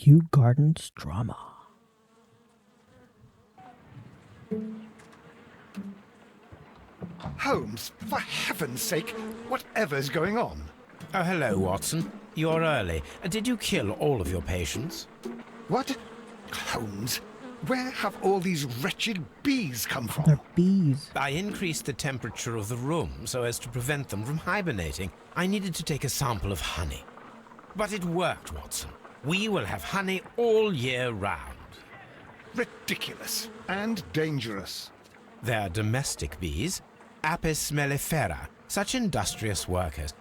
Kew Gardens drama. Holmes, for heaven's sake, whatever's going on? Oh, hello, Watson. You're early. Did you kill all of your patients? What? Holmes, where have all these wretched bees come from? They're bees. I increased the temperature of the room so as to prevent them from hibernating. I needed to take a sample of honey. But it worked, Watson. We will have honey all year round. Ridiculous and dangerous. They're domestic bees, Apis mellifera, such industrious workers.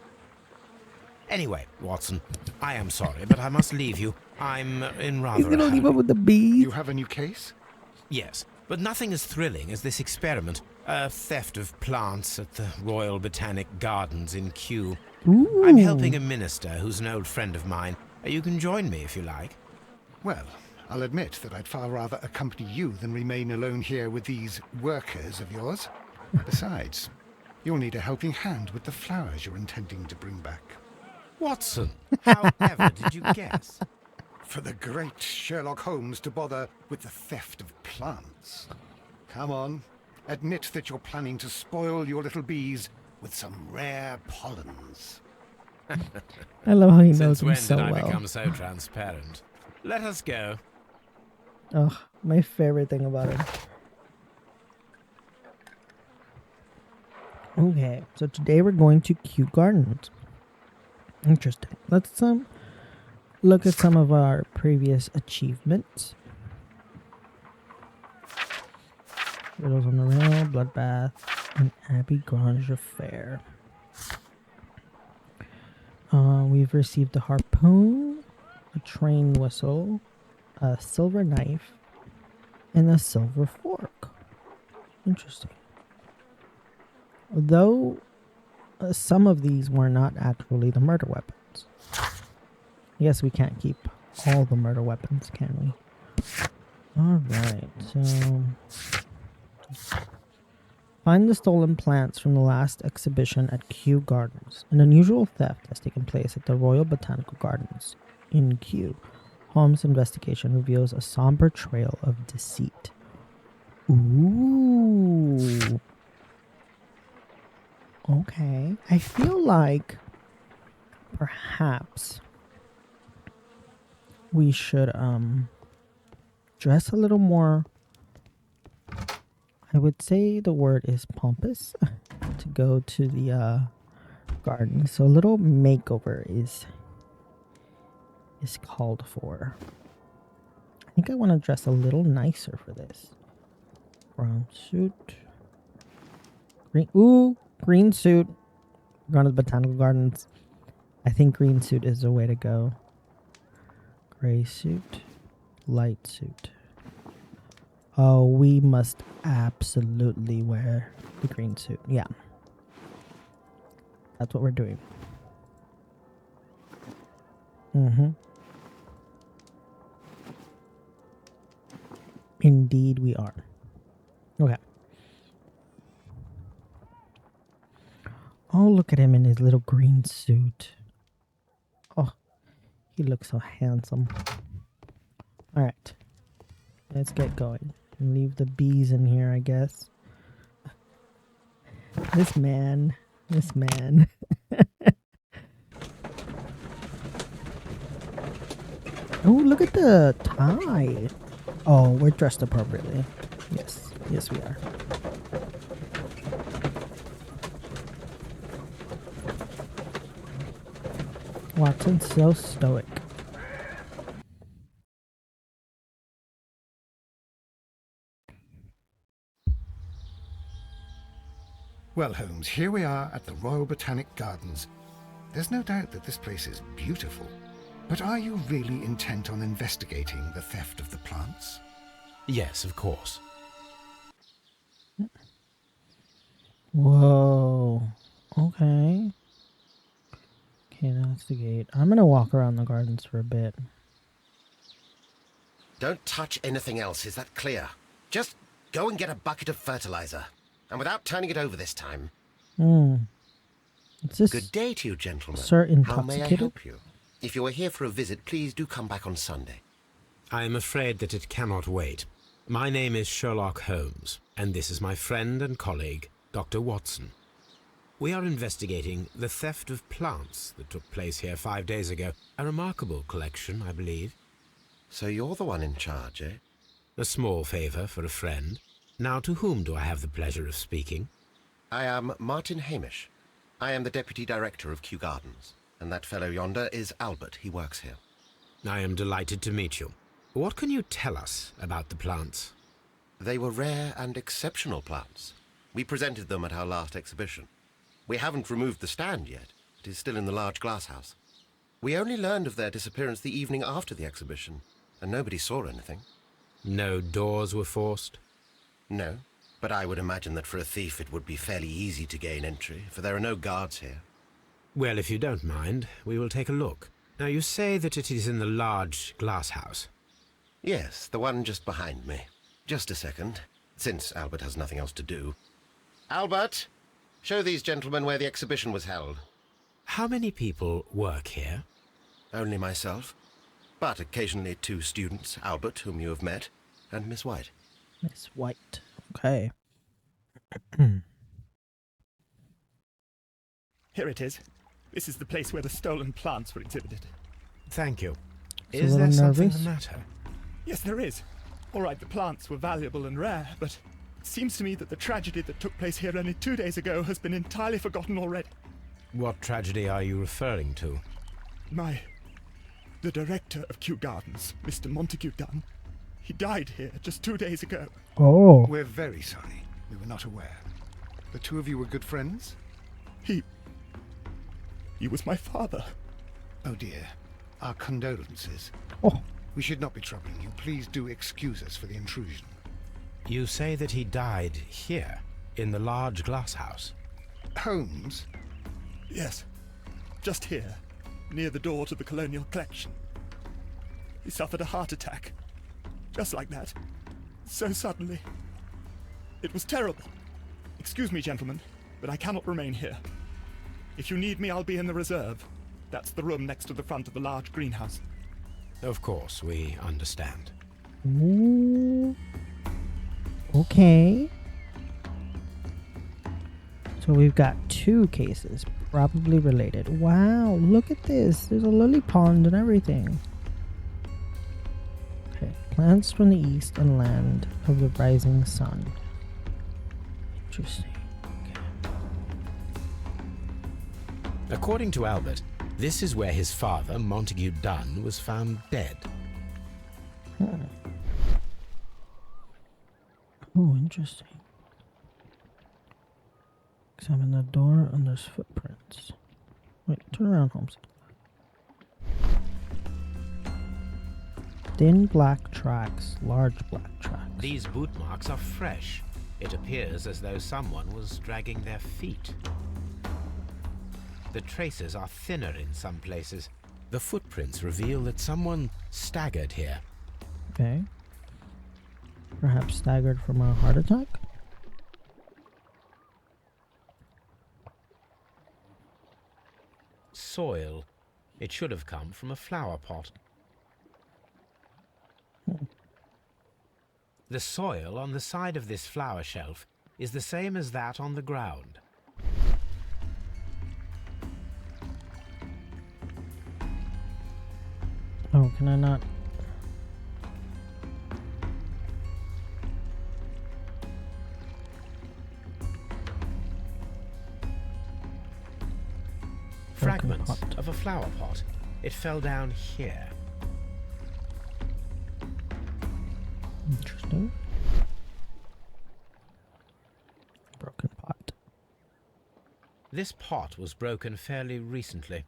Anyway, Watson, I am sorry, but I must leave you. I'm in rather He's gonna a leave hurry. him with the bees. You have a new case? Yes, but nothing as thrilling as this experiment. A theft of plants at the Royal Botanic Gardens in Kew. Ooh. I'm helping a minister who's an old friend of mine. You can join me if you like. Well, I'll admit that I'd far rather accompany you than remain alone here with these workers of yours. Besides, you'll need a helping hand with the flowers you're intending to bring back. Watson, however did you guess? For the great Sherlock Holmes to bother with the theft of plants. Come on, admit that you're planning to spoil your little bees with some rare pollens. I love how he knows Since him when so did I well. become so transparent? Let us go. Oh, my favorite thing about him. Okay, so today we're going to Kew Gardens. Interesting. Let's look at some of our previous achievements. Riddles on the Rail, Bloodbath, and Abbey Grange Affair. We've received a harpoon, a train whistle, a silver knife, and a silver fork. Interesting. Though some of these were not actually the murder weapons. I guess we can't keep all the murder weapons, can we? Alright, so... Find the stolen plants from the last exhibition at Kew Gardens. An unusual theft has taken place at the Royal Botanical Gardens in Kew. Holmes' investigation reveals a somber trail of deceit. Ooh. Okay. I feel like perhaps we should dress a little more. I would say the word is pompous to go to the garden. So a little makeover is called for. I think I want to dress a little nicer for this. Brown suit. Green. Ooh, green suit. We're going to the Botanical Gardens. I think green suit is the way to go. Gray suit. Light suit. Oh, we must absolutely wear the green suit. Yeah. That's what we're doing. Indeed we are. Okay. Oh, look at him in his little green suit. Oh, he looks so handsome. All right. Let's get going. Leave the bees in here, I guess. This man. Oh, look at the tie. Oh, we're dressed appropriately. Yes we are. Watson's so stoic. Well, Holmes, here we are at the Royal Botanic Gardens. There's no doubt that this place is beautiful. But are you really intent on investigating the theft of the plants? Yes, of course. Whoa. Okay. Okay, that's the gate. I'm gonna walk around the gardens for a bit. Don't touch anything else, is that clear? Just go and get a bucket of fertilizer. And without turning it over this time. Is this Good day to you, gentlemen. Sir How may I Intoxicated? help you? If you are here for a visit, please do come back on Sunday. I am afraid that it cannot wait. My name is Sherlock Holmes, and this is my friend and colleague, Dr. Watson. We are investigating the theft of plants that took place here 5 days ago. A remarkable collection, I believe. So you're the one in charge, eh? A small favor for a friend. Now, to whom do I have the pleasure of speaking? I am Martin Hamish. I am the Deputy Director of Kew Gardens, and that fellow yonder is Albert. He works here. I am delighted to meet you. What can you tell us about the plants? They were rare and exceptional plants. We presented them at our last exhibition. We haven't removed the stand yet. It is still in the large glass house. We only learned of their disappearance the evening after the exhibition, and nobody saw anything. No doors were forced? No, but I would imagine that for a thief it would be fairly easy to gain entry, for there are no guards here. Well, if you don't mind, we will take a look. Now, you say that it is in the large glass house. Yes, the one just behind me. Just a second, since Albert has nothing else to do. Albert, show these gentlemen where the exhibition was held. How many people work here? Only myself, but occasionally 2 students, Albert, whom you have met, and Miss White. Miss White. Okay. Here it is. This is the place where the stolen plants were exhibited. Thank you. It's a Is little there something nervous. the matter? Yes, there is. All right, the plants were valuable and rare, but it seems to me that the tragedy that took place here only 2 days ago has been entirely forgotten already. What tragedy are you referring to? The director of Kew Gardens, Mr. Montague Dunn, he died here just 2 days ago. Oh. We're very sorry. We were not aware. The two of you were good friends? He was my father. Oh dear. Our condolences. Oh. We should not be troubling you. Please do excuse us for the intrusion. You say that he died here, in the large glass house. Holmes? Yes, just here, near the door to the colonial collection. He suffered a heart attack. Just like that. So suddenly. It was terrible. Excuse me, gentlemen, but I cannot remain here. If you need me, I'll be in the reserve. That's the room next to the front of the large greenhouse. Of course, we understand. Ooh. Okay. So we've got 2 cases, probably related. Wow, look at this. There's a lily pond and everything. Okay, plants from the east and land of the rising sun. Interesting. According to Albert, this is where his father, Montague Dunn, was found dead. Oh, interesting. Examine the door and there's footprints. Wait, turn around, Holmes. Thin black tracks, large black tracks. These boot marks are fresh. It appears as though someone was dragging their feet. The traces are thinner in some places. The footprints reveal that someone staggered here. Okay. Perhaps staggered from a heart attack? Soil. It should have come from a flower pot. The soil on the side of this flower shelf is the same as that on the ground. Oh, can I not? Fragments pot. of a flower pot. It fell down here. Interesting. Broken pot. This pot was broken fairly recently.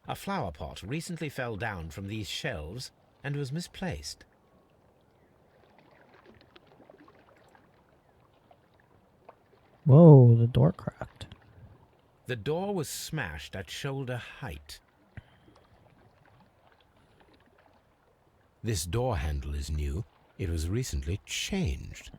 A flower pot recently fell down from these shelves and was misplaced. Whoa, the door cracked. The door was smashed at shoulder height. This door handle is new. It was recently changed.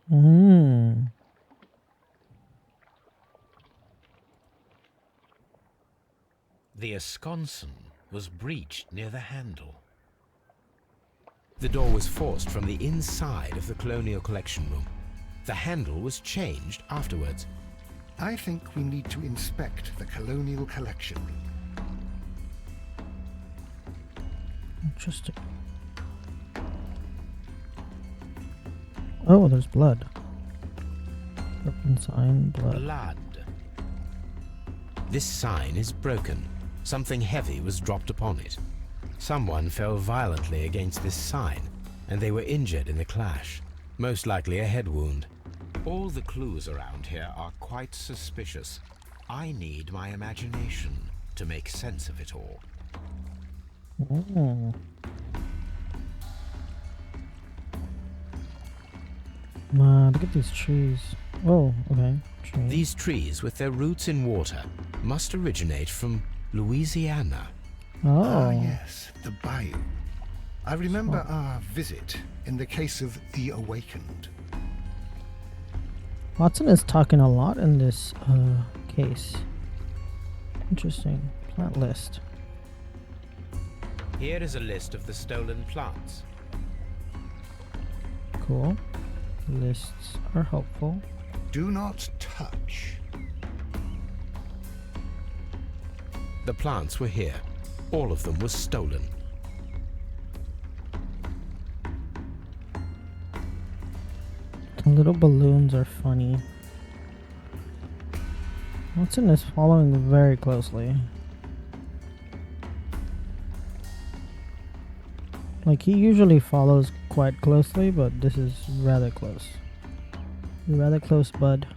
The esconsson was breached near the handle. The door was forced from the inside of the Colonial Collection Room. The handle was changed afterwards. I think we need to inspect the Colonial Collection. Interesting. Oh, there's blood. Broken sign, blood. Blood. This sign is broken. Something heavy was dropped upon it. Someone fell violently against this sign, and they were injured in the clash. Most likely a head wound. All the clues around here are quite suspicious. I need my imagination to make sense of it all. Oh. Look at these trees. Oh, okay. Tree. These trees, with their roots in water, must originate from Louisiana. Oh. Ah, yes, the bayou. I remember our visit in the case of the Awakened. Watson is talking a lot in this case. Interesting. Plant list. Here is a list of the stolen plants. Cool. Lists are helpful. Do not touch. The plants were here. All of them were stolen. The little balloons are funny. Watson is following very closely. Like, he usually follows quite closely, but this is rather close. You're rather close, bud.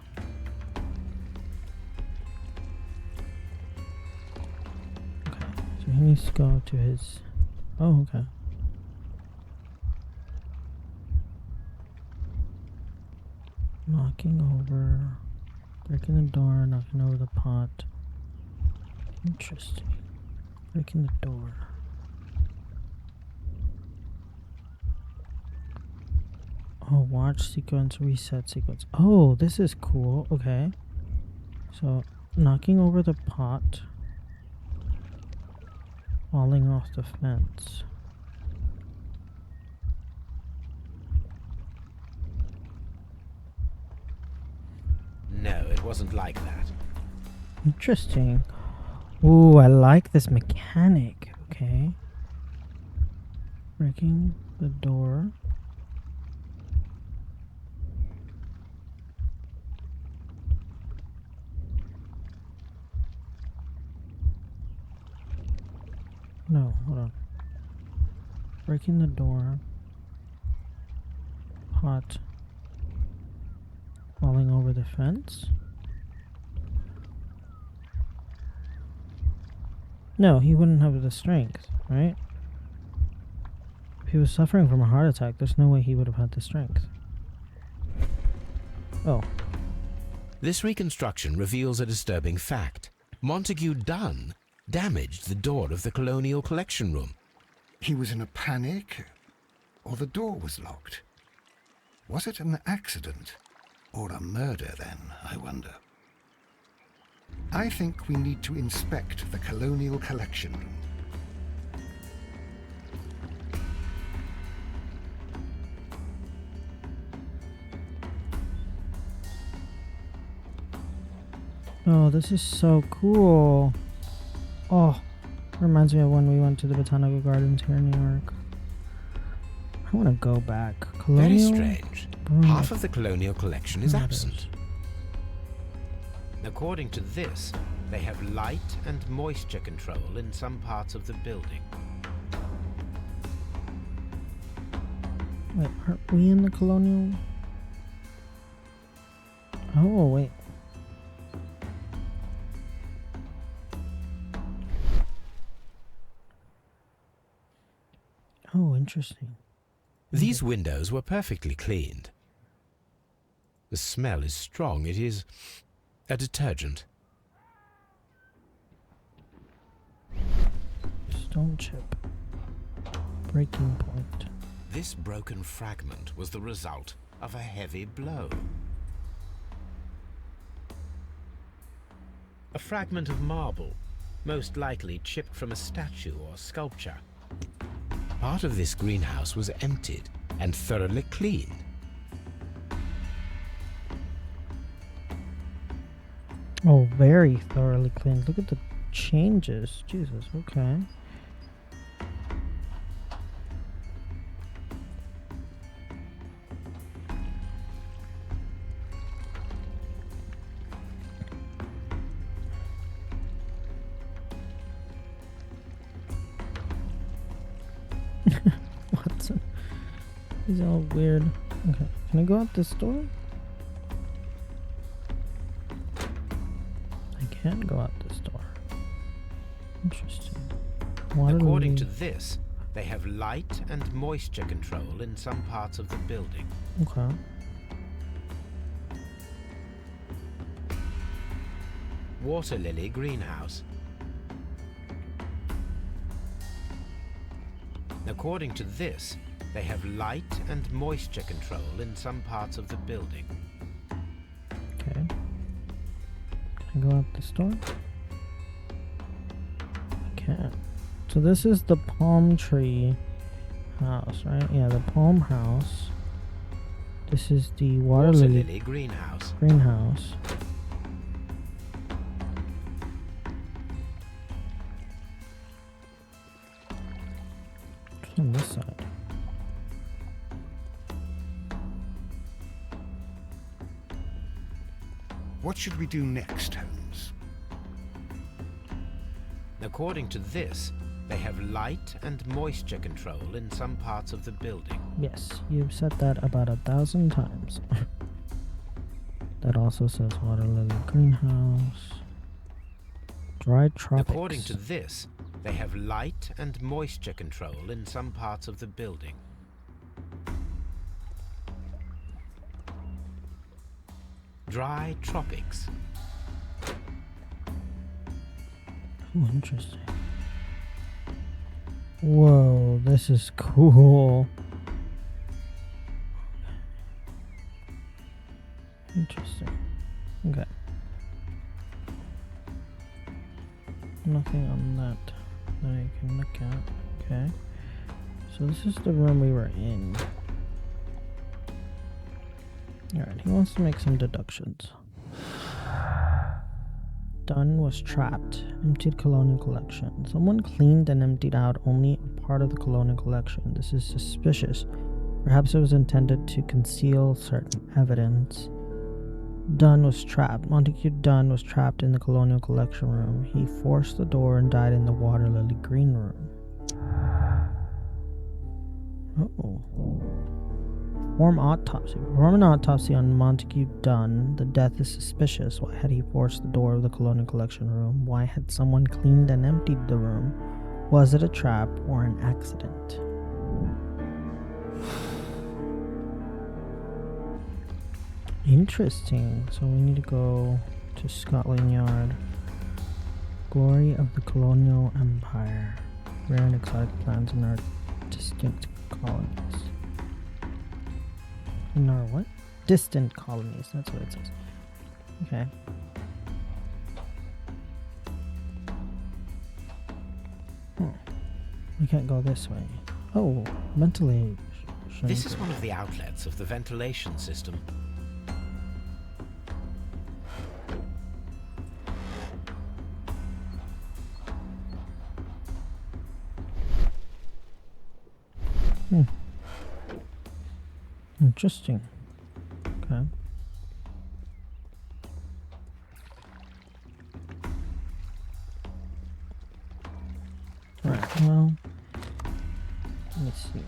Okay, so he needs to go to his... Oh, okay. Knocking over... Breaking the door, knocking over the pot. Interesting. Breaking the door. Oh, watch sequence, reset sequence. Oh, this is cool. Okay. So, knocking over the pot. Falling off the fence. No, it wasn't like that. Interesting. Ooh, I like this mechanic. Okay. Breaking the door. No, hold on. Breaking the door. Pot. Falling over the fence. No, he wouldn't have the strength, right? If he was suffering from a heart attack, there's no way he would have had the strength. Oh. This reconstruction reveals a disturbing fact. Montague Dunn damaged the door of the Colonial Collection Room. He was in a panic, or the door was locked. Was it an accident, or a murder then, I wonder? I think we need to inspect the Colonial Collection Room. Oh, this is so cool. Oh, reminds me of when we went to the Botanical Gardens here in New York. I want to go back. Colonial? Very strange. Half of the Colonial Collection is absent. According to this, they have light and moisture control in some parts of the building. Wait, aren't we in the Colonial? Oh, wait. Oh, interesting. These windows were perfectly cleaned. The smell is strong. It is a detergent. Stone chip. Breaking point. This broken fragment was the result of a heavy blow. A fragment of marble, most likely chipped from a statue or sculpture. Part of this greenhouse was emptied and thoroughly cleaned. Oh, very thoroughly cleaned. Look at the changes. Jesus, okay. Watson. He's all weird. Okay, can I go out this door? I can't go out this door. Interesting. According to this, they have light and moisture control in some parts of the building. Okay. Water lily greenhouse. According to this, they have light and moisture control in some parts of the building. Okay. Can I go out this door? I can't. So this is the palm tree house, right? Yeah, the palm house. This is the water lily greenhouse. greenhouse. What's on this side? What should we do next, Holmes? According to this, they have light and moisture control in some parts of the building. Yes, you've said that about 1,000 times. That also says water lily greenhouse. Dry tropics. According to this, they have light and moisture control in some parts of the building. Dry tropics. Oh, interesting. Whoa, this is cool. Interesting. Okay. Nothing on that I can look at. Okay. So this is the room we were in. Alright, he wants to make some deductions. Dunn was trapped. Emptied colonial collection. Someone cleaned and emptied out only a part of the colonial collection. This is suspicious. Perhaps it was intended to conceal certain evidence. Dunn was trapped. Montague Dunn was trapped in the colonial collection room. He forced the door and died in the water lily green room. Uh-oh. Perform an autopsy on Montague Dunn. The death is suspicious. Why had he forced the door of the colonial collection room? Why had someone cleaned and emptied the room? Was it a trap or an accident? Interesting. So we need to go to Scotland Yard. Glory of the colonial empire. Rare and exotic plants in our distinct colonies. In our what? Distant colonies. That's what it says. Okay. We can't go this way. Oh, ventilation. This is one of the outlets of the ventilation system. Interesting. Okay. Alright, well, let me see.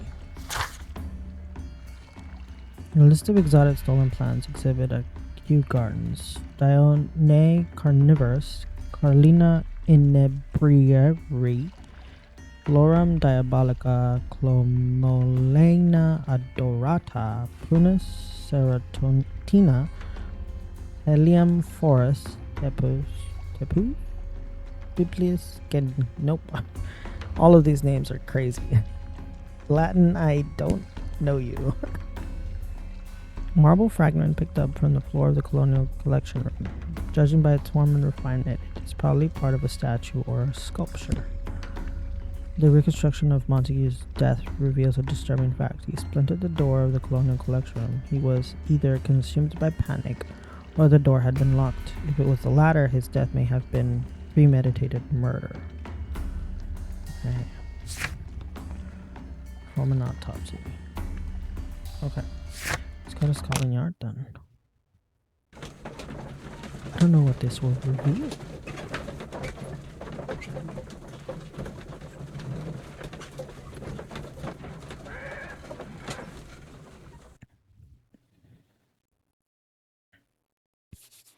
A list of exotic stolen plants exhibit at Kew Gardens. Dione carnivorous, Carlina inebriarii, Florum diabolica, Clomolena adorata, Prunus serotonina, Helium forest, Tepus, Biblius, nope. All of these names are crazy. Latin, I don't know you. Marble fragment picked up from the floor of the colonial collection room. Judging by its form and refinement, it is probably part of a statue or a sculpture. The reconstruction of Montague's death reveals a disturbing fact. He splintered the door of the colonial collection room. He was either consumed by panic or the door had been locked. If it was the latter, his death may have been premeditated murder. Okay. Perform an autopsy. Okay. Let's go to Scotland Yard then. I don't know what this will reveal.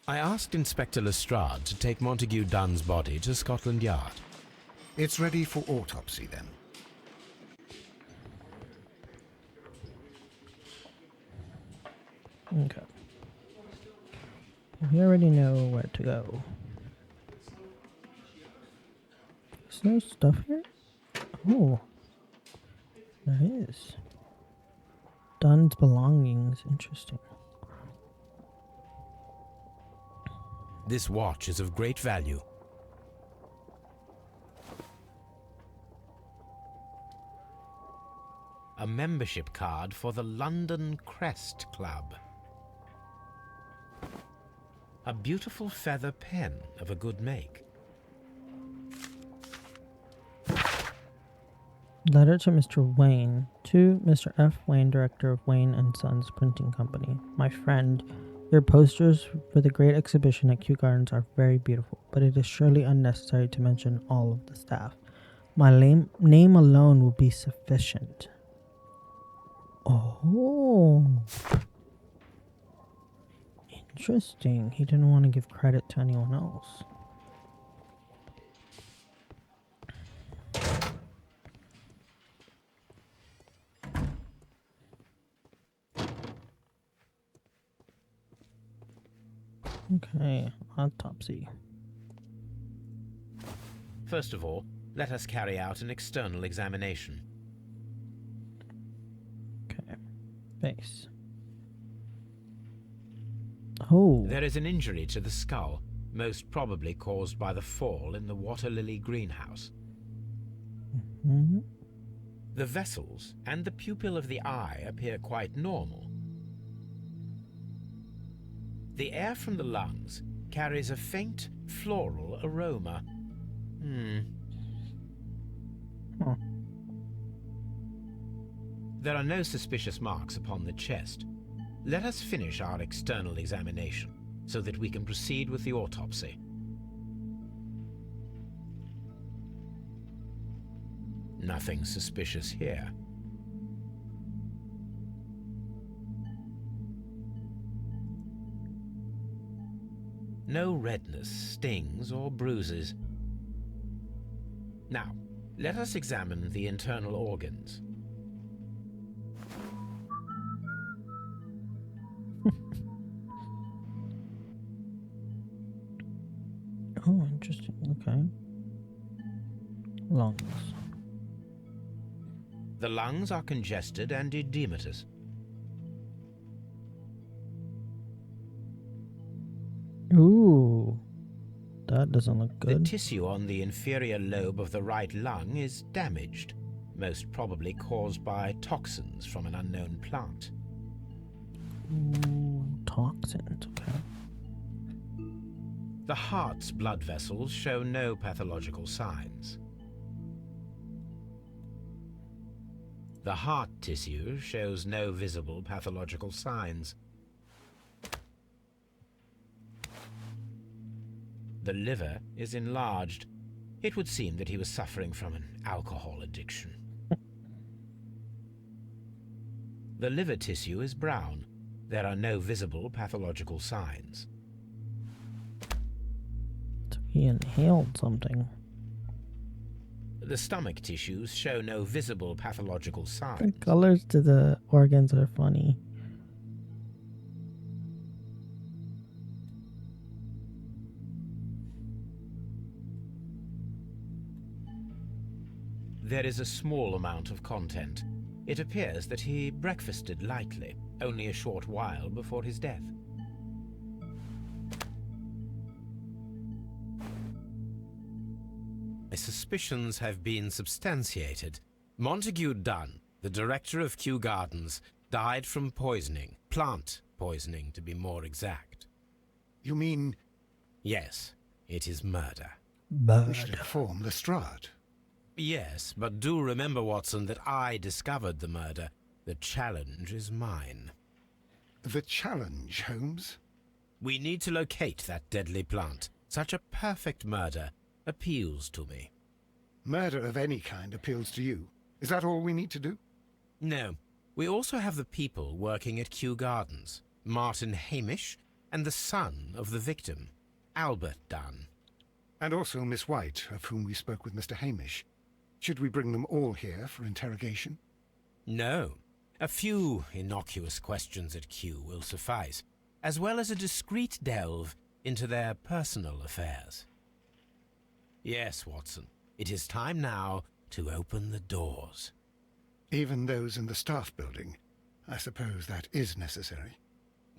I asked Inspector Lestrade to take Montague Dunn's body to Scotland Yard. It's ready for autopsy then. Okay. We already know where to go. Is there stuff here? Oh. There is. Dunn's belongings. Interesting. This watch is of great value. A membership card for the London Crest Club. A beautiful feather pen of a good make. Letter to Mr. Wayne. To Mr. F. Wayne, Director of Wayne and Sons Printing Company. My friend, your posters for the great exhibition at Kew Gardens are very beautiful, but it is surely unnecessary to mention all of the staff. My name alone will be sufficient. Oh. Interesting. He didn't want to give credit to anyone else. Okay, autopsy. First of all, let us carry out an external examination. Okay, face. Oh. There is an injury to the skull, most probably caused by the fall in the water lily greenhouse. Mm-hmm. The vessels and the pupil of the eye appear quite normal. The air from the lungs carries a faint floral aroma. Huh. There are no suspicious marks upon the chest. Let us finish our external examination so that we can proceed with the autopsy. Nothing suspicious here. No redness, stings, or bruises. Now, let us examine the internal organs. Oh, interesting. Okay. Lungs. The lungs are congested and edematous. Ooh. That doesn't look The good. tissue on the inferior lobe of the right lung is damaged, most probably caused by toxins from an unknown plant. Ooh, toxins. Okay. The heart's blood vessels show no pathological signs. The heart tissue shows no visible pathological signs. The liver is enlarged. It would seem that he was suffering from an alcohol addiction. The liver tissue is brown. There are no visible pathological signs. So he inhaled something. The stomach tissues show no visible pathological The signs. colors to the organs are funny. There is a small amount of content. It appears that he breakfasted lightly, only a short while before his death. My suspicions have been substantiated. Montague Dunn, the director of Kew Gardens, died from poisoning. Plant poisoning, to be more exact. You mean Yes, it is murder. we should inform Lestrade? Yes, but do remember, Watson, that I discovered the murder. The challenge is mine. The challenge, Holmes? We need to locate that deadly plant. Such a perfect murder appeals to me. Murder of any kind appeals to you. Is that all we need to do? No, we also have the people working at Kew Gardens. Martin Hamish and the son of the victim, Albert Dunn. And also Miss White, of whom we spoke with Mr. Hamish. Should we bring them all here for interrogation? No. A few innocuous questions at Kew will suffice, as well as a discreet delve into their personal affairs. Yes, Watson, it is time now to open the doors. Even those in the staff building? I suppose that is necessary.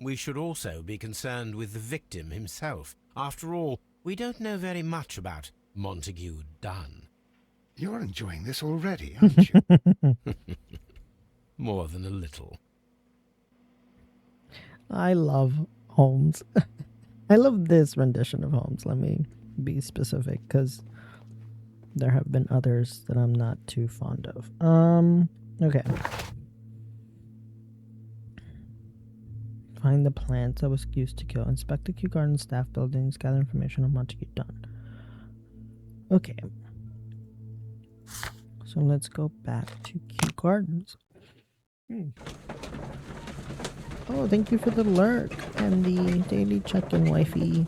We should also be concerned with the victim himself. After all, we don't know very much about Montague Dunn. You're enjoying this already, aren't you? More than a little. I love Holmes. I love this rendition of Holmes. Let me be specific, because there have been others that I'm not too fond of. Okay. Find the plants I was used to kill. Inspect the Kew Garden staff buildings. Gather information on Montague Dunn. Okay. So let's go back to Kew Gardens. Oh, thank you for the lurk and the daily check-in, wifey.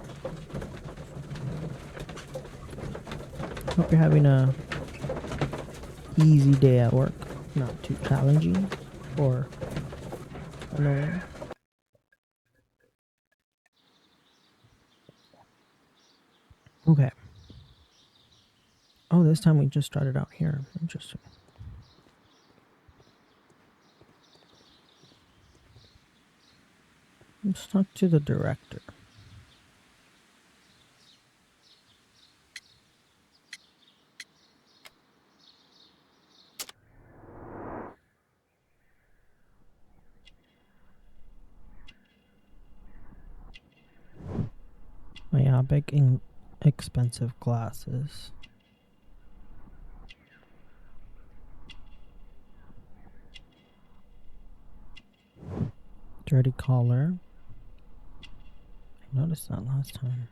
Hope you're having a easy day at work. Not too challenging or annoying. Okay. Oh, this time we just started out here. Interesting. Let's talk to the director. Myopic and expensive glasses. Dirty collar. I noticed that last time.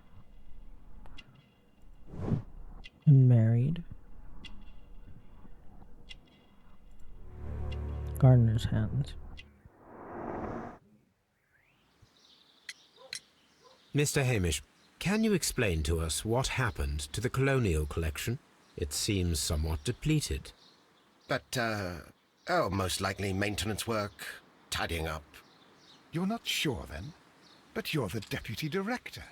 And married. Gardener's hands. Mr. Hamish, can you explain to us what happened to the colonial collection? It seems somewhat depleted. But, most likely maintenance work, tidying up. You're not sure, then? But you're the deputy director.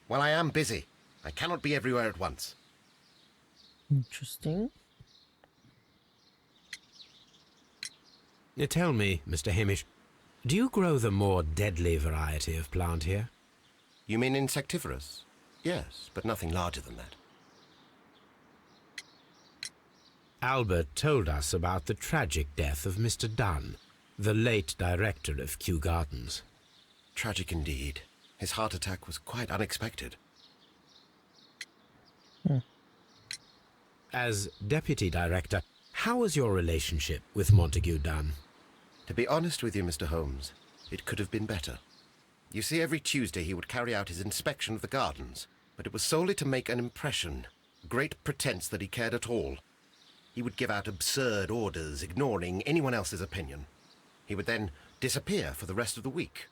Well, I am busy. I cannot be everywhere at once. Interesting. Tell me, Mr. Hamish, do you grow the more deadly variety of plant here? You mean insectivorous? Yes, but nothing larger than that. Albert told us about the tragic death of Mr. Dunn, the late director of Kew Gardens. Tragic indeed. His heart attack was quite unexpected. As deputy director, how was your relationship with Montague Dunn? To be honest with you, Mr. Holmes, it could have been better. You see, every Tuesday he would carry out his inspection of the gardens, but it was solely to make an impression, great pretense that he cared at all. He would give out absurd orders, ignoring anyone else's opinion. He would then disappear for the rest of the week.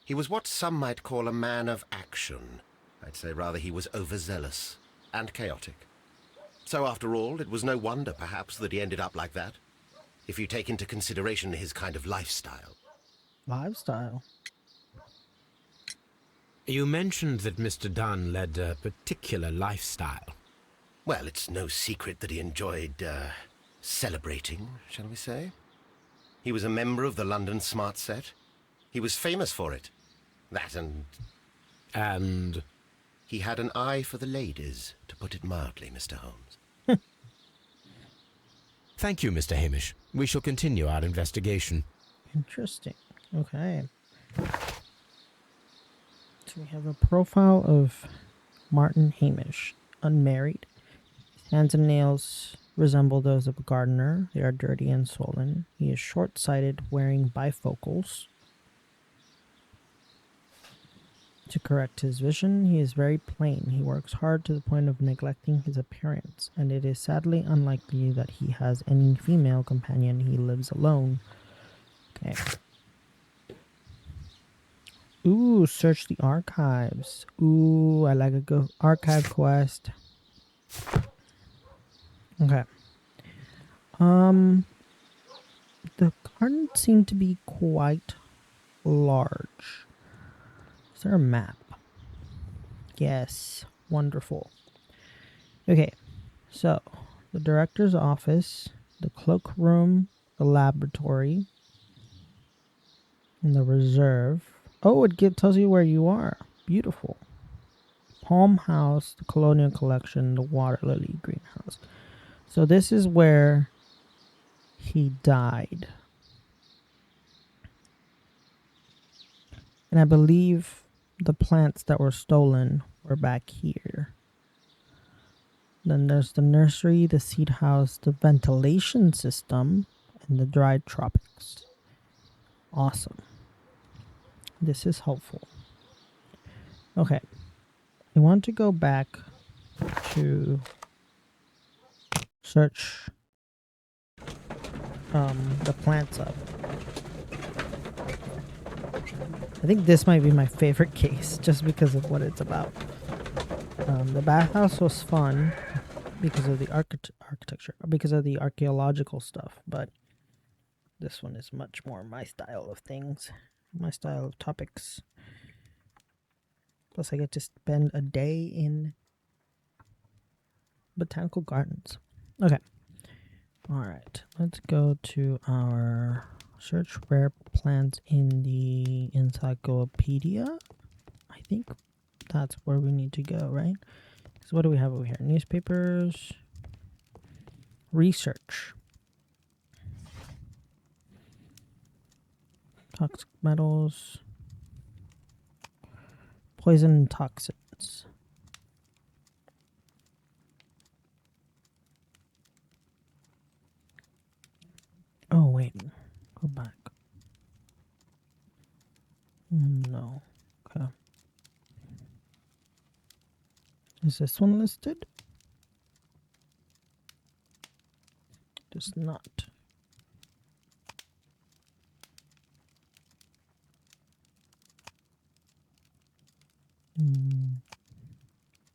He was what some might call a man of action. I'd say rather he was overzealous and chaotic. So after all, it was no wonder, perhaps, that he ended up like that, if you take into consideration his kind of lifestyle. Lifestyle. You mentioned that Mr. Dunn led a particular lifestyle. Well, it's no secret that he enjoyed, celebrating, shall we say. He was a member of the London Smart Set. He was famous for it. That And? he had an eye for the ladies, to put it mildly, Mr. Holmes. Thank you, Mr. Hamish. We shall continue our investigation. Interesting. Okay. So we have a profile of Martin Hamish, unmarried. His hands and nails resemble those of a gardener. They are dirty and swollen. He is short-sighted, wearing bifocals. To correct his vision, he is very plain. He works hard to the point of neglecting his appearance, and it is sadly unlikely that he has any female companion. He lives alone. Okay. Ooh, search the archives. Ooh, I like a go archive quest. Okay. The garden seemed to be quite large. Is there a map? Yes. Wonderful. Okay. So, the director's office, the cloakroom, the laboratory, and the reserve. Oh, tells you where you are. Beautiful. Palm House, the Colonial Collection, the Water Lily Greenhouse. So this is where he died. And I believe the plants that were stolen were back here. Then there's the nursery, the seed house, the ventilation system, and the dried tropics. Awesome. This is helpful. Okay. I want to go back to search the plants up. I think this might be my favorite case just because of what it's about. The bathhouse was fun because of the architecture, because of the archaeological stuff, but this one is much more my style of things, my style of topics. Plus I get to spend a day in botanical gardens. Okay. Alright, let's go to our search rare plants in the encyclopedia. I think that's where we need to go, right? So what do we have over here? Newspapers. Research. Toxic metals. Poison and toxins. Oh, wait. Go back. No. Okay. Is this one listed? It is not.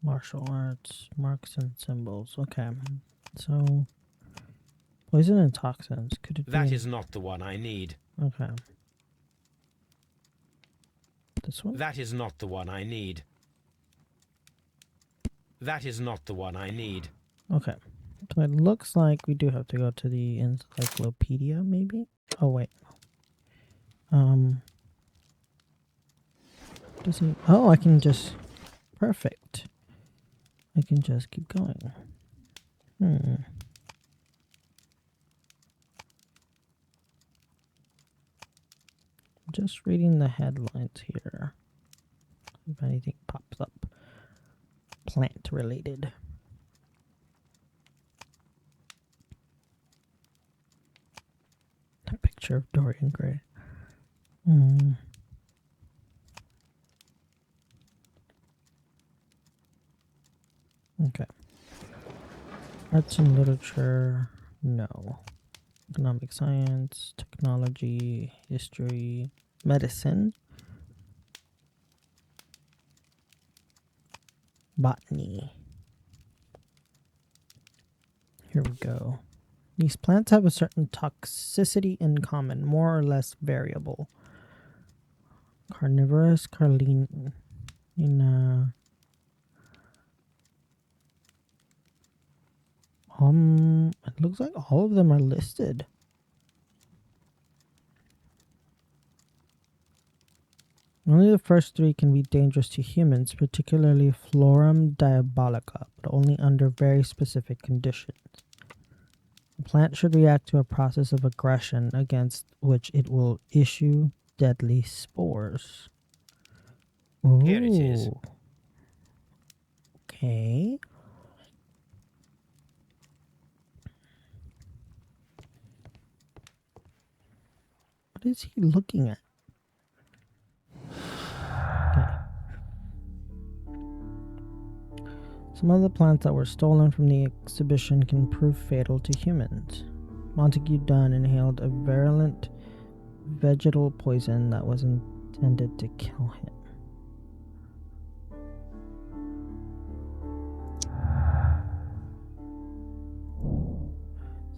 Martial arts, marks and symbols. Okay. So, poison and toxins. Could it be? That is not the one I need. Okay. This one? That is not the one I need. That is not the one I need. Okay. So it looks like we do have to go to the encyclopedia, maybe? Oh, wait. Does he... Oh, I can just... Perfect. I can just keep going. Just reading the headlines here. If anything pops up. Plant related. A picture of Dorian Gray. Okay. Arts and literature, no. Economic science, technology, history, medicine, botany. Here we go. These plants have a certain toxicity in common, more or less variable. Carnivorous, Carlina. It looks like all of them are listed. Only the first three can be dangerous to humans, particularly Florum diabolica, but only under very specific conditions. The plant should react to a process of aggression against which it will issue deadly spores. Ooh. Here it is. Okay. What is he looking at? Okay. Some of the plants that were stolen from the exhibition can prove fatal to humans. Montague Dunn inhaled a virulent vegetal poison that was intended to kill him.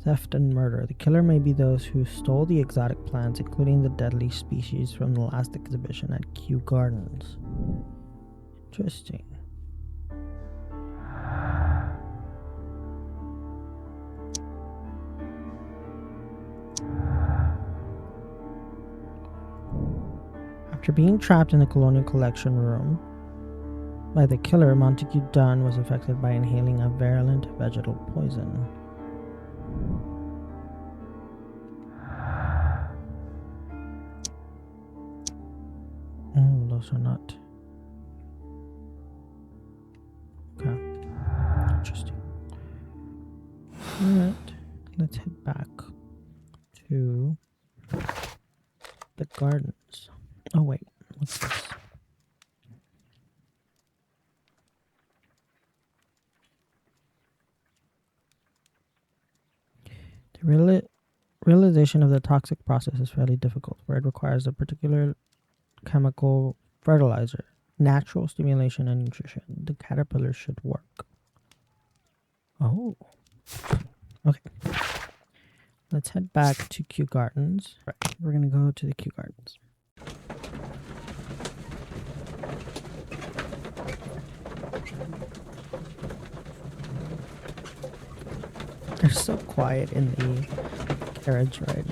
Theft and murder. The killer may be those who stole the exotic plants, including the deadly species from the last exhibition at Kew Gardens. Interesting. After being trapped in the Colonial Collection room by the killer, Montague Dunn was affected by inhaling a virulent vegetal poison. Oh, those are not. Okay. Interesting. Alright, let's head back to the gardens. Oh, wait, what's this? The realization of the toxic process is fairly difficult, for it requires a particular chemical fertilizer, natural stimulation, and nutrition. The caterpillar should work. Oh. Okay. Let's head back to Kew Gardens. Right, we're gonna go to the Kew Gardens. They're so quiet in the carriage ride.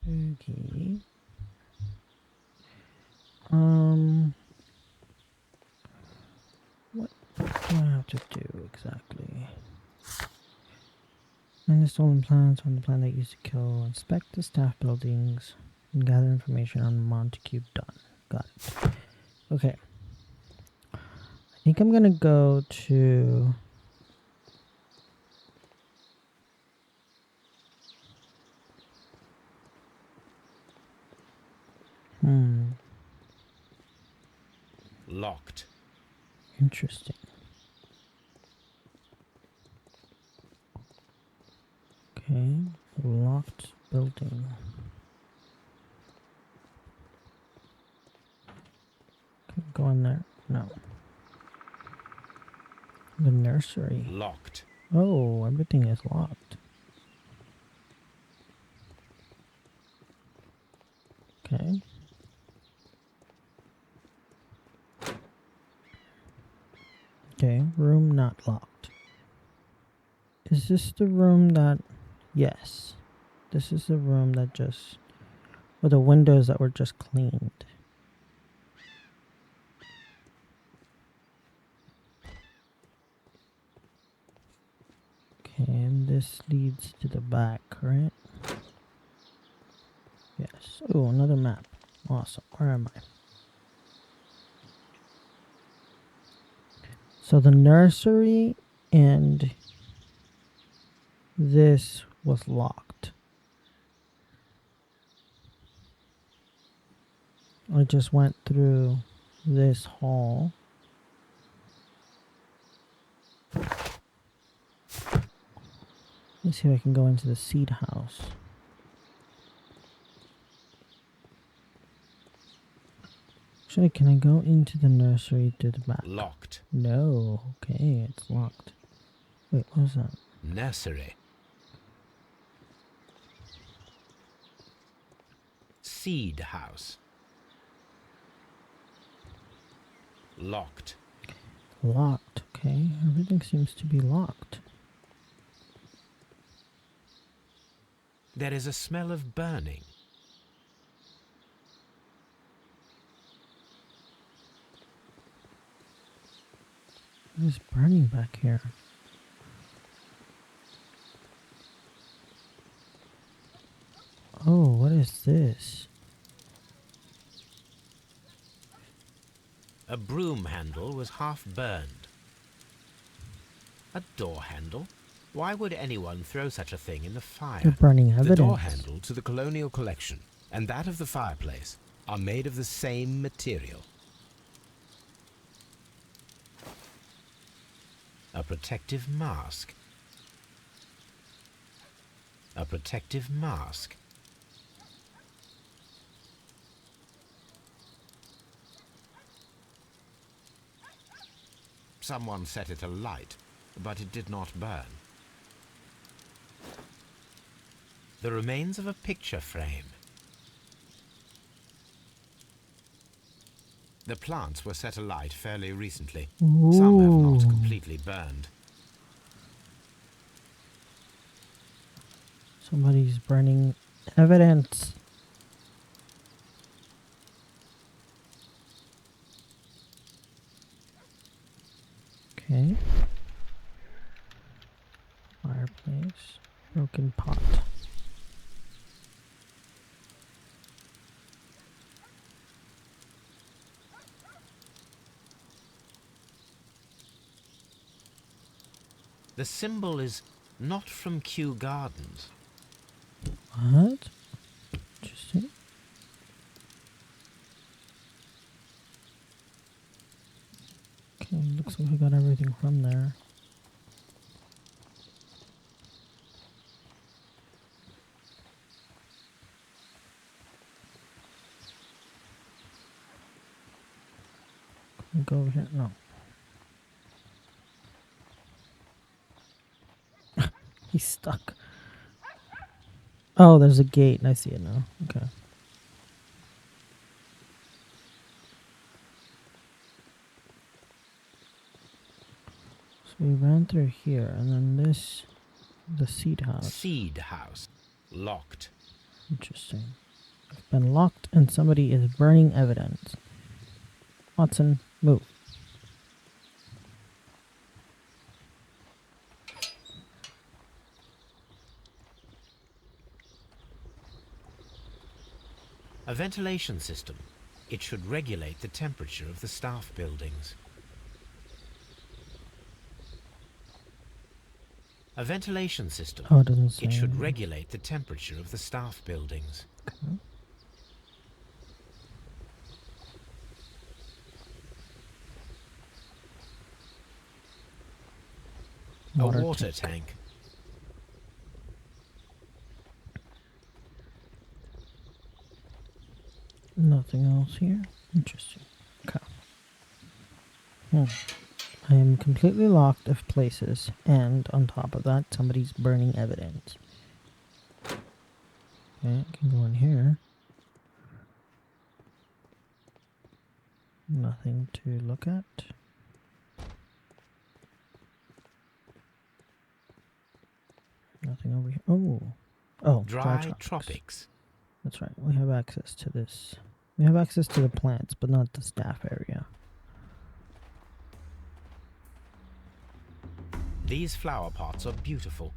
Okay. What do I have to do exactly? Find the stolen plants on the plant that used to kill. Inspect the staff buildings and gather information on Montague Dunn. Got it. Okay. I think I'm gonna go to Locked. Interesting. Okay, locked building. Can I go in there? No. The nursery. Locked. Oh, everything is locked. Okay. Okay, room not locked. Is this the room that... Yes. This is the room that just... Or the windows that were just cleaned. Okay, and this leads to the back, right? Yes. Oh, another map. Awesome. Where am I? So the nursery and this was locked. I just went through this hall. Let's see if I can go into the seed house. Actually, can I go into the nursery to the back? Locked. No. Okay, it's locked. Wait, what was that? Nursery. Seed house. Locked. Locked. Okay, everything seems to be locked. There is a smell of burning. What is burning back here? Oh, what is this? A broom handle was half burned. A door handle? Why would anyone throw such a thing in the fire? You're burning evidence. The door handle to the colonial collection and that of the fireplace are made of the same material. A protective mask. A protective mask. Someone set it alight, but it did not burn. The remains of a picture frame. The plants were set alight fairly recently. Some have not Ooh. completely burned. Somebody's burning evidence. Okay. Fireplace. Broken pot. The symbol is not from Kew Gardens. What? Interesting. Okay, looks like we got everything from there. Can we go over here? No. He's stuck. Oh, there's a gate. I see it now. Okay. So we ran through here, and then this, the seed house. Seed house. Locked. Interesting. I've been locked, and somebody is burning evidence. Watson, move. A ventilation system. It should regulate the temperature of the staff buildings. A ventilation system. Oh, it doesn't say. It should regulate the temperature of the staff buildings. Okay. A water tank. Nothing else here. Interesting. Okay. I am completely locked of places, and on top of that, somebody's burning evidence. Okay, I can go in here. Nothing to look at. Nothing over here. Oh, Dry tropics. That's right. We have access to this. We have access to the plants, but not the staff area. These flower pots are beautiful.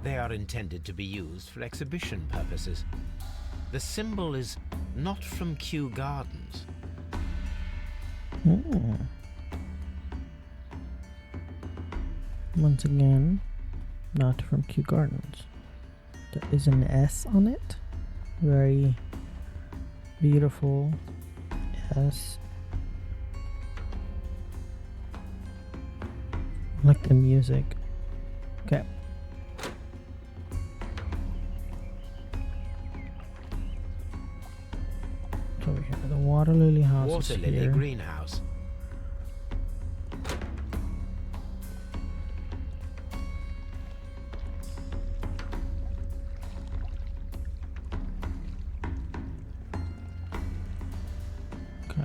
They are intended to be used for exhibition purposes. The symbol is not from Kew Gardens. Ooh. Once again, not from Kew Gardens. There is an S on it. Very beautiful S. I like the music. Okay. It's over here. The water lily house Water is lily here. greenhouse. Okay.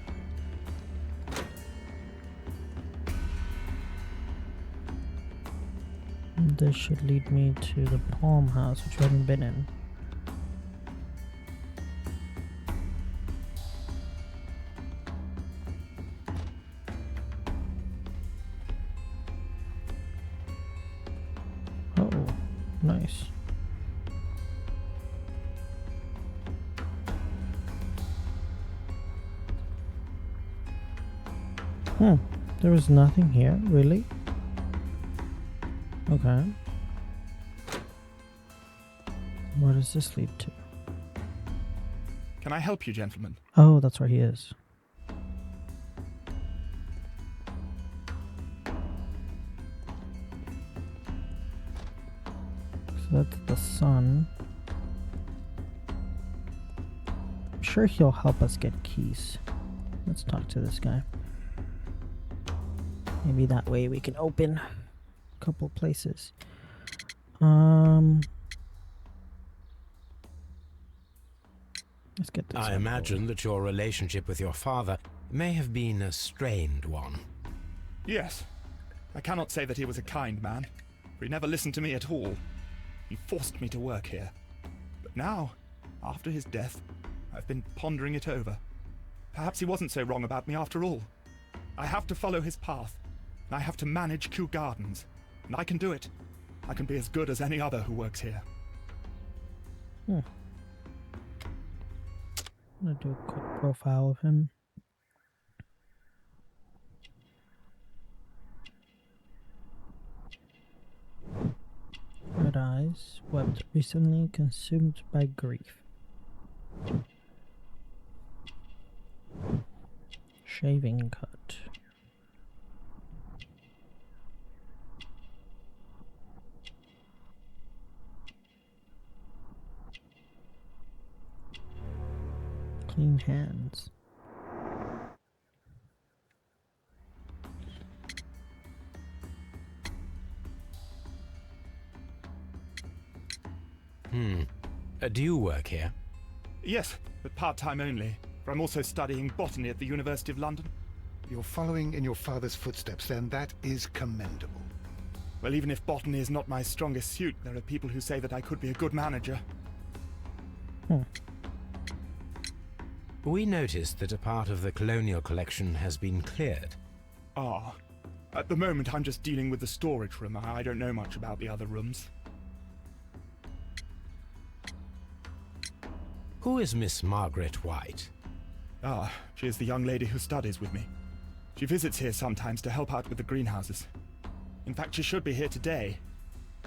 This should lead me to the palm house, which we haven't been in. Nice. There was nothing here, really? Okay. Where does this lead to? Can I help you, gentlemen? Oh, that's where he is. So that's the sun. I'm sure he'll help us get keys. Let's talk to this guy. Maybe that way we can open a couple places. Let's get this. I imagine that your relationship with your father may have been a strained one. Yes. I cannot say that he was a kind man, for he never listened to me at all. He forced me to work here. But now, after his death, I've been pondering it over. Perhaps he wasn't so wrong about me after all. I have to follow his path, and I have to manage Kew Gardens. And I can do it. I can be as good as any other who works here. I'm gonna do a quick profile of him. Red eyes, wept recently, consumed by grief. Shaving cut. Clean hands. Do you work here? Yes, but part-time only, for I'm also studying botany at the University of London. You're following in your father's footsteps, then. That is commendable. Well, even if botany is not my strongest suit, there are people who say that I could be a good manager. We noticed that a part of the colonial collection has been cleared. Ah. At the moment, I'm just dealing with the storage room. I don't know much about the other rooms. Who is Miss Margaret White? Ah, she is the young lady who studies with me. She visits here sometimes to help out with the greenhouses. In fact, she should be here today.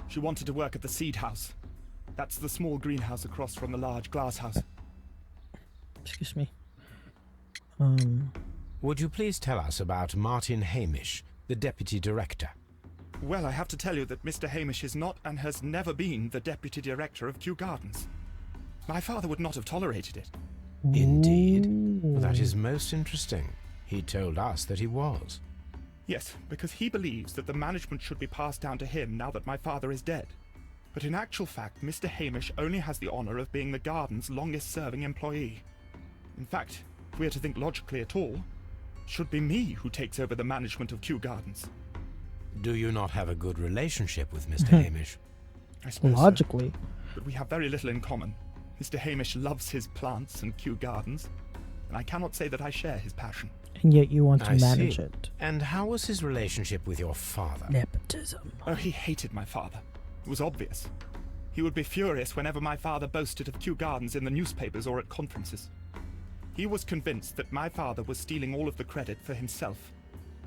She wanted to work at the seed house. That's the small greenhouse across from the large glass house. Excuse me. Would you please tell us about Martin Hamish, the deputy director? Well, I have to tell you that Mr. Hamish is not and has never been the deputy director of Kew Gardens. My father would not have tolerated it. Indeed. That is most interesting. He told us that he was. Yes, because he believes that the management should be passed down to him now that my father is dead. But in actual fact, Mr. Hamish only has the honor of being the garden's longest-serving employee. In fact, if we are to think logically at all, it should be me who takes over the management of Kew Gardens. Do you not have a good relationship with Mr. Hamish? I suppose so, Logically. but we have very little in common. Mr. Hamish loves his plants and Kew Gardens, and I cannot say that I share his passion. And yet you want to I manage see. it. And how was his relationship with your father? Nepotism. Oh, he hated my father. It was obvious. He would be furious whenever my father boasted of Kew Gardens in the newspapers or at conferences. He was convinced that my father was stealing all of the credit for himself.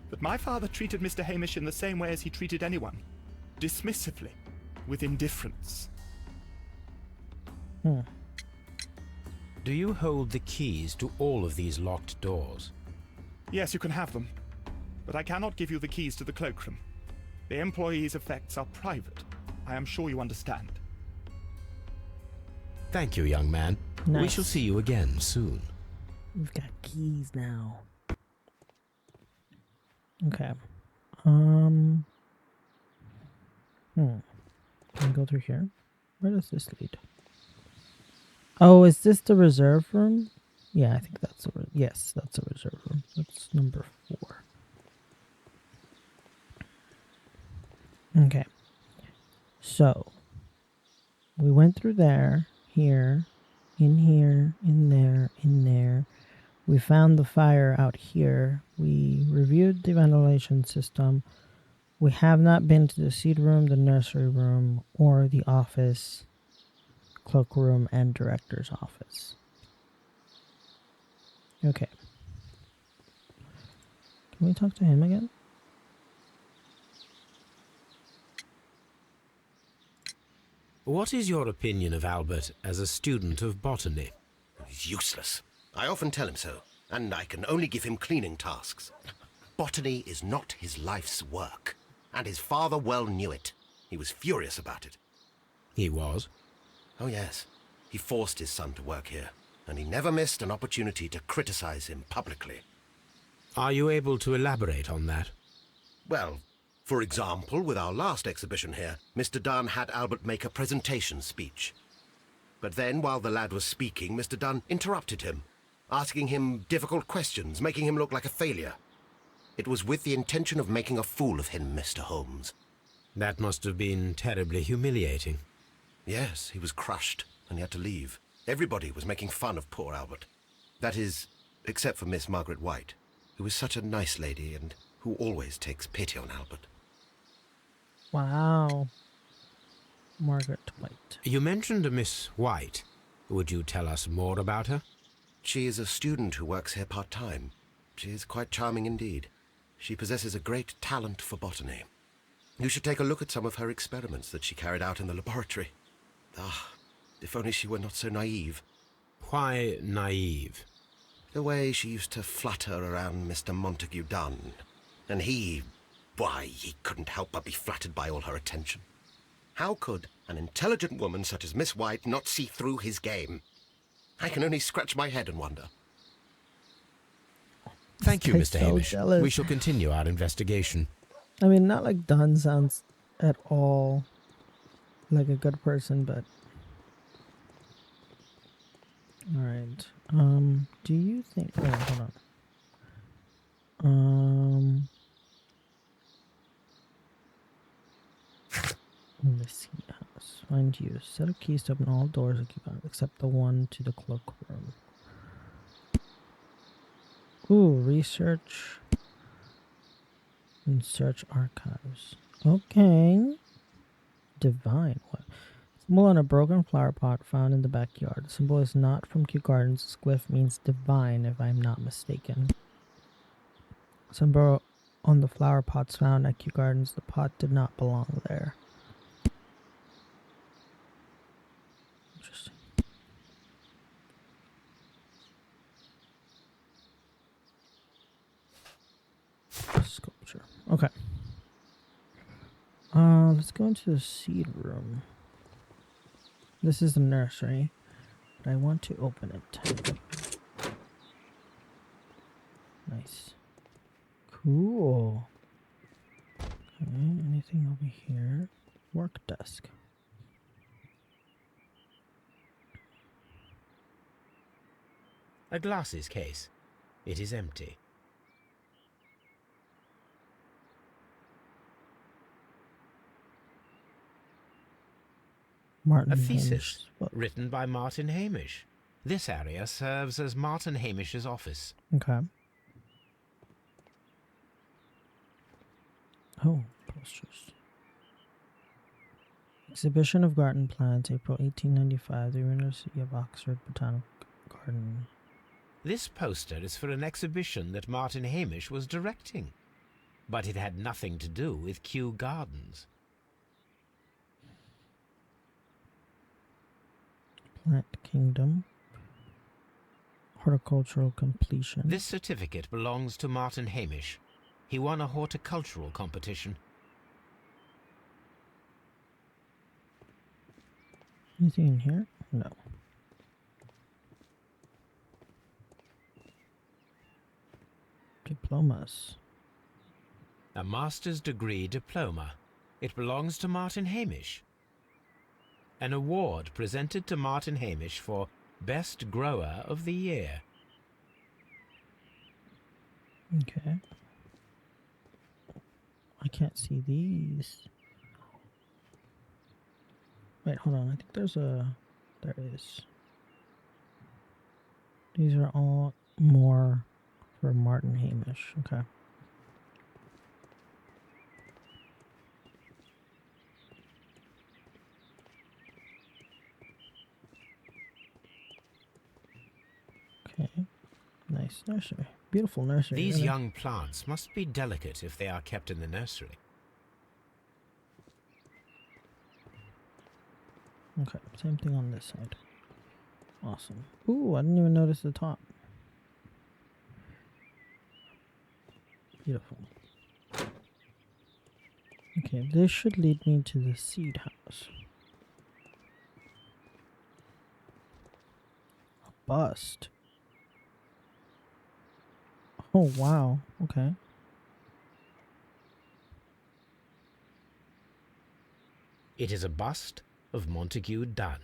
But my father treated Mr. Hamish in the same way as he treated anyone. Dismissively. With indifference. Do you hold the keys to all of these locked doors? Yes, you can have them. But I cannot give you the keys to the cloakroom. The employees' effects are private. I am sure you understand. Thank you, young man. We Nice. shall see you again soon. We've got keys now. Okay. Can I go through here? Where does this lead? Oh, is this the reserve room? Yeah, I think that's yes, that's a reserve room. That's number 4. Okay. So we went through there, here, in there. We found the fire out here. We reviewed the ventilation system. We have not been to the seed room, the nursery room, or the office, cloakroom, and director's office. Okay. Can we talk to him again? What is your opinion of Albert as a student of botany? He's useless. I often tell him so, and I can only give him cleaning tasks. Botany is not his life's work, and his father well knew it. He was furious about it. He was. Oh yes, he forced his son to work here, and he never missed an opportunity to criticize him publicly. Are you able to elaborate on that? Well, for example, with our last exhibition here, Mr. Dunn had Albert make a presentation speech. But then, while the lad was speaking, Mr. Dunn interrupted him, asking him difficult questions, making him look like a failure. It was with the intention of making a fool of him, Mr. Holmes. That must have been terribly humiliating. Yes, he was crushed, and he had to leave. Everybody was making fun of poor Albert. That is, except for Miss Margaret White, who is such a nice lady and who always takes pity on Albert. Wow. Margaret White. You mentioned a Miss White. Would you tell us more about her? She is a student who works here part-time. She is quite charming indeed. She possesses a great talent for botany. You should take a look at some of her experiments that she carried out in the laboratory. Ah, if only she were not so naive. Why naive? The way she used to flutter around Mr. Montague Dunn. And he couldn't help but be flattered by all her attention. How could an intelligent woman such as Miss White not see through his game? I can only scratch my head and wonder. Thank you, This Mr. guy's so Hamish. jealous. We shall continue our investigation. I mean, not like Don sounds at all like a good person, but... Alright. Do you think... Oh, hold on. In the seed house. Find use. Set of keys to open all doors except the one to the cloakroom. Ooh, research and search archives. Okay. Divine. What? Symbol on a broken flower pot found in the backyard. The symbol is not from Kew Gardens. This glyph means divine, if I'm not mistaken. Symbol on the flower pots found at Kew Gardens. The pot did not belong there. Interesting. Sculpture. Okay. Let's go into the seed room. This is the nursery, but I want to open it. Nice. Cool. Okay, anything over here? Work desk. A glasses case. It is empty. Martin A Hamish. thesis written by Martin Hamish. This area serves as Martin Hamish's office. Okay. Oh, posters. Exhibition of garden plants, April 1895, the University of Oxford Botanical Garden. This poster is for an exhibition that Martin Hamish was directing, but it had nothing to do with Kew Gardens. Plant Kingdom. Horticultural completion. This certificate belongs to Martin Hamish. He won a horticultural competition. Anything in here? No. Diplomas. A master's degree diploma. It belongs to Martin Hamish. An award presented to Martin Hamish for Best Grower of the Year. Okay. I can't see these. Wait, hold on. I think there's a... There is. These are all more for Martin Hamish. Okay. Nice nursery. Beautiful nursery. These really. young plants must be delicate if they are kept in the nursery. Okay, same thing on this side. Awesome. Ooh, I didn't even notice the top. Beautiful. Okay, this should lead me to the seed house. A bust. Oh, wow. Okay. It is a bust of Montague Dunn.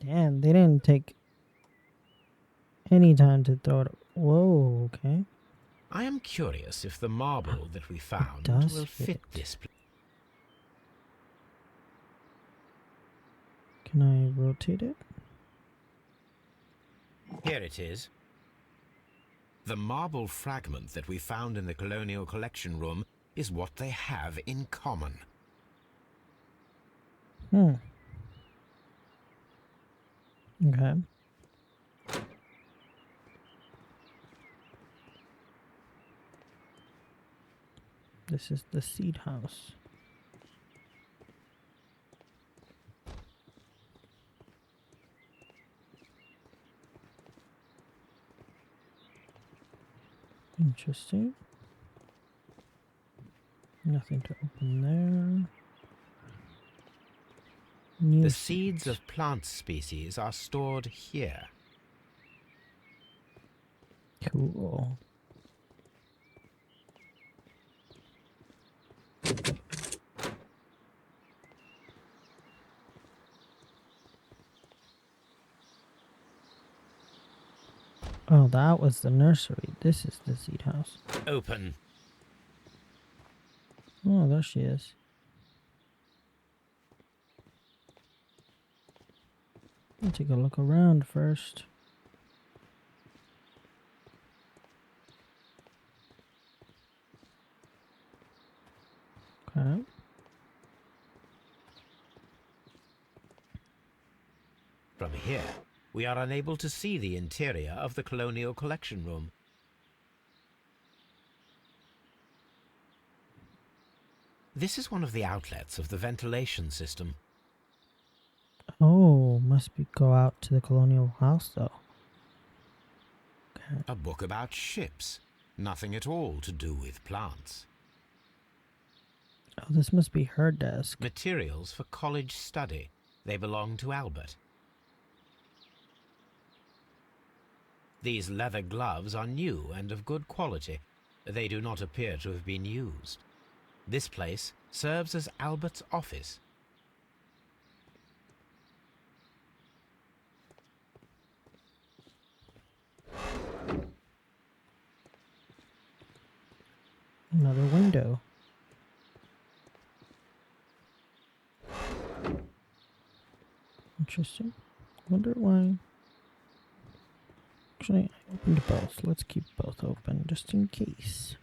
Damn, they didn't take any time to throw it. Whoa, okay. I am curious if the marble that we found does will fit fit. this place. Can I rotate it? Here it is. The marble fragment that we found in the Colonial Collection Room is what they have in common. Hmm. Okay. This is the seed house. Interesting. Nothing to open there. New The seeds of plant species are stored here. Cool. Oh, that was the nursery. This is the seed house. Open. Oh, there she is. Let me take a look around first. Okay. From here, we are unable to see the interior of the Colonial Collection Room. This is one of the outlets of the ventilation system. Oh, must be go out to the colonial house though. Okay. A book about ships. Nothing at all to do with plants. Oh, this must be her desk. Materials for college study. They belong to Albert. These leather gloves are new and of good quality. They do not appear to have been used. This place serves as Albert's office. Another window. Interesting. Wonder why. Actually, I opened both. Let's keep both open just in case.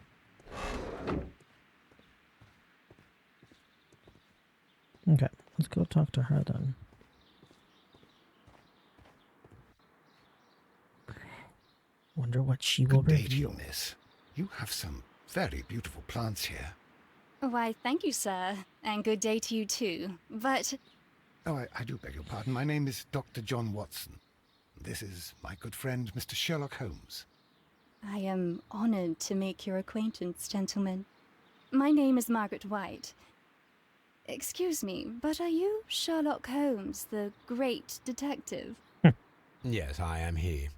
Okay, let's go talk to her then. Wonder what she will Good day to reveal. you, miss. You have some very beautiful plants here. Why, thank you, sir. And good day to you, too. But Oh, I do beg your pardon. My name is Dr. John Watson. This is my good friend, Mr. Sherlock Holmes. I am honored to make your acquaintance, gentlemen. My name is Margaret White. Excuse me, but are you Sherlock Holmes, the great detective? Yes, I am he.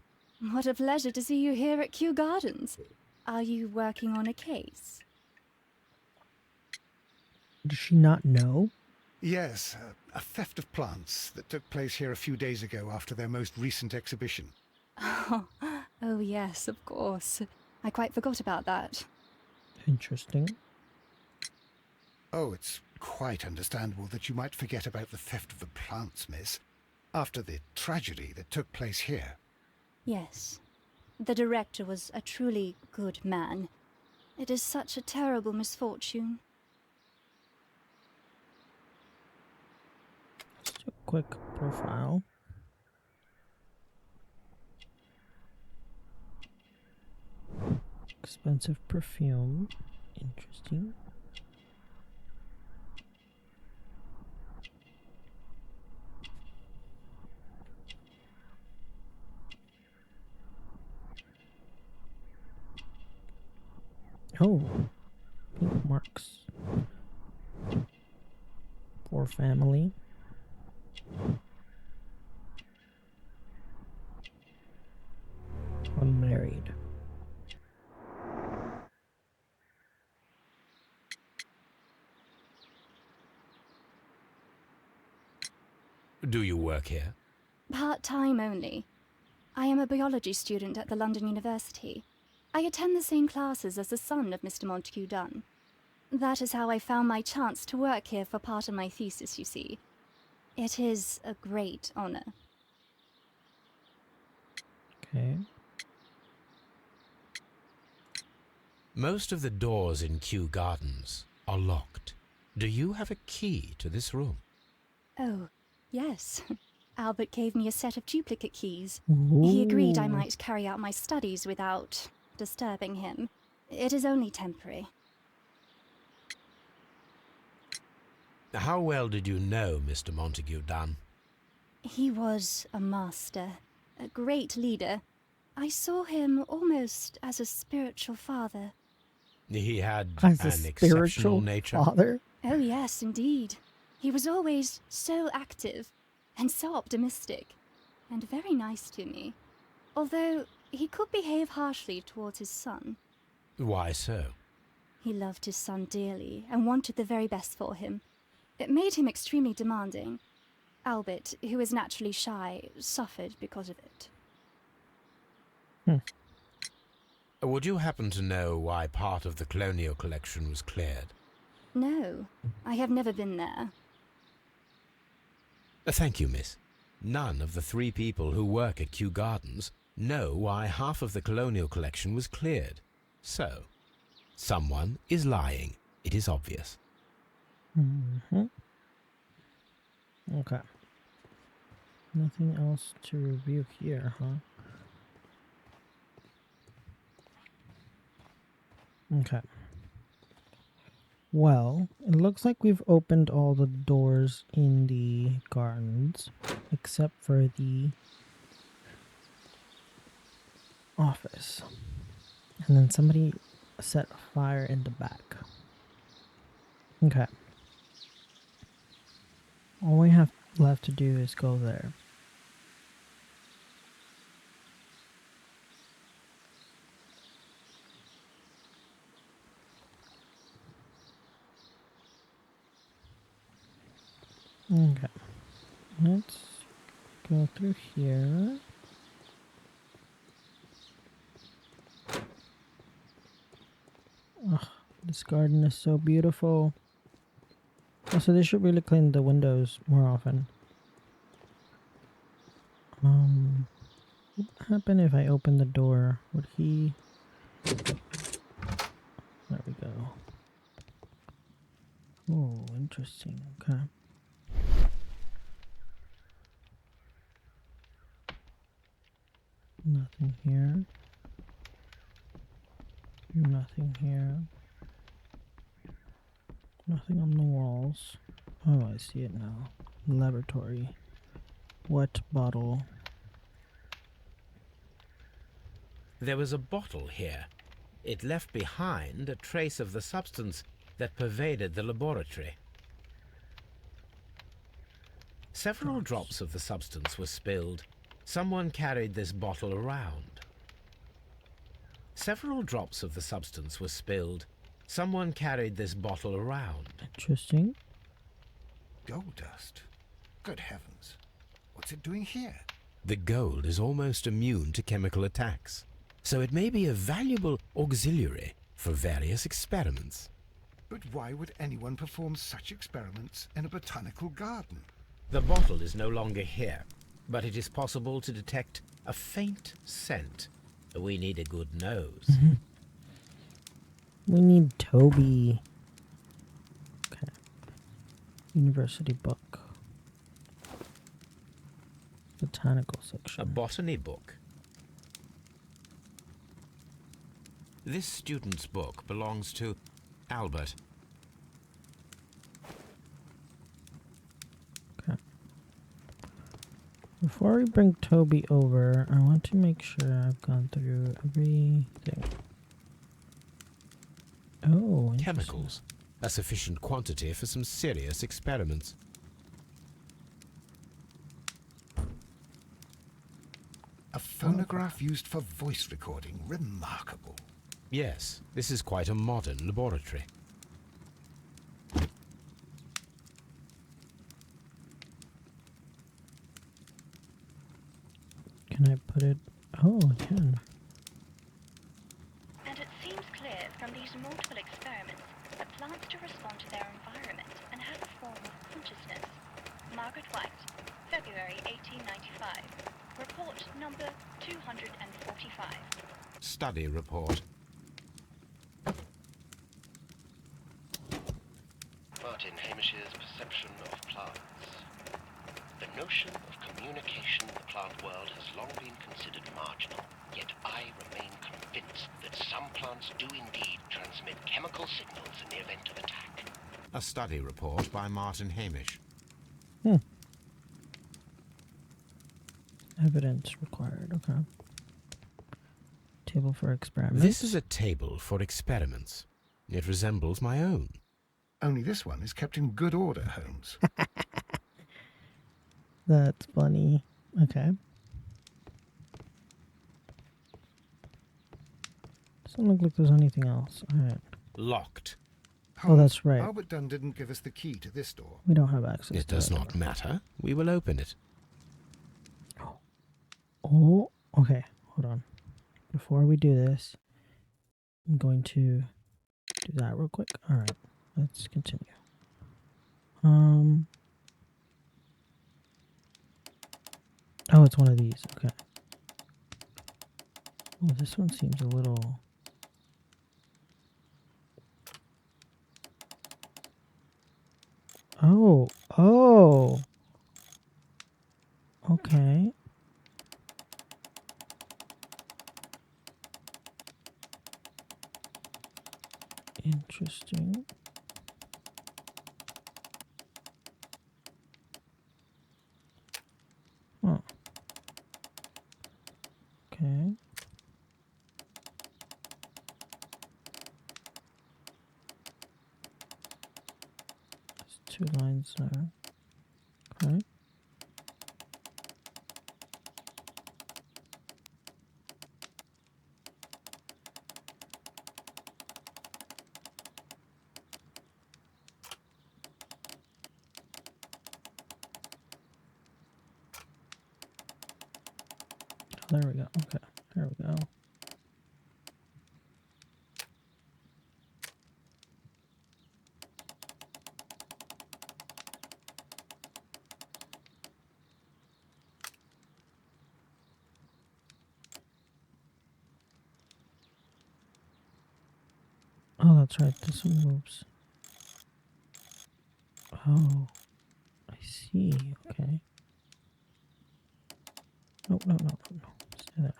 What a pleasure to see you here at Kew Gardens. Are you working on a case? Does she not know? Yes, a theft of plants that took place here a few days ago after their most recent exhibition. Oh, yes, of course. I quite forgot about that. Interesting. Oh, it's quite understandable that you might forget about the theft of the plants, miss, after the tragedy that took place here. Yes. The director was a truly good man. It is such a terrible misfortune. Let's do a quick profile. Expensive perfume. Interesting. Oh, pink marks. Poor family. Unmarried. Do you work here? Part-time only. I am a biology student at the London University. I attend the same classes as the son of Mr. Montague Dunn. That is how I found my chance to work here for part of my thesis, you see. It is a great honor. Okay. Most of the doors in Kew Gardens are locked. Do you have a key to this room? Oh, yes. Albert gave me a set of duplicate keys. Ooh. He agreed I might carry out my studies without disturbing him. It is only temporary. How well did you know Mr. Montague Dunn? He was a master, a great leader. I saw him almost as a spiritual father. He had As a an exceptional spiritual nature. father. Oh, yes, indeed. He was always so active and so optimistic and very nice to me. Although he could behave harshly towards his son. Why so? He loved his son dearly and wanted the very best for him. It made him extremely demanding. Albert, who is naturally shy, suffered because of it. Would you happen to know why part of the colonial collection was cleared? No, I have never been there. Thank you, miss. None of the 3 people who work at Kew Gardens know why half of the colonial collection was cleared. So, someone is lying. It is obvious. Mm-hmm. Okay. Nothing else to review here, huh? Okay. Well, it looks like we've opened all the doors in the gardens, except for the office. And then somebody set a fire in the back. Okay. All we have left to do is go there. Okay. Let's go through here. Ugh, this garden is so beautiful. Also, they should really clean the windows more often. What would happen if I open the door? Would he... There we go. Oh, interesting. Okay. Nothing here. Nothing here. Nothing on the walls. Oh, I see it now. Laboratory. Wet bottle. There was a bottle here. It left behind a trace of the substance that pervaded the laboratory. Several drops of the substance were spilled. Someone carried this bottle around. Several drops of the substance were spilled. Someone carried this bottle around. Interesting. Gold dust? Good heavens. What's it doing here? The gold is almost immune to chemical attacks, so it may be a valuable auxiliary for various experiments. But why would anyone perform such experiments in a botanical garden? The bottle is no longer here, but it is possible to detect a faint scent. We need a good nose. We need Toby. Okay. University book. Botanical A section. botany book. This student's book belongs to Albert. Okay. Before we bring Toby over, I want to make sure I've gone through everything. Oh, interesting. Chemicals. A sufficient quantity for some serious experiments. A phonograph used for voice recording. Remarkable. Yes, this is quite a modern laboratory. Can I put it? Oh, I can. And it seems clear from these multiple experiments that plants do respond to their environment and have a form of consciousness. Margaret White, February 1895. Report number 245. Study report. Martin Hamish's perception of plants. The notion of communication in the plant world has long been considered marginal, yet I remain convinced that some plants do indeed transmit chemical signals in the event of attack. A study report by Martin Hamish. Evidence required. Okay. Table for experiments. This is a table for experiments. It resembles my own. Only this one is kept in good order, Holmes. That's funny. Okay. Doesn't look like there's anything else. Alright. Locked. Oh, that's right. Albert Dunn didn't give us the key to this door. We don't have access It to does that not door. matter. We will open it. Oh, okay. Hold on. Before we do this, I'm going to do that real quick. Alright. Let's continue. Oh, it's one of these. Okay. Oh, this one seems a little... Oh, oh. Okay. Interesting. Oh. Okay. There's 2 lines there. Okay. There we go. Okay. There we go. Oh, that's right. This one moves. Oh, I see. Okay. No, no, no, no, no. Stay there.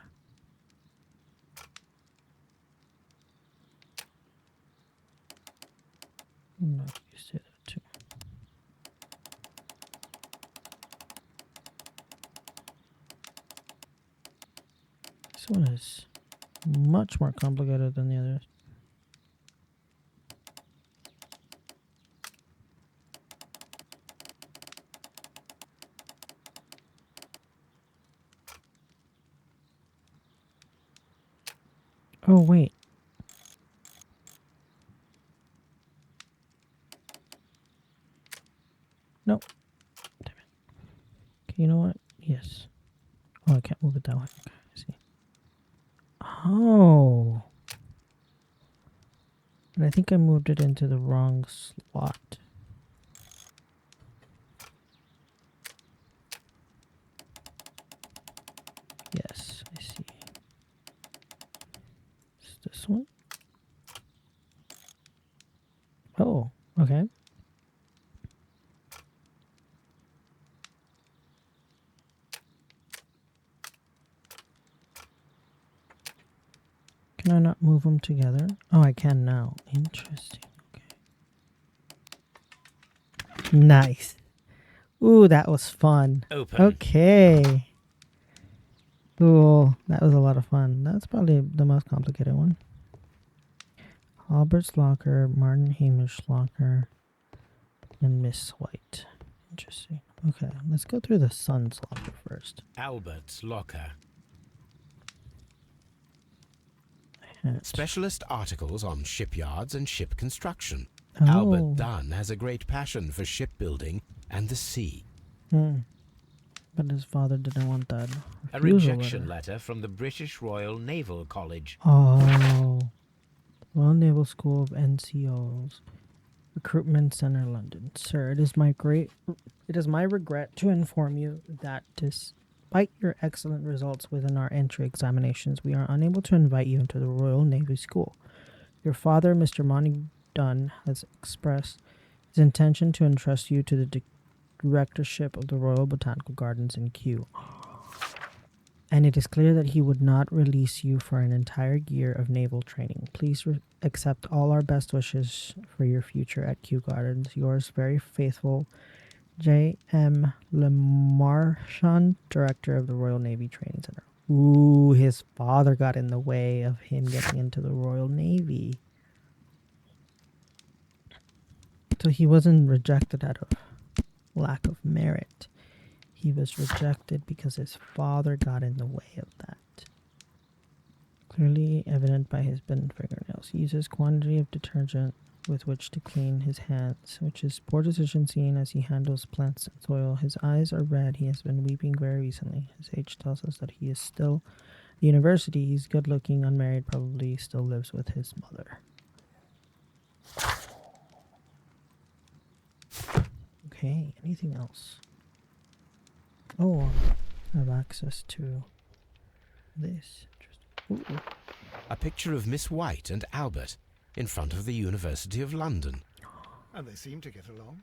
No, you stay there too. This one is much more complicated than the others. Oh, wait. No. Damn it. Okay, you know what? Yes. Oh, I can't move it that way. Okay, I see. Oh. But I think I moved it into the wrong slot. Yes, I see. Is this one? Oh, okay. Can I not move them together? Oh, I can now. Interesting. Okay. Nice. Ooh, that was fun. Open. Okay. Cool. That was a lot of fun. That's probably the most complicated one. Albert's locker, Martin Hamish locker, and Miss White. Interesting. Okay, let's go through the son's locker first. Albert's locker. Hatch. Specialist articles on shipyards and ship construction. Oh. Albert Dunn has a great passion for shipbuilding and the sea. But his father didn't want that. A refusal rejection letter from the British Royal Naval College. Oh. Royal Naval School of NCOs. Recruitment Center, London. Sir, it is my regret to inform you that despite your excellent results within our entry examinations, we are unable to invite you into the Royal Navy School. Your father, Mr. Monty Dunn, has expressed his intention to entrust you to the directorship of the Royal Botanical Gardens in Kew. And it is clear that he would not release you for an entire year of naval training. Please accept all our best wishes for your future at Kew Gardens. Yours very faithful, J.M. Lemarchand, Director of the Royal Navy Training Center. Ooh, his father got in the way of him getting into the Royal Navy. So he wasn't rejected out of lack of merit. He was rejected because his father got in the way of that. Clearly evident by his bent fingernails. He uses quantity of detergent with which to clean his hands, which is poor decision seen as he handles plants and soil. His eyes are red. He has been weeping very recently. His age tells us that he is still at university. He's good looking, unmarried, probably still lives with his mother. Okay, anything else? Oh, I have access to this. Ooh. A picture of Miss White and Albert in front of the University of London. And they seem to get along.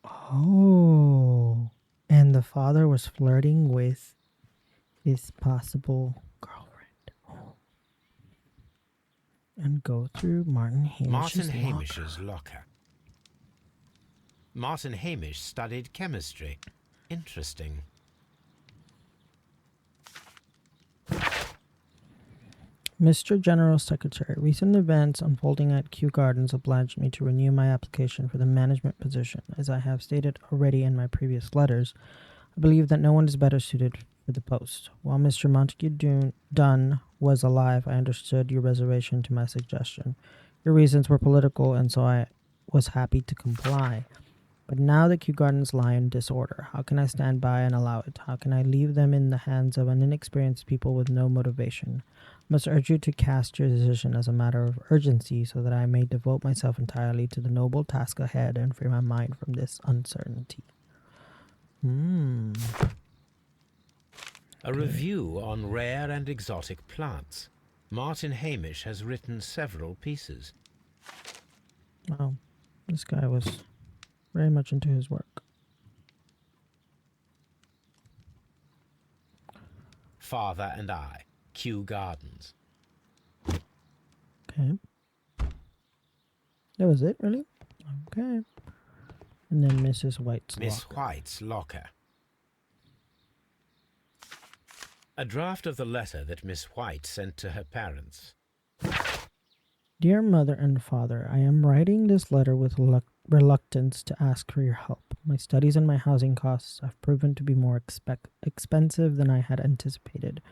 Oh, and the father was flirting with his possible girlfriend. And go through Martin Hamish's Hamish's locker. Martin Hamish studied chemistry. Interesting. Mr. General Secretary, recent events unfolding at Kew Gardens obliged me to renew my application for the management position. As I have stated already in my previous letters, I believe that no one is better suited for the post. While Mr. Montague Dunn was alive, I understood your reservation to my suggestion. Your reasons were political, and so I was happy to comply. But now the Kew Gardens lie in disorder. How can I stand by and allow it? How can I leave them in the hands of an inexperienced people with no motivation? I must urge you to cast your decision as a matter of urgency so that I may devote myself entirely to the noble task ahead and free my mind from this uncertainty. A review on rare and exotic plants. Martin Hamish has written several pieces. Wow, this guy was very much into his work. Father and I, Kew Gardens. Okay. That was it, really? Okay. And then Mrs. White's Miss locker. White's locker. A draft of the letter that Miss White sent to her parents. Dear Mother and Father, I am writing this letter with reluctance to ask for your help. My studies and my housing costs have proven to be more expensive than I had anticipated.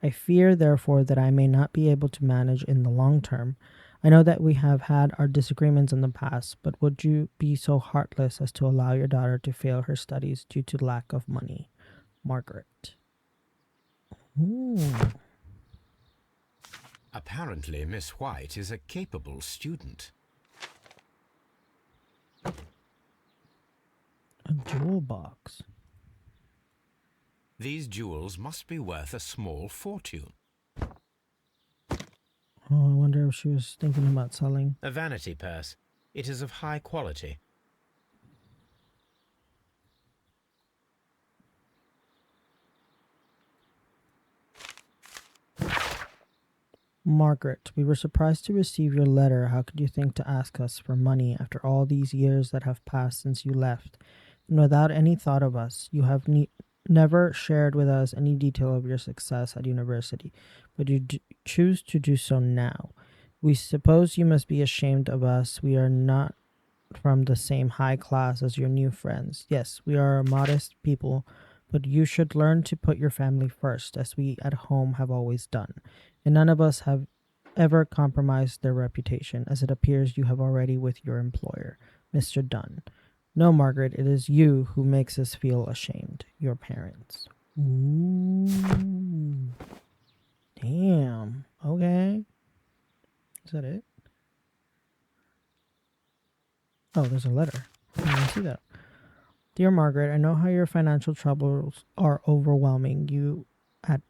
I fear, therefore, that I may not be able to manage in the long term. I know that we have had our disagreements in the past, but would you be so heartless as to allow your daughter to fail her studies due to lack of money? Margaret. Ooh. Apparently, Miss White is a capable student. A jewel box. These jewels must be worth a small fortune. Oh, I wonder if she was thinking about selling. A vanity purse. It is of high quality. Margaret, we were surprised to receive your letter. How could you think to ask us for money after all these years that have passed since you left? And without any thought of us, you have never shared with us any detail of your success at university, but you choose to do so now. We suppose you must be ashamed of us. We are not from the same high class as your new friends. Yes, we are modest people, but you should learn to put your family first, as we at home have always done. And none of us have ever compromised their reputation, as it appears you have already with your employer, Mr. Dunn. No, Margaret, it is you who makes us feel ashamed, your parents. Ooh. Damn. Okay. Is that it? Oh, there's a letter. I didn't see that. Dear Margaret, I know how your financial troubles are overwhelming you at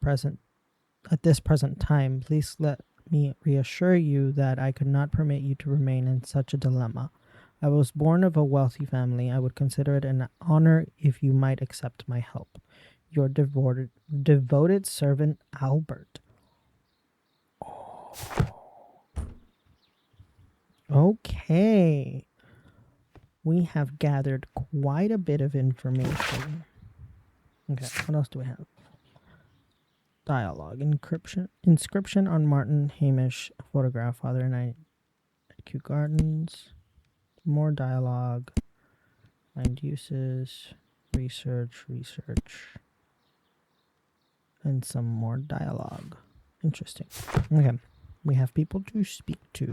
this present time. Please let me reassure you that I could not permit you to remain in such a dilemma. I was born of a wealthy family. I would consider it an honor if you might accept my help. Your devoted servant, Albert. Okay. We have gathered quite a bit of information. Okay, what else do we have? Dialogue. Inscription on Martin Hamish photograph. Father and I at Kew Gardens. More dialogue. Find uses. Research. And some more dialogue. Interesting. Okay. We have people to speak to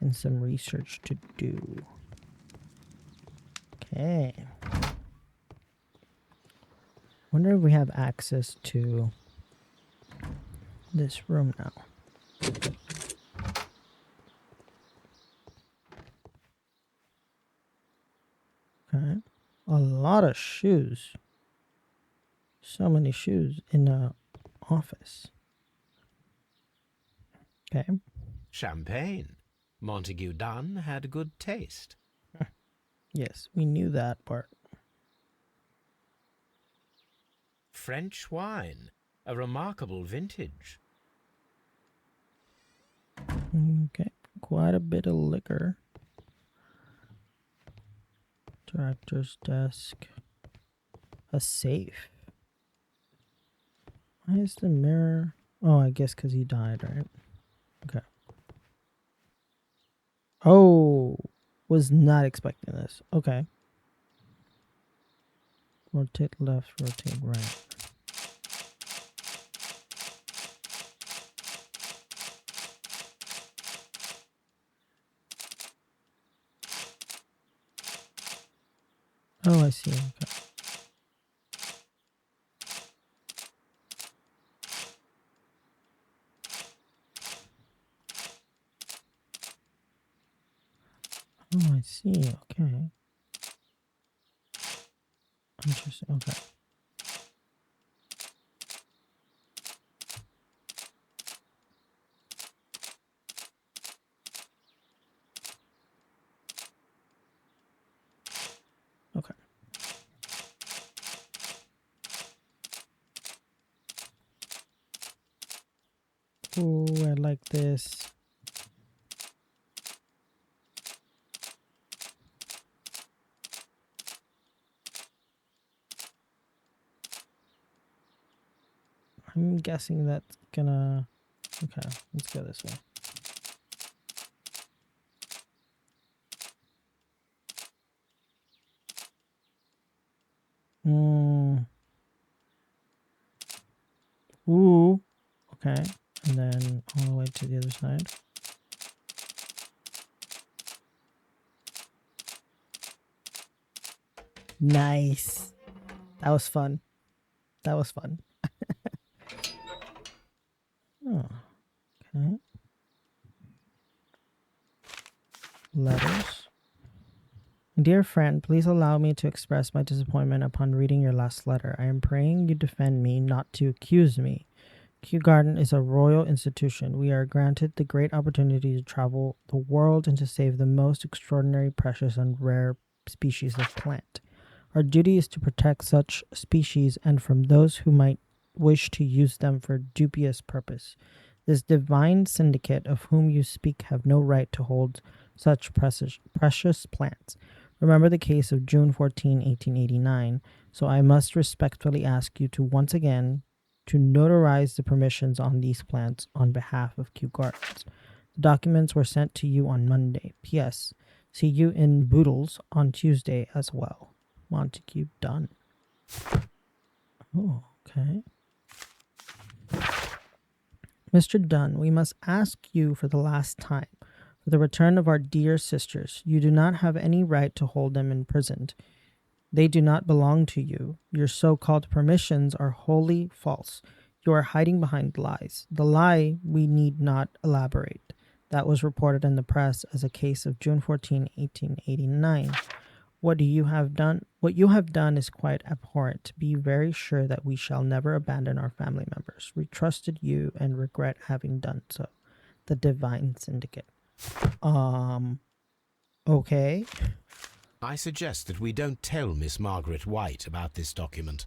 and some research to do. Okay. Wonder if we have access to this room now. Okay. A lot of shoes. So many shoes in the office. Okay. Champagne. Montague Dunn had good taste. Yes, we knew that part. French wine. A remarkable vintage. Okay. Quite a bit of liquor. Director's desk. A safe. Why is the mirror? Oh, I guess because he died, right? Okay. Oh, was not expecting this. Okay. Rotate left, rotate right. Oh, I see. Okay. Oh, I see. Okay. Interesting. Okay. Okay. Oh, I like this. I'm guessing that's gonna... Okay, let's go this way. Ooh. Okay. And then all the way to the other side. Nice. That was fun. That was fun. Oh, okay. Letters. Dear friend, please allow me to express my disappointment upon reading your last letter. I am praying you defend me, not to accuse me. Kew Garden is a royal institution. We are granted the great opportunity to travel the world and to save the most extraordinary, precious, and rare species of plant. Our duty is to protect such species and from those who might wish to use them for dubious purpose. This divine syndicate of whom you speak have no right to hold such precious plants. Remember the case of June 14, 1889, so I must respectfully ask you to once again to notarize the permissions on these plants on behalf of Kew Gardens. The documents were sent to you on Monday. P.S. See you in Boodles on Tuesday as well. Montague Dunn. Oh, okay. Mr. Dunn, we must ask you for the last time for the return of our dear sisters. You do not have any right to hold them imprisoned. They do not belong to you. Your so-called permissions are wholly false. You are hiding behind lies. The lie we need not elaborate. That was reported in the press as a case of June 14, 1889. What you have done is quite abhorrent. Be very sure that we shall never abandon our family members. We trusted you and regret having done so. The Divine Syndicate. Okay. I suggest that we don't tell Miss Margaret White about this document.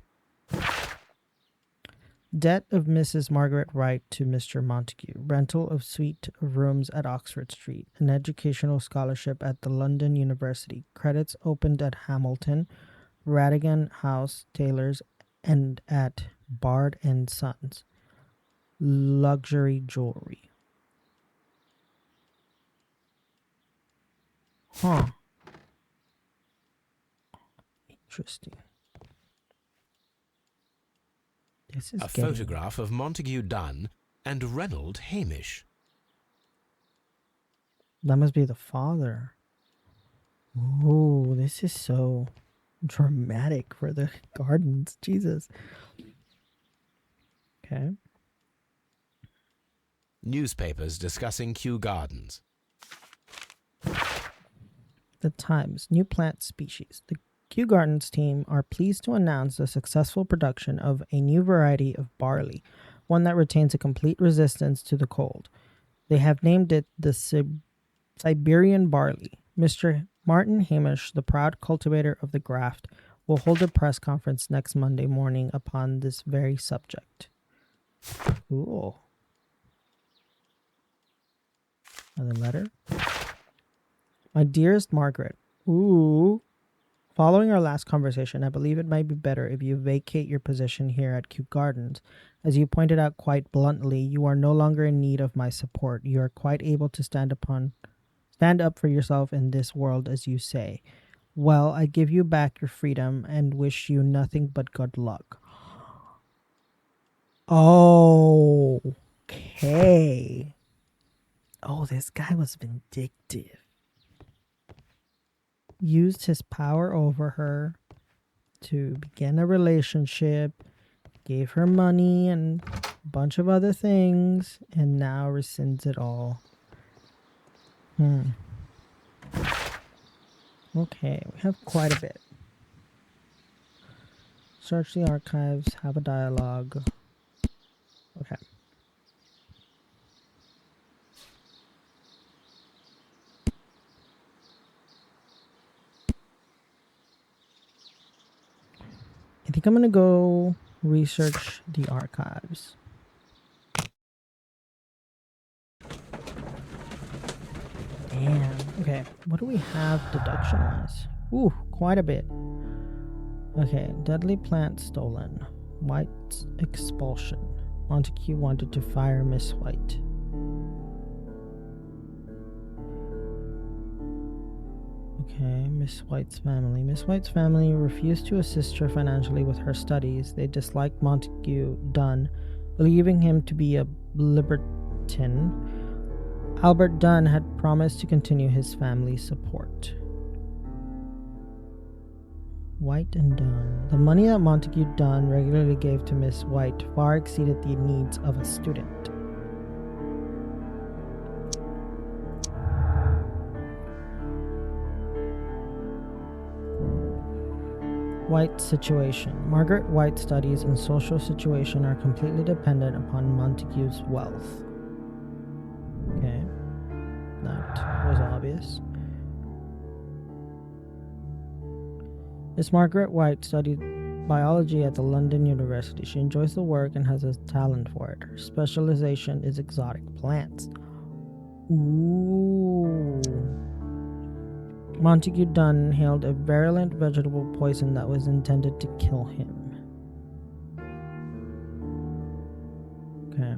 Debt of Mrs. Margaret Wright to Mr. Montague. Rental of suite of rooms at Oxford Street. An educational scholarship at the London University. Credits opened at Hamilton, Radigan House, Taylor's, and at Bard and Sons. Luxury jewelry. Huh. Interesting. This is A photograph of Montague Dunn and Reynold Hamish. That must be the father. Ooh, this is so dramatic for the Gardens. Jesus. Okay. Newspapers discussing Kew Gardens. The Times. New plant species. The Kew Gardens team are pleased to announce the successful production of a new variety of barley, one that retains a complete resistance to the cold. They have named it the Siberian barley. Mr. Martin Hamish, the proud cultivator of the graft, will hold a press conference next Monday morning upon this very subject. Ooh. Another letter. My dearest Margaret. Ooh. Following our last conversation, I believe it might be better if you vacate your position here at Kew Gardens. As you pointed out quite bluntly, you are no longer in need of my support. You are quite able to stand up for yourself in this world, as you say. Well, I give you back your freedom and wish you nothing but good luck. Okay. Oh, this guy was vindictive. Used his power over her to begin a relationship, gave her money and a bunch of other things, and now rescinds it all. Okay, we have quite a bit. Search the archives, have a dialogue. Okay. I think I'm going to go research the archives. Damn. Okay, what do we have deduction-wise? Ooh, quite a bit. Okay, deadly plant stolen. White's expulsion. Montague wanted to fire Miss White. Okay, Miss White's family. Miss White's family refused to assist her financially with her studies. They disliked Montague Dunn, believing him to be a libertine. Albert Dunn had promised to continue his family support. White and Dunn. The money that Montague Dunn regularly gave to Miss White far exceeded the needs of a student. White's situation. Margaret White's studies and social situation are completely dependent upon Montague's wealth. Okay, that was obvious. Miss Margaret White studied biology at the London University. She enjoys the work and has a talent for it. Her specialization is exotic plants. Ooh. Montague Dunn inhaled a virulent vegetable poison that was intended to kill him. Okay.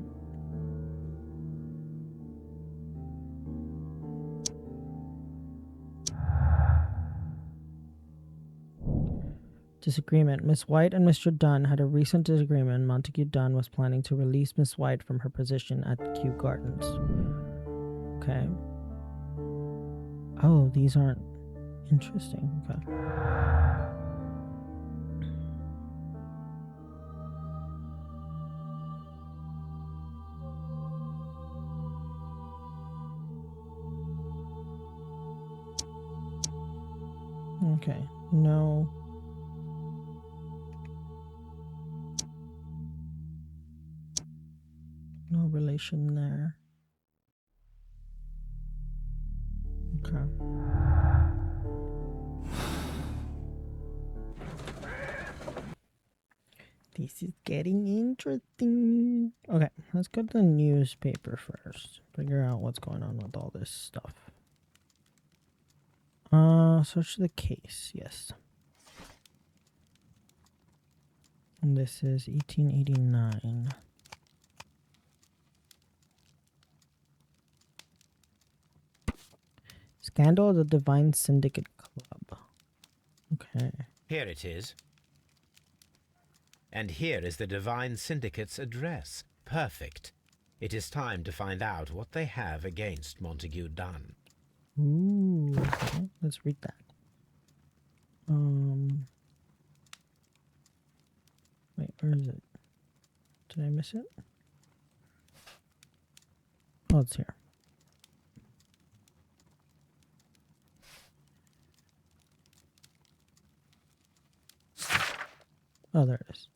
Disagreement. Miss White and Mr. Dunn had a recent disagreement. Montague Dunn was planning to release Miss White from her position at Kew Gardens. Okay. Oh, these aren't interesting. Okay. Okay. No. No relation there. Okay. This is getting interesting. Okay, let's go to the newspaper first. Figure out what's going on with all this stuff. Search the case. Yes. And this is 1889. Scandal of the Divine Syndicate Club. Okay. Here it is. And here is the Divine Syndicate's address. Perfect. It is time to find out what they have against Montague Dunn. Ooh, okay. Let's read that. Wait, where is it? Did I miss it? Oh, it's here. Oh, there it is.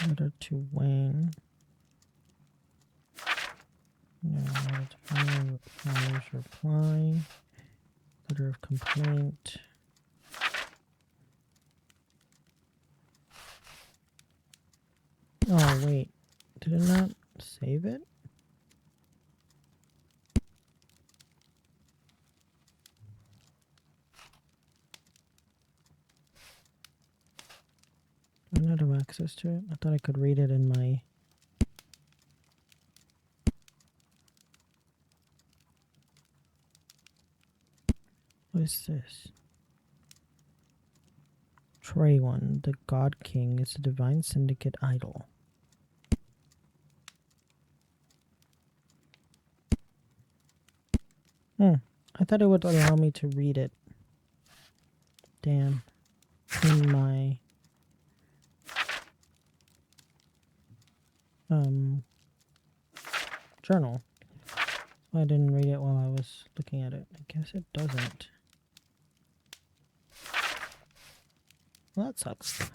Letter to Wayne. Letter to Father's reply. Letter of complaint. Oh, wait. Did it not save it? Do I not have access to it? I thought I could read it in my... What is this? Tray 1. The God King is a Divine Syndicate idol. I thought it would allow me to read it. Damn. In my... journal. I didn't read it while I was looking at it. I guess it doesn't. Well, that sucks.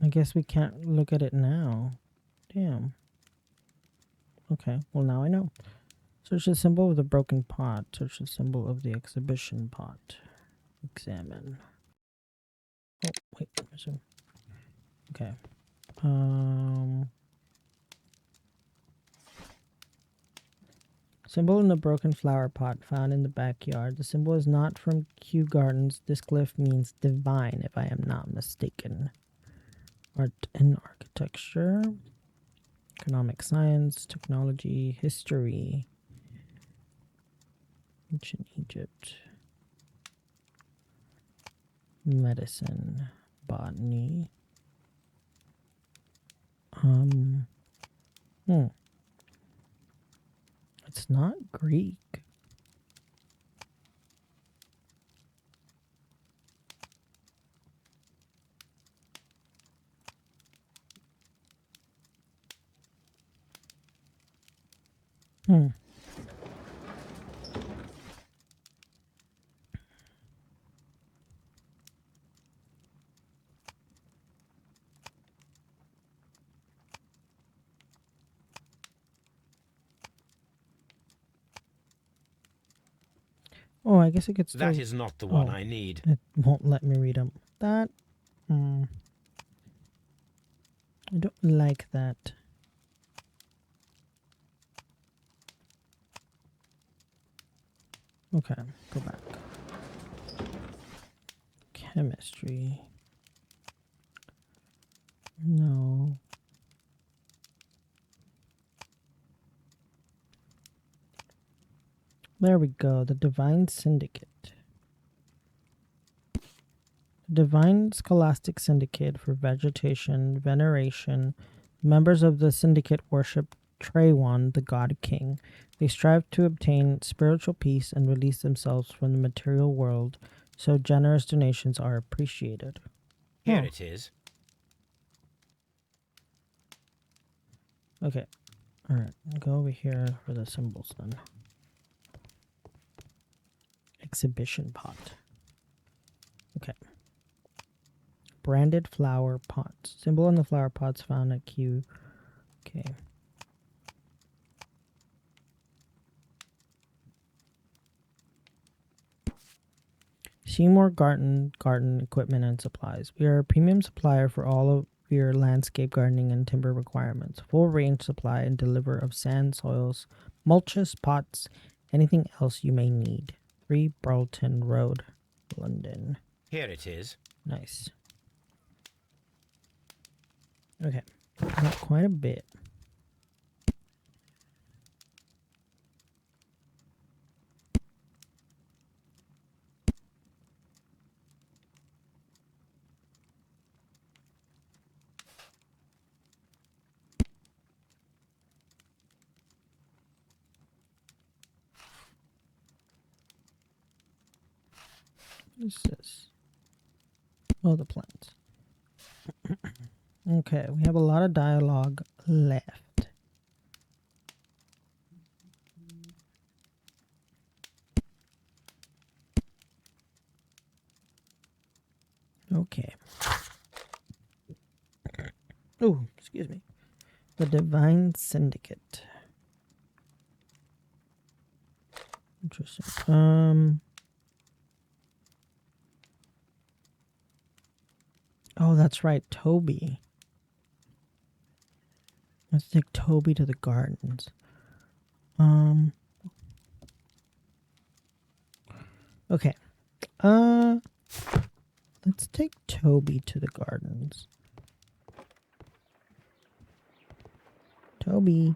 I guess we can't look at it now. Damn. Okay, well now I know. Search the symbol of the broken pot. Search the symbol of the exhibition pot. Examine. Oh, wait. Okay. Symbol in the broken flower pot found in the backyard. The symbol is not from Kew Gardens. This glyph means divine, if I am not mistaken. Art and architecture. Economic science, technology, history. Ancient Egypt. Medicine. Botany. It's not Greek. Hmm. Oh, I guess it could still... That is not the one Oh. I need. It won't let me read them. That... I don't like that. Okay, go back. Chemistry. No. There we go. The Divine Syndicate. The Divine Scholastic Syndicate for vegetation, veneration. Members of the syndicate worship Traywan, the God King. They strive to obtain spiritual peace and release themselves from the material world, so generous donations are appreciated. Here Oh. it is. Okay. Alright, go over here for the symbols then. Exhibition pot. Okay. Branded flower pots. Symbol on the flower pots found at Q. Okay. Seymour Garden Equipment and Supplies. We are a premium supplier for all of your landscape gardening and timber requirements. Full range supply and deliver of sand, soils, mulches, pots, anything else you may need. 3 Burlton Road, London. Here it is. Nice. Okay. Got quite a bit. What is this? Oh, the plants. Okay, we have a lot of dialogue left. Okay. Oh, excuse me. The Divine Syndicate. Interesting. Oh, that's right, Toby. Let's take Toby to the gardens. Okay. Let's take Toby to the gardens. Toby.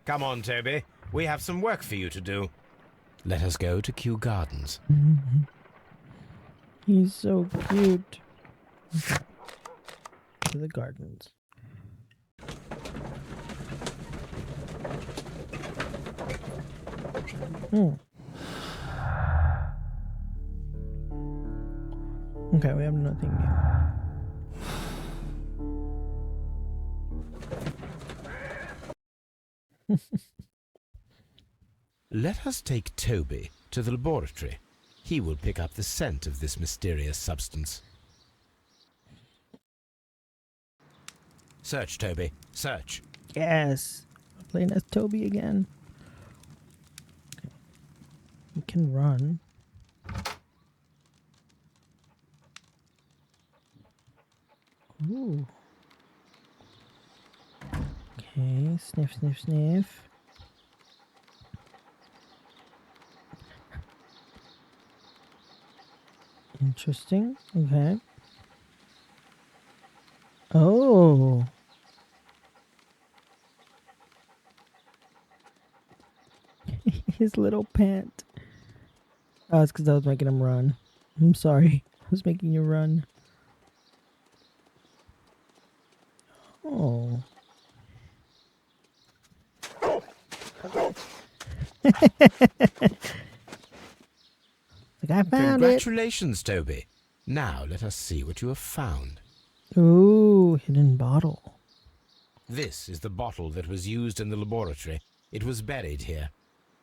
Come on, Toby. We have some work for you to do. Let us go to Kew Gardens. He's so cute. Okay. To the gardens. Okay, we have nothing new. Let us take Toby to the laboratory. He will pick up the scent of this mysterious substance. Search, Toby. Search. Yes. I'm playing as Toby again. Okay. We can run. Ooh. Okay, sniff, sniff, sniff. Interesting. Okay. Oh. His little pant. Oh, it's because I was making him run. I'm sorry. I was making you run. Oh. Like I found it. Congratulations, Toby. Now let us see what you have found. Ooh, hidden bottle. This is the bottle that was used in the laboratory. It was buried here.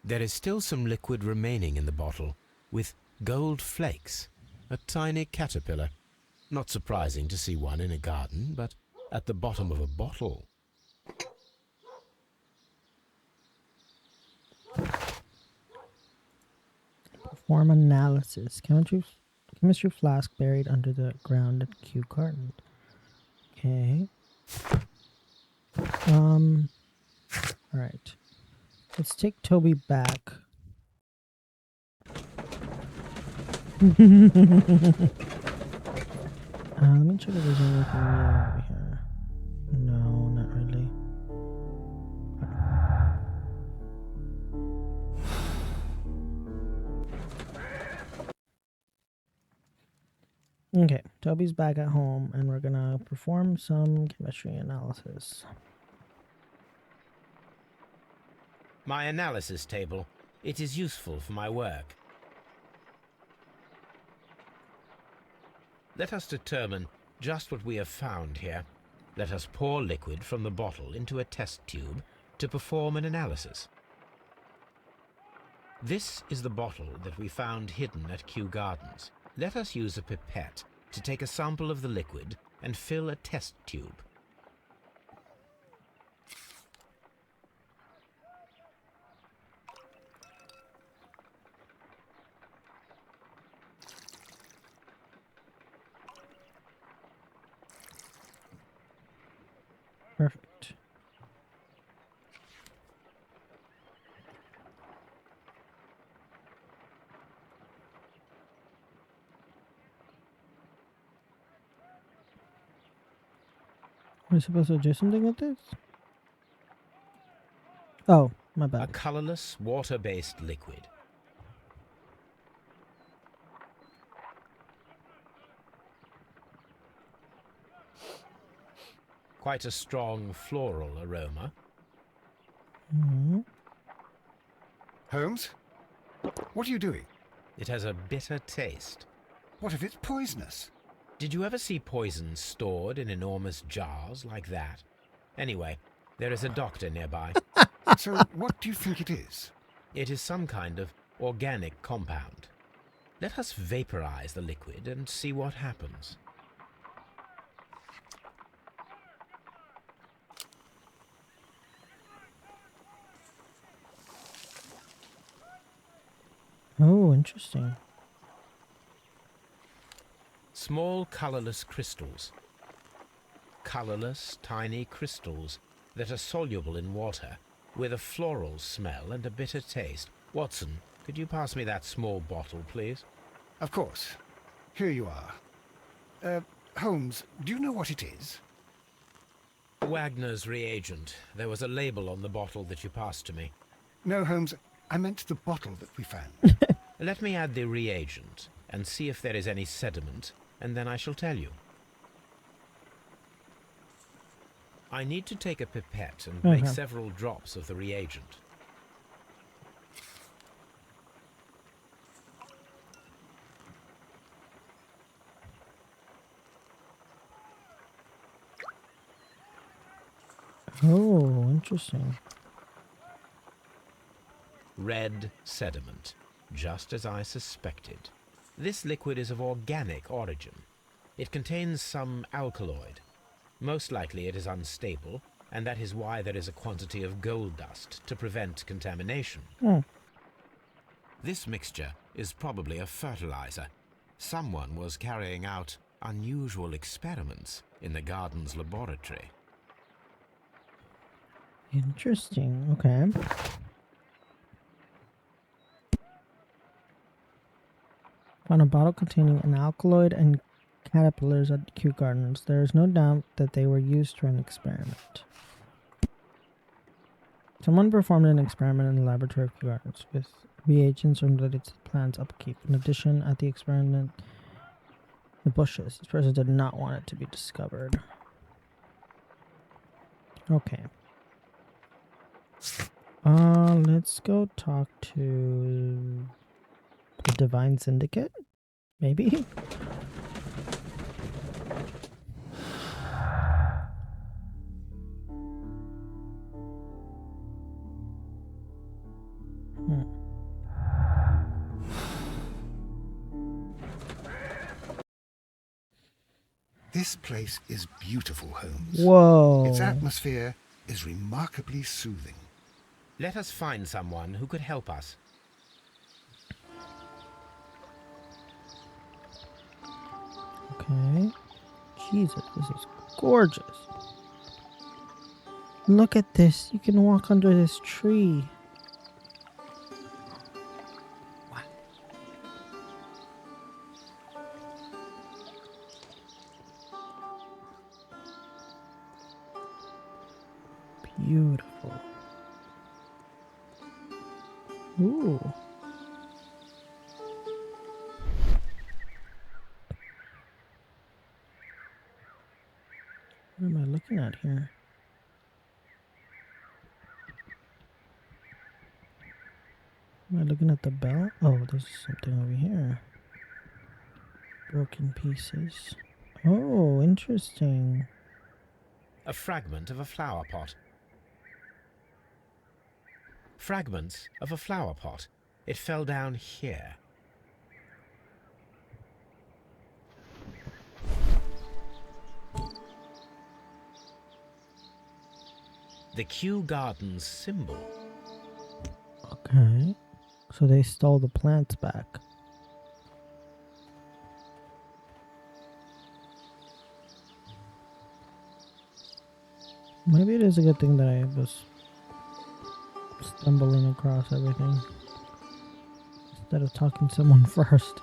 There is still some liquid remaining in the bottle, with gold flakes, a tiny caterpillar. Not surprising to see one in a garden, but at the bottom of a bottle. Perform analysis. Chemistry flask buried under the ground at Kew Garden. Okay. Alright. Let's take Toby back. Let me check if there's anything new over here. No, not really. Okay, Toby's back at home, and we're gonna perform some chemistry analysis. My analysis table. It is useful for my work. Let us determine just what we have found here. Let us pour liquid from the bottle into a test tube to perform an analysis. This is the bottle that we found hidden at Kew Gardens. Let us use a pipette to take a sample of the liquid and fill a test tube. Perfect. Are we supposed to do something with this? Oh, my A bad. colorless, water-based liquid. Quite a strong floral aroma. Mhm. Holmes? What are you doing? It has a bitter taste. What if it's poisonous? Did you ever see poison stored in enormous jars like that? Anyway, there is a doctor nearby. So, what do you think it is? It is some kind of organic compound. Let us vaporize the liquid and see what happens. Oh, interesting. Small colorless crystals. Colorless, tiny crystals that are soluble in water, with a floral smell and a bitter taste. Watson, could you pass me that small bottle, please? Of course. Here you are. Holmes, do you know what it is? Wagner's reagent. There was a label on the bottle that you passed to me. No, Holmes, I meant the bottle that we found. Let me add the reagent and see if there is any sediment, and then I shall tell you. I need to take a pipette and make several drops of the reagent. Oh, interesting. Red sediment, just as I suspected. This liquid is of organic origin. It contains some alkaloid. Most likely it is unstable, and that is why there is a quantity of gold dust to prevent contamination. This mixture is probably a fertilizer. Someone was carrying out unusual experiments in the garden's laboratory. Interesting. Okay. Found a bottle containing an alkaloid and caterpillars at Kew Gardens. There is no doubt that they were used for an experiment. Someone performed an experiment in the laboratory of Kew Gardens with reagents related to the plant's upkeep. In addition, at the experiment, the bushes. This person did not want it to be discovered. Okay. Let's go talk to the Divine Syndicate, maybe? This place is beautiful, Holmes. Whoa. Its atmosphere is remarkably soothing. Let us find someone who could help us. Okay. Jesus, this is gorgeous. Look at this. You can walk under this tree. Wow. Beautiful. Ooh. What am I looking at here? Am I looking at the bell? Oh, there's something over here. Broken pieces. Oh, interesting. A fragment of a flower pot. Fragments of a flower pot. It fell down here. The Kew Gardens symbol. Okay. So they stole the plants back. Maybe it is a good thing that I was stumbling across everything instead of talking to someone first.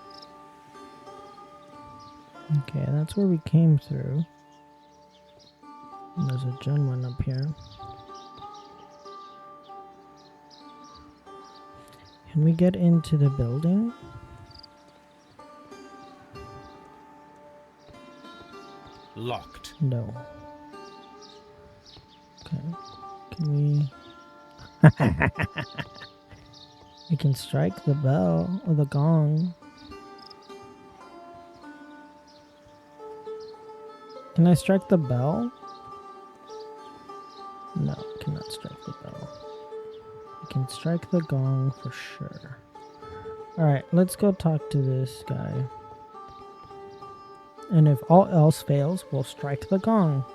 Okay, that's where we came through. And there's a gentleman up here. Can we get into the building? Locked. No. Okay. Can we... We can strike the bell or the gong. Can I strike the bell? No, cannot strike the bell. I can strike the gong for sure. Alright, let's go talk to this guy. And if all else fails, we'll strike the gong.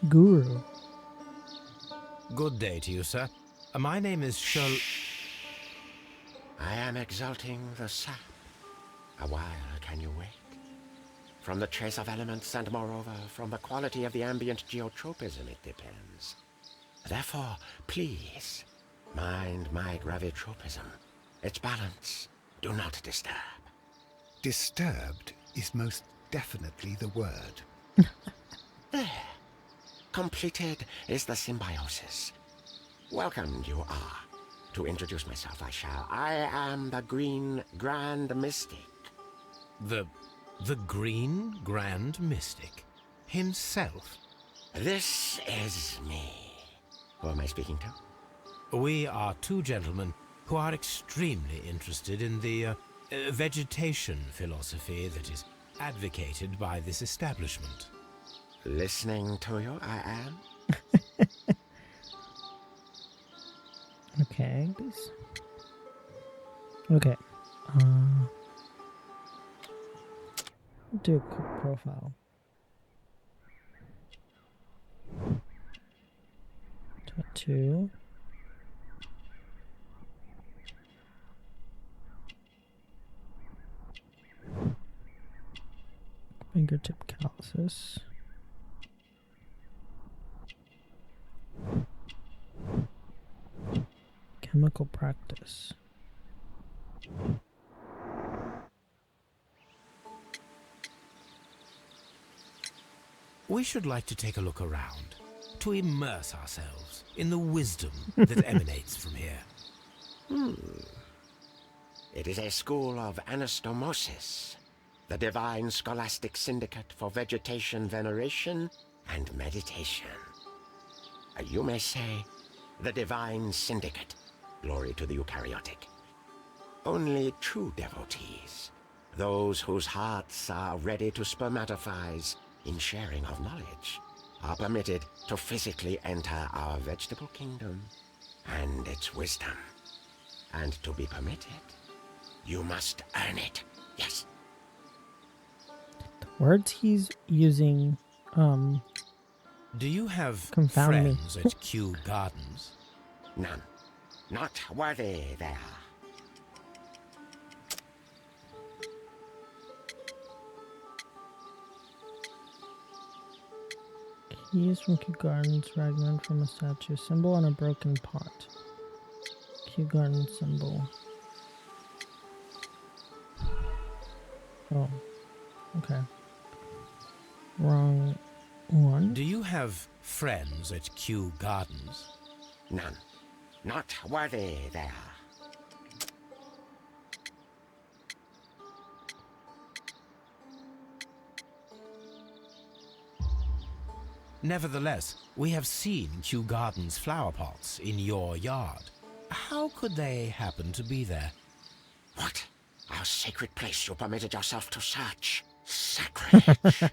Guru. Good day to you, sir. My name is Sherlock. I am exalting the sap. A while can you wait? From the trace of elements and moreover from the quality of the ambient geotropism it depends. Therefore, please, mind my gravitropism. Its balance, do not disturb. Disturbed is most definitely the word. There. Completed is the symbiosis. Welcome you are. To introduce myself I shall. I am the Green Grand Mystic. The Green Grand Mystic himself. This is me. Who am I speaking to? We are two gentlemen who are extremely interested in the vegetation philosophy that is advocated by this establishment. Listening to you, I am. Okay. Okay. Do a quick profile. Tattoo. Fingertip calluses. Chemical practice. We should like to take a look around, to immerse ourselves in the wisdom that emanates from here. It is a school of anastomosis, the divine scholastic syndicate for vegetation veneration and meditation. You may say, the divine syndicate, glory to the eukaryotic. Only true devotees, those whose hearts are ready to spermatophize in sharing of knowledge, are permitted to physically enter our vegetable kingdom and its wisdom. And to be permitted, you must earn it. Yes, Words he's using, Do you have Confound me. friends at Kew Gardens? None. Not worthy there. keys from Kew Gardens, fragment from a statue, symbol on a broken pot. Kew Garden symbol. Oh, okay. Wrong one. Do you have friends at Kew Gardens? None. Not worthy there. Nevertheless, we have seen Kew Gardens flower pots in your yard. How could they happen to be there? What? Our sacred place you permitted yourself to search. Sacrilege.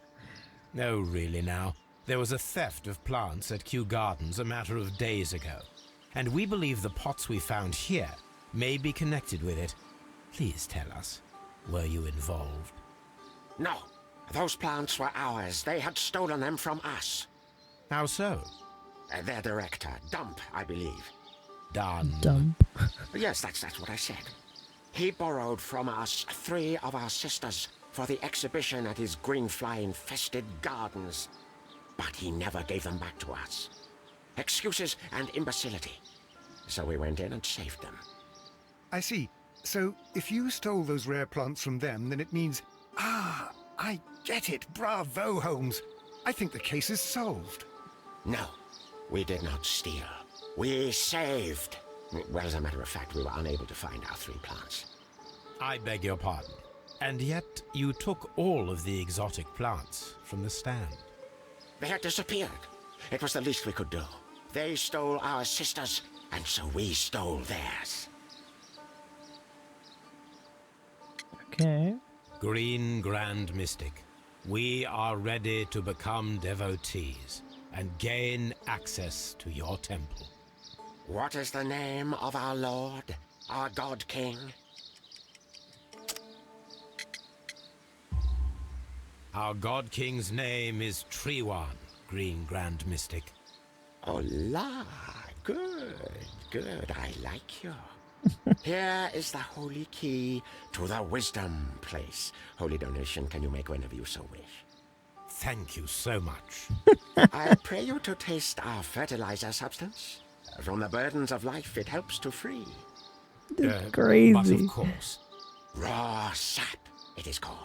No, really now. There was a theft of plants at Kew Gardens a matter of days ago, and we believe the pots we found here may be connected with it. Please tell us, were you involved? No. Those plants were ours. They had stolen them from us. How so? Their director, Dump, I believe. Done. Dump. Yes, that's what I said. He borrowed from us 3 of our sisters for the exhibition at his green fly-infested gardens. But he never gave them back to us. Excuses and imbecility. So we went in and saved them. I see. So, if you stole those rare plants from them, then it means... Ah, I get it. Bravo, Holmes. I think the case is solved. No, we did not steal. We saved. Well, as a matter of fact, we were unable to find our 3 plants. I beg your pardon. And yet you took all of the exotic plants from the stand. They had disappeared. It was the least we could do. They stole our sisters, and so we stole theirs. Okay. Green Grand Mystic, we are ready to become devotees and gain access to your temple. What is the name of our Lord, our God King? Our God King's name is Treewan, Green Grand Mystic. Oh la, good, I like you. Here is the holy key to the wisdom place. Holy donation can you make whenever you so wish. Thank you so much. I pray you to taste our fertilizer substance. From the burdens of life it helps to free. It's crazy. But of course. Raw sap, it is called.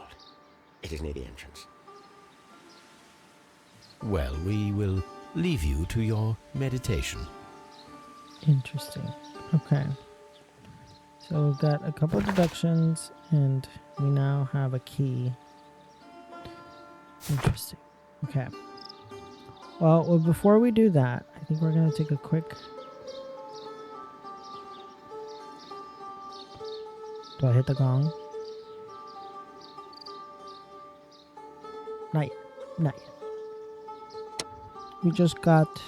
It is near the entrance. Well, we will leave you to your meditation. Interesting. Okay. So we've got a couple of deductions, and we now have a key. Interesting. Okay. Well, before we do that, I think we're going to take a quick... Do I hit the gong? Not yet. Not yet. We just got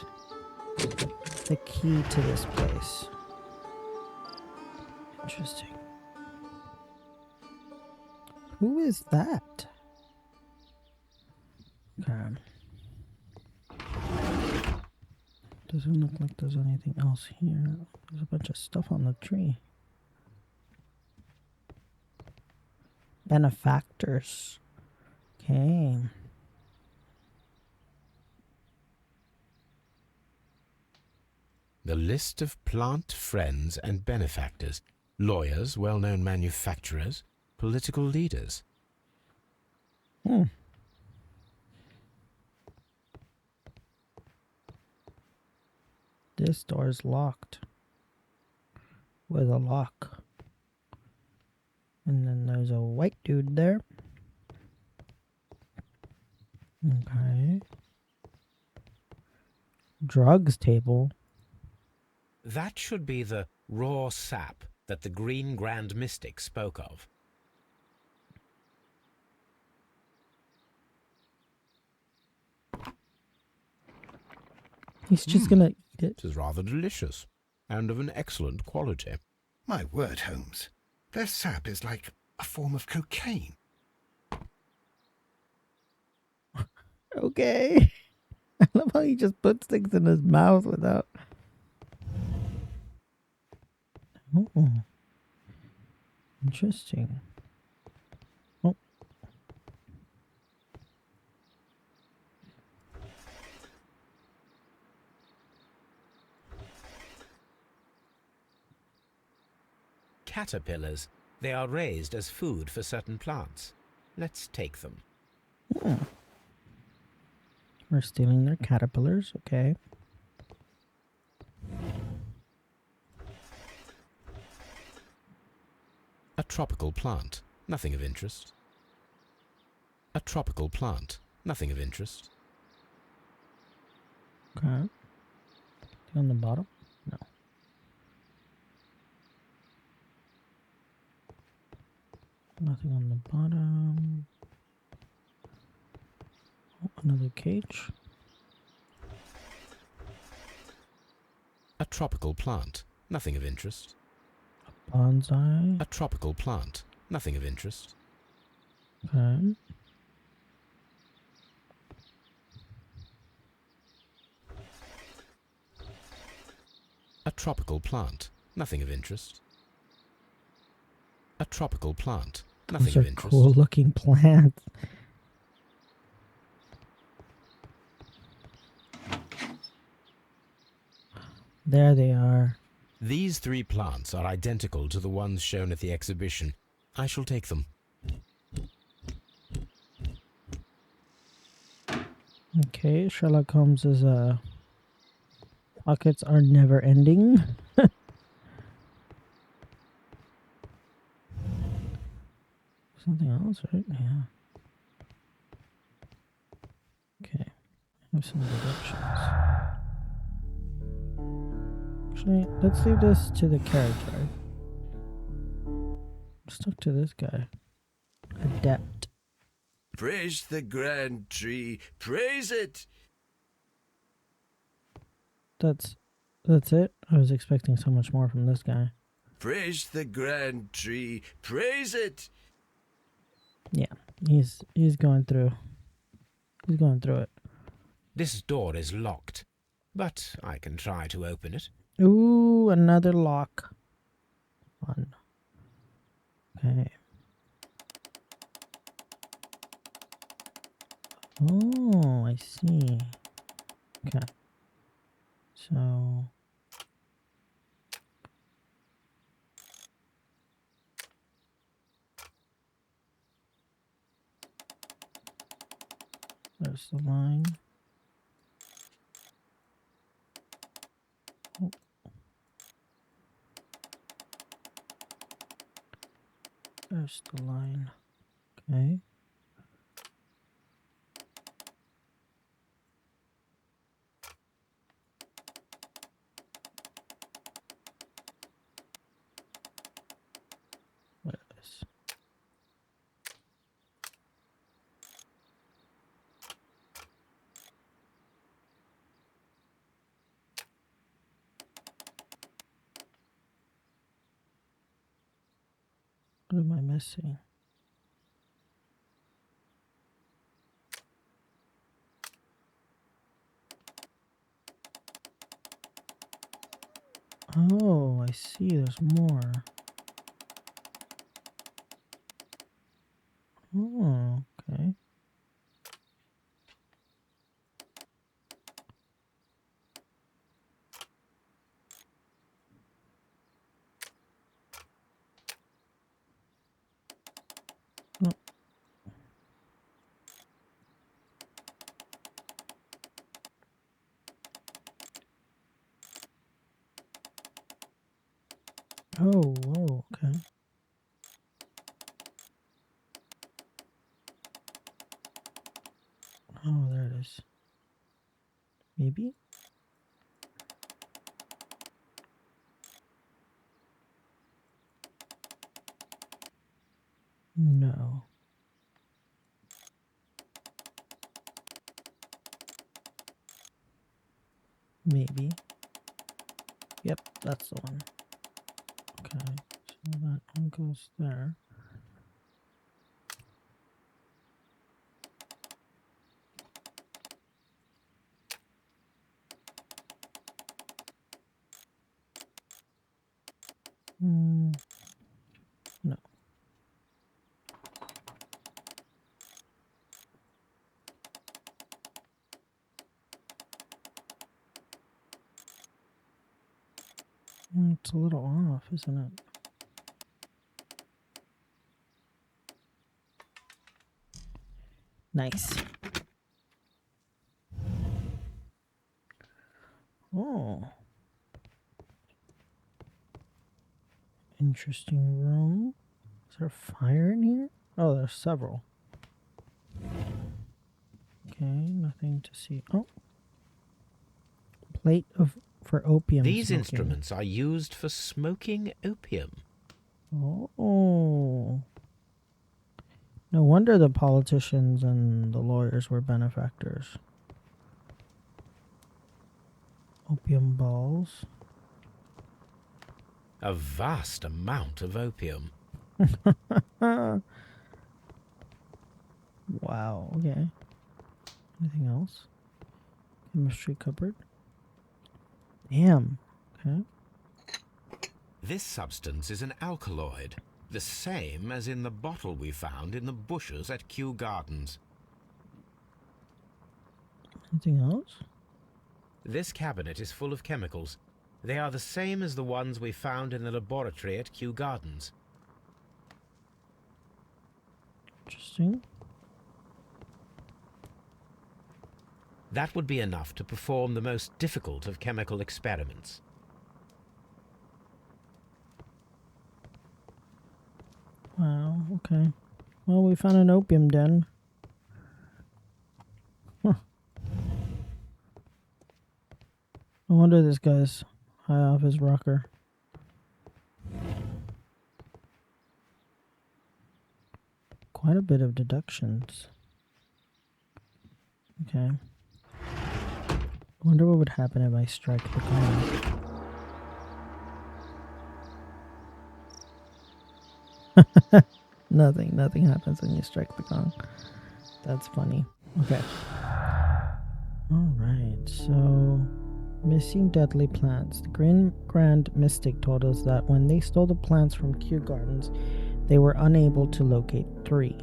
the key to this place. Interesting. Who is that? Okay. Doesn't look like there's anything else here. There's a bunch of stuff on the tree. Benefactors. Okay. The list of plant friends and benefactors, lawyers, well-known manufacturers, political leaders. This door is locked with a lock. And then there's a white dude there. Okay. Drugs table. That should be the raw sap that the Green Grand Mystic spoke of. He's just gonna eat it. It is rather delicious and of an excellent quality. My word, Holmes. Their sap is like a form of cocaine. Okay. I love how he just puts things in his mouth without. Oh, interesting. Oh, Caterpillars. They are raised as food for certain plants. Let's take them. we're stealing their caterpillars. Okay. A tropical plant. Nothing of interest. A tropical plant. Nothing of interest. Okay. On the bottom? No. Nothing on the bottom. Oh, another cage. A tropical plant. Nothing of interest. Bonsai. A tropical plant. Nothing of interest. Okay. A tropical plant. Nothing of interest. A tropical plant. Nothing Those of are interest. cool looking plants. There they are. These 3 plants are identical to the ones shown at the exhibition. I shall take them. Okay, Sherlock Holmes's pockets are never ending. Something else, right? Yeah. Okay. I have some deductions. Actually, let's leave this to the carriage drive. Let's talk to this guy. Adept. Praise the grand tree, praise it! That's it? I was expecting so much more from this guy. Praise the grand tree, praise it! Yeah, he's going through. He's going through it. This door is locked, but I can try to open it. Ooh, another lock. Fun. Okay. Oh, I see. Okay. So there's the line. Oh. There's the line. Okay. What is this? What am I missing? Oh, I see. There's more. Oh, okay. Oh. Oh, whoa, okay. Oh, there it is. Maybe? No. Maybe. Yep, that's the one. Okay, so that one goes there. It's a little off, isn't it? Nice. Oh. Interesting room. Is there a fire in here? Oh, there's several. Okay, nothing to see. Oh. Plate for opium These smoking. instruments are used for smoking opium. Oh. No wonder the politicians and the lawyers were benefactors. Opium balls. A vast amount of opium. Wow, okay. Anything else? Chemistry cupboard. Damn. Okay. This substance is an alkaloid, the same as in the bottle we found in the bushes at Kew Gardens. Anything else? This cabinet is full of chemicals. They are the same as the ones we found in the laboratory at Kew Gardens. Interesting. That would be enough to perform the most difficult of chemical experiments. Wow, okay. Well, we found an opium den. Huh. No wonder this guy's high off his rocker. Quite a bit of deductions. Okay. I wonder what would happen if I strike the gong. Nothing happens when you strike the gong. That's funny. Okay. Alright, so missing deadly plants. The Grand Mystic told us that when they stole the plants from Kew Gardens, they were unable to locate 3.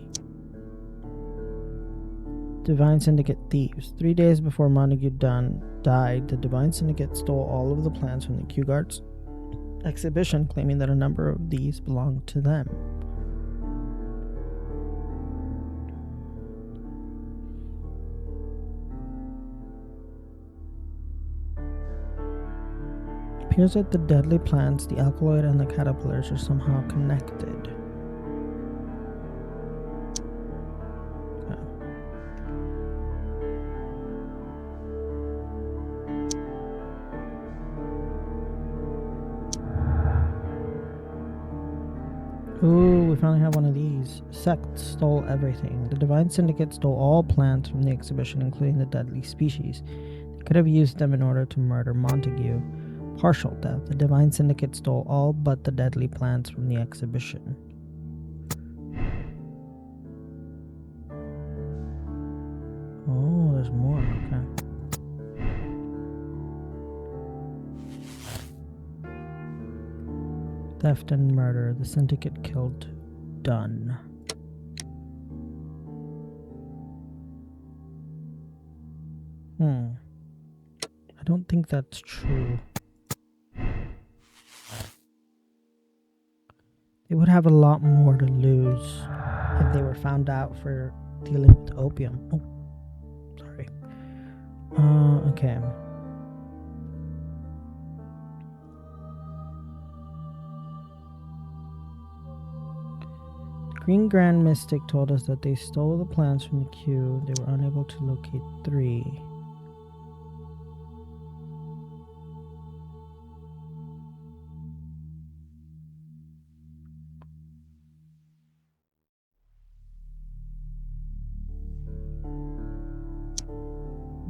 Divine Syndicate thieves. 3 days before Montague Dunn died, the Divine Syndicate stole all of the plants from the Kew Gardens exhibition, claiming that a number of these belonged to them. It appears that the deadly plants, the alkaloid, and the caterpillars are somehow connected. Ooh, we finally have one of these. Sect stole everything. The Divine Syndicate stole all plants from the exhibition, including the deadly species. They could have used them in order to murder Montague. Partial death. The Divine Syndicate stole all but the deadly plants from the exhibition. Oh, there's more. Okay. Theft and murder. The Syndicate killed Dunn. I don't think that's true. They would have a lot more to lose if they were found out for dealing with opium. Oh, sorry. Okay. Green Grand Mystic told us that they stole the plants from the queue. They were unable to locate 3.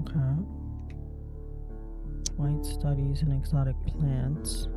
Okay. White studies and exotic plants.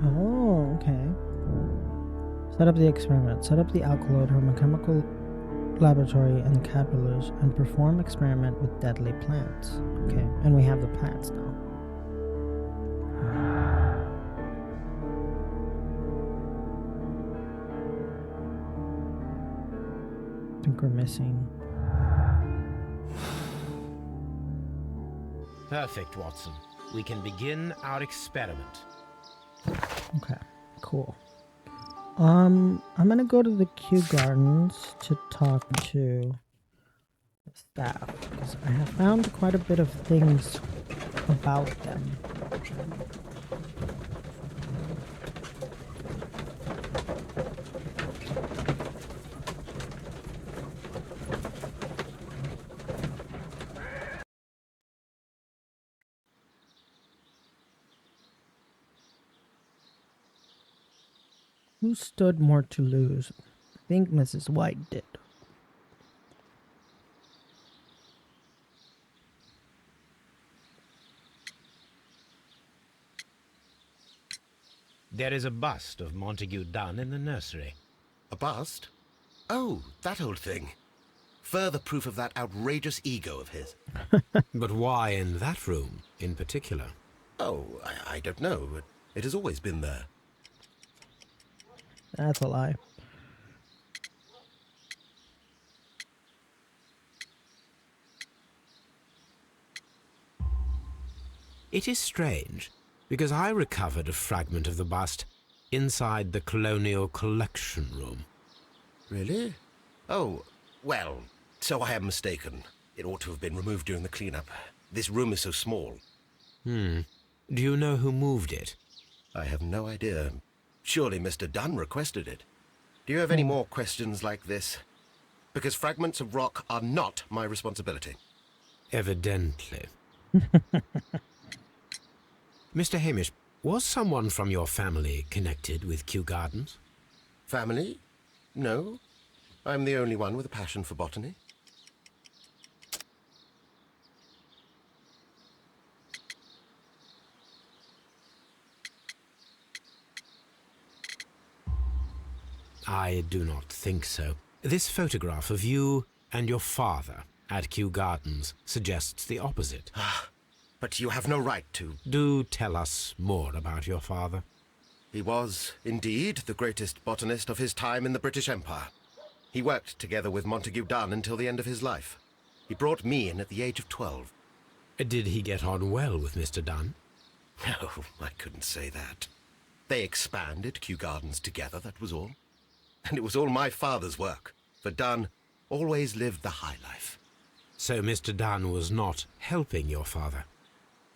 Oh, okay. Set up the experiment. Set up the alkaloid from a chemical laboratory and capillars and perform experiment with deadly plants. Okay, and we have the plants now. I think we're missing. Perfect, Watson. We can begin our experiment. Okay, cool. I'm gonna go to the Kew Gardens to talk to the staff because I have found quite a bit of things about them. Who stood more to lose? I think Mrs. White did. There is a bust of Montague Dunn in the nursery. A bust? Oh, that old thing. Further proof of that outrageous ego of his. But why in that room in particular? Oh, I don't know. It has always been there. That's a lie. It is strange, because I recovered a fragment of the bust inside the Colonial Collection Room. Really? Oh, well, so I am mistaken. It ought to have been removed during the cleanup. This room is so small. Do you know who moved it? I have no idea. Surely Mr. Dunn requested it. Do you have any more questions like this? Because fragments of rock are not my responsibility. Evidently. Mr. Hamish, was someone from your family connected with Kew Gardens? Family? No. I'm the only one with a passion for botany. I do not think so. This photograph of you and your father at Kew Gardens suggests the opposite. But you have no right to. Do tell us more about your father. He was, indeed, the greatest botanist of his time in the British Empire. He worked together with Montague Dunn until the end of his life. He brought me in at the age of 12. Did he get on well with Mr. Dunn? No, I couldn't say that. They expanded Kew Gardens together, that was all. And it was all my father's work, for Dunn always lived the high life. So Mr. Dunn was not helping your father?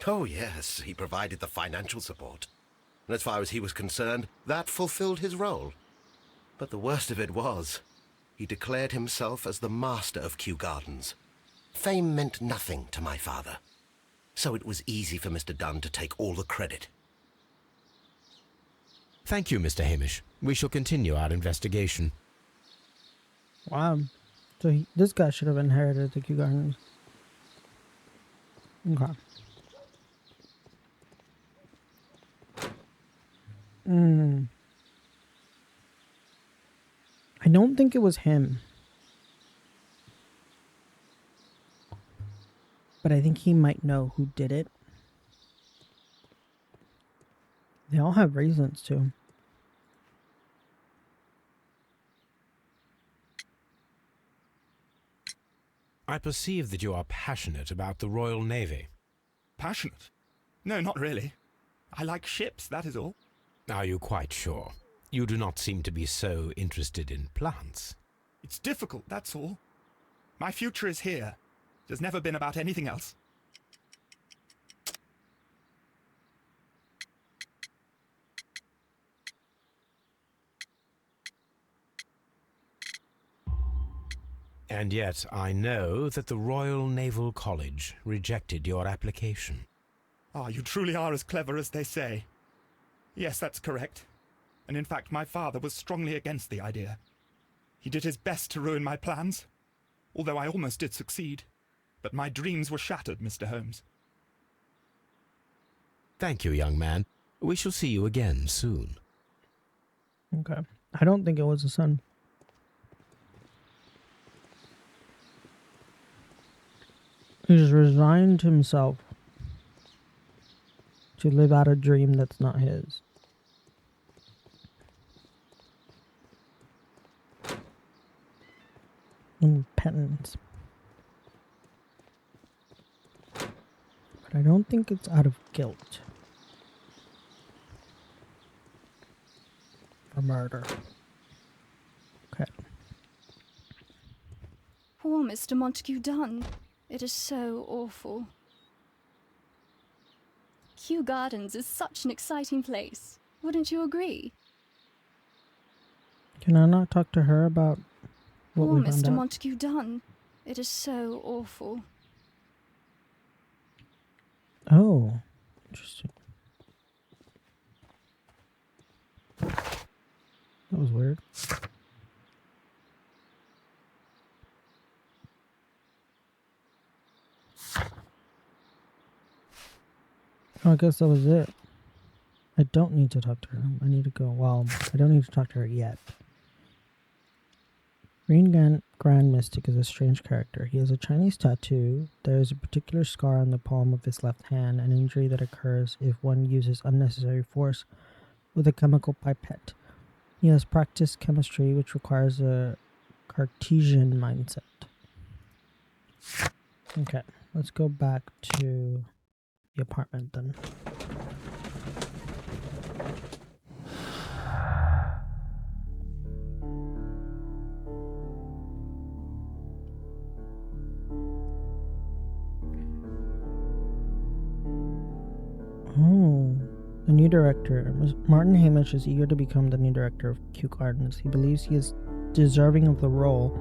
Oh, yes, he provided the financial support. And as far as he was concerned, that fulfilled his role. But the worst of it was, he declared himself as the master of Kew Gardens. Fame meant nothing to my father. So it was easy for Mr. Dunn to take all the credit. Thank you, Mr. Hamish. We shall continue our investigation. Wow. So this guy should have inherited the Kew Gardens. Okay. I don't think it was him. But I think he might know who did it. They all have reasons to. I perceive that you are passionate about the Royal Navy. Passionate? No, not really. I like ships, that is all. Are you quite sure? You do not seem to be so interested in plants. It's difficult, that's all. My future is here. It has never been about anything else. And yet I know that the Royal Naval College rejected your application. Ah, you truly are as clever as they say. Yes, that's correct. And in fact, my father was strongly against the idea. He did his best to ruin my plans, although I almost did succeed. But my dreams were shattered, Mr. Holmes. Thank you, young man. We shall see you again soon. Okay. I don't think it was the son. He's resigned himself to live out a dream that's not his. In penance. But I don't think it's out of guilt. For murder. Okay. Poor Mr. Montague Dunn. It is so awful. Kew Gardens is such an exciting place. Wouldn't you agree? Can I not talk to her about what Poor we found Mr. out? Montague Dunn. It is so awful. Oh, interesting. That was weird. Oh, I guess that was it. I don't need to talk to her. I need to go. Well, I don't need to talk to her yet. Grand Mystic is a strange character. He has a Chinese tattoo. There is a particular scar on the palm of his left hand, an injury that occurs if one uses unnecessary force with a chemical pipette. He has practiced chemistry, which requires a Cartesian mindset. Okay, let's go back to the apartment then. Oh, the new director. Martin Hamish is eager to become the new director of Kew Gardens. He believes he is deserving of the role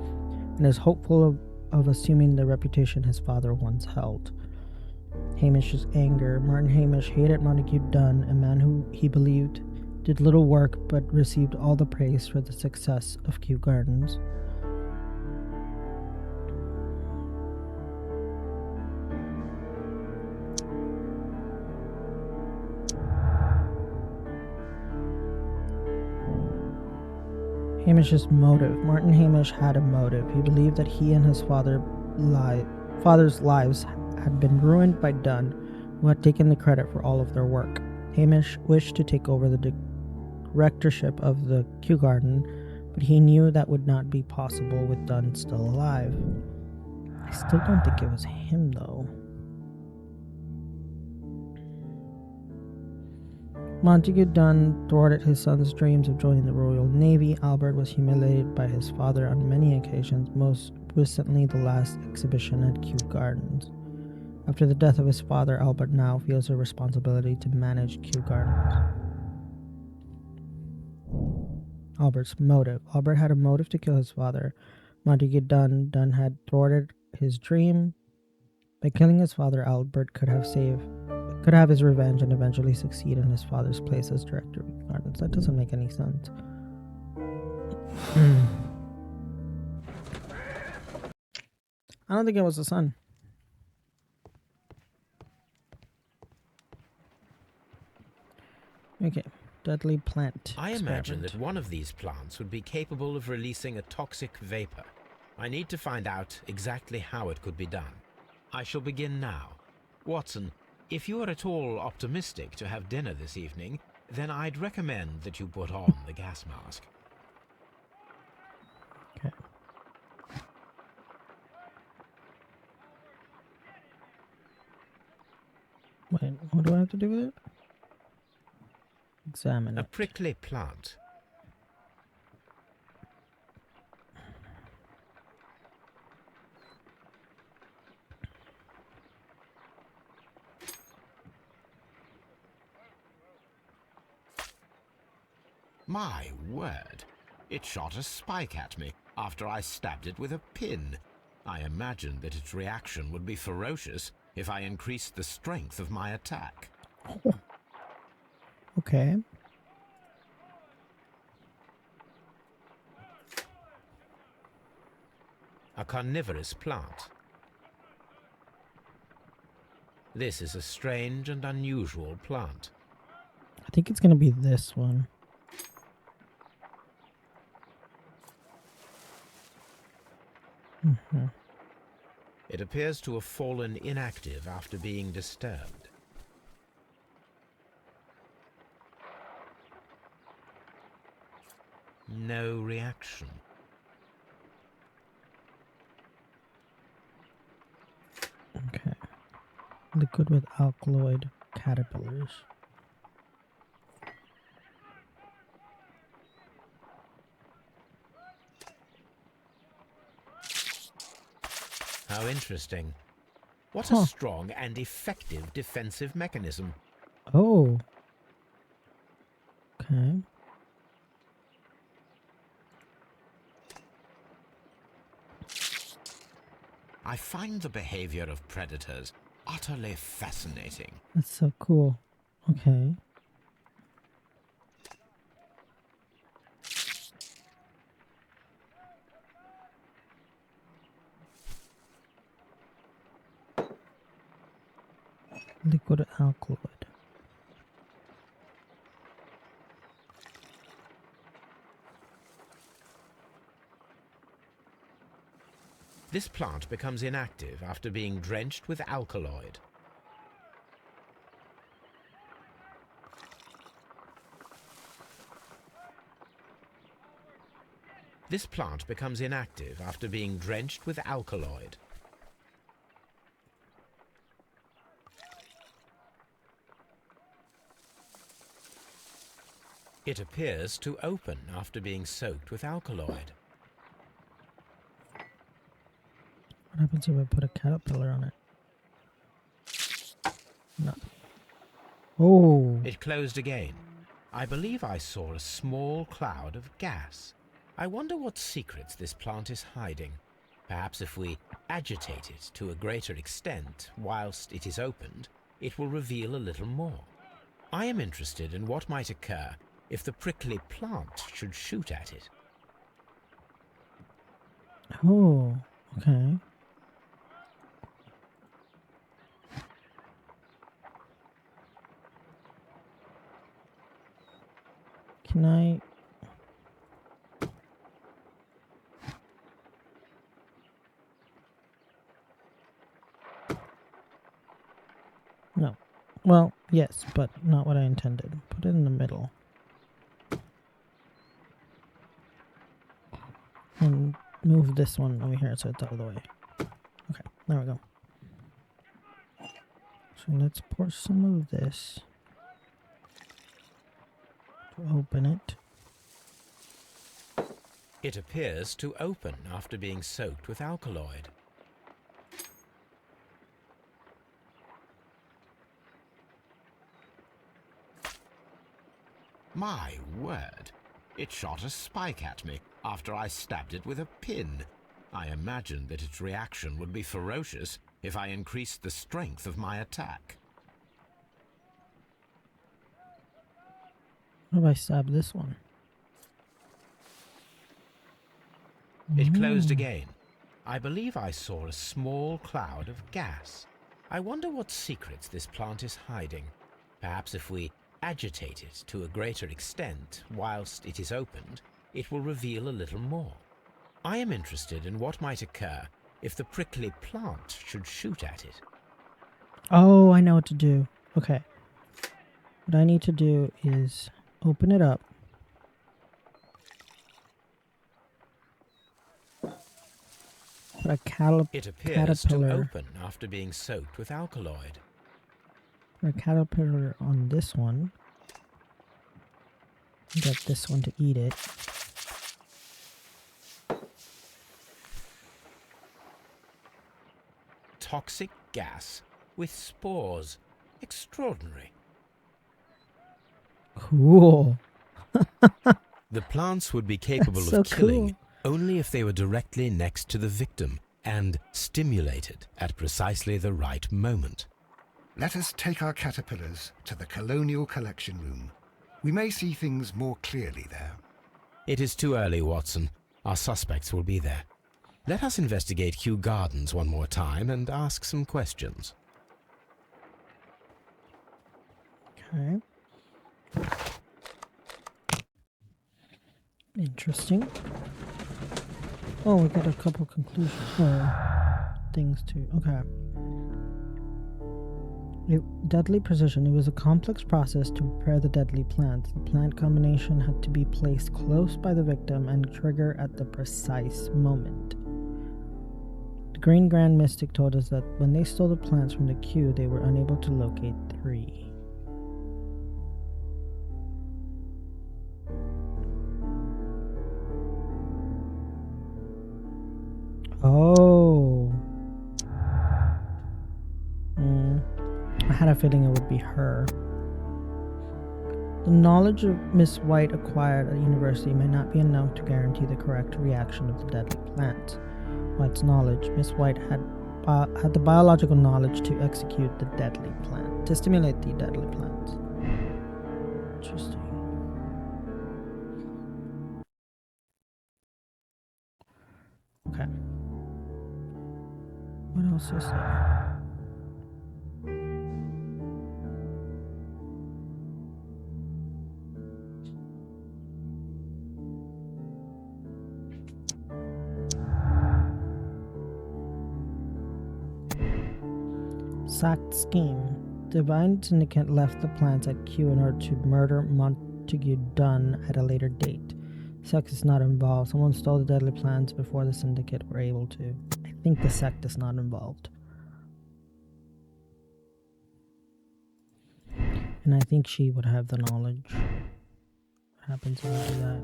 and is hopeful of assuming the reputation his father once held. Hamish's anger. Martin Hamish hated Montague Dunn, a man who he believed did little work but received all the praise for the success of Kew Gardens. Hamish's motive. Martin Hamish had a motive. He believed that he and his father's lives had been ruined by Dunn, who had taken the credit for all of their work. Hamish wished to take over the directorship of the Kew Garden, but he knew that would not be possible with Dunn still alive. I still don't think it was him, though. Montague Dunn thwarted his son's dreams of joining the Royal Navy. Albert was humiliated by his father on many occasions, most recently the last exhibition at Kew Gardens. After the death of his father, Albert now feels a responsibility to manage Kew Gardens. Albert's motive. Albert had a motive to kill his father. Montague Dunn had thwarted his dream. By killing his father, Albert could have his revenge and eventually succeed in his father's place as director of Kew Gardens. That doesn't make any sense. I don't think it was the son. Okay, deadly plant. I imagine experiment. that one of these plants would be capable of releasing a toxic vapor. I need to find out exactly how it could be done. I shall begin now. Watson, if you are at all optimistic to have dinner this evening, then I'd recommend that you put on the gas mask. Okay. Wait, what do I have to do with it? Examine A it. prickly plant. My word! It shot a spike at me after I stabbed it with a pin. I imagined that its reaction would be ferocious if I increased the strength of my attack. Okay. A carnivorous plant. This is a strange and unusual plant. I think it's gonna be this one. It appears to have fallen inactive after being disturbed. No reaction. Okay. Liquid with alkaloid caterpillars. How interesting. What Huh. a strong and effective defensive mechanism. Oh. Okay. I find the behavior of predators utterly fascinating. That's so cool. Okay. Liquid alkaloid. This plant becomes inactive after being drenched with alkaloid. This plant becomes inactive after being drenched with alkaloid. It appears to open after being soaked with alkaloid. What happens if I put a caterpillar on it? No. Oh. It closed again. I believe I saw a small cloud of gas. I wonder what secrets this plant is hiding. Perhaps if we agitate it to a greater extent whilst it is opened, it will reveal a little more. I am interested in what might occur if the prickly plant should shoot at it. Oh. Okay. Can I... No. Well, yes, but not what I intended. Put it in the middle. And move this one over here so it's out of the way. Okay, there we go. So let's pour some of this to open it. It appears to open after being soaked with alkaloid. My word! It shot a spike at me after I stabbed it with a pin. I imagined that its reaction would be ferocious if I increased the strength of my attack. What if I stab this one? It closed again. I believe I saw a small cloud of gas. I wonder what secrets this plant is hiding. Perhaps if we agitate it to a greater extent whilst it is opened, it will reveal a little more. I am interested in what might occur if the prickly plant should shoot at it. Oh, I know what to do. Okay. What I need to do is open it up. Put a It appears to caterpillar. open after being soaked with alkaloid. Put a caterpillar on this one. Get this one to eat it. Toxic gas with spores. Extraordinary. Cool. The plants would be capable That's of so killing cool. only if they were directly next to the victim and stimulated at precisely the right moment. Let us take our caterpillars to the Colonial Collection Room. We may see things more clearly there. It is too early, Watson. Our suspects will be there. Let us investigate Kew Gardens one more time and ask some questions. Okay. Interesting. Oh, we got a couple conclusions. things to. Okay. Deadly precision. It was a complex process to prepare the deadly plants. The plant combination had to be placed close by the victim and trigger at the precise moment. The Green Grand Mystic told us that when they stole the plants from the queue, they were unable to locate 3. Oh. I had a feeling it would be her. The knowledge of Miss White acquired at university may not be enough to guarantee the correct reaction of the deadly plant. White's knowledge, Miss White had the biological knowledge to execute the deadly plant, to stimulate the deadly plants. Interesting. Okay. What else is there? Sacked scheme. Divine Syndicate left the plants at Q in order to murder Montague Dunn at a later date. Sex is not involved. Someone stole the deadly plants before the Syndicate were able to. I think the sect is not involved. And I think she would have the knowledge. What happens if I do that?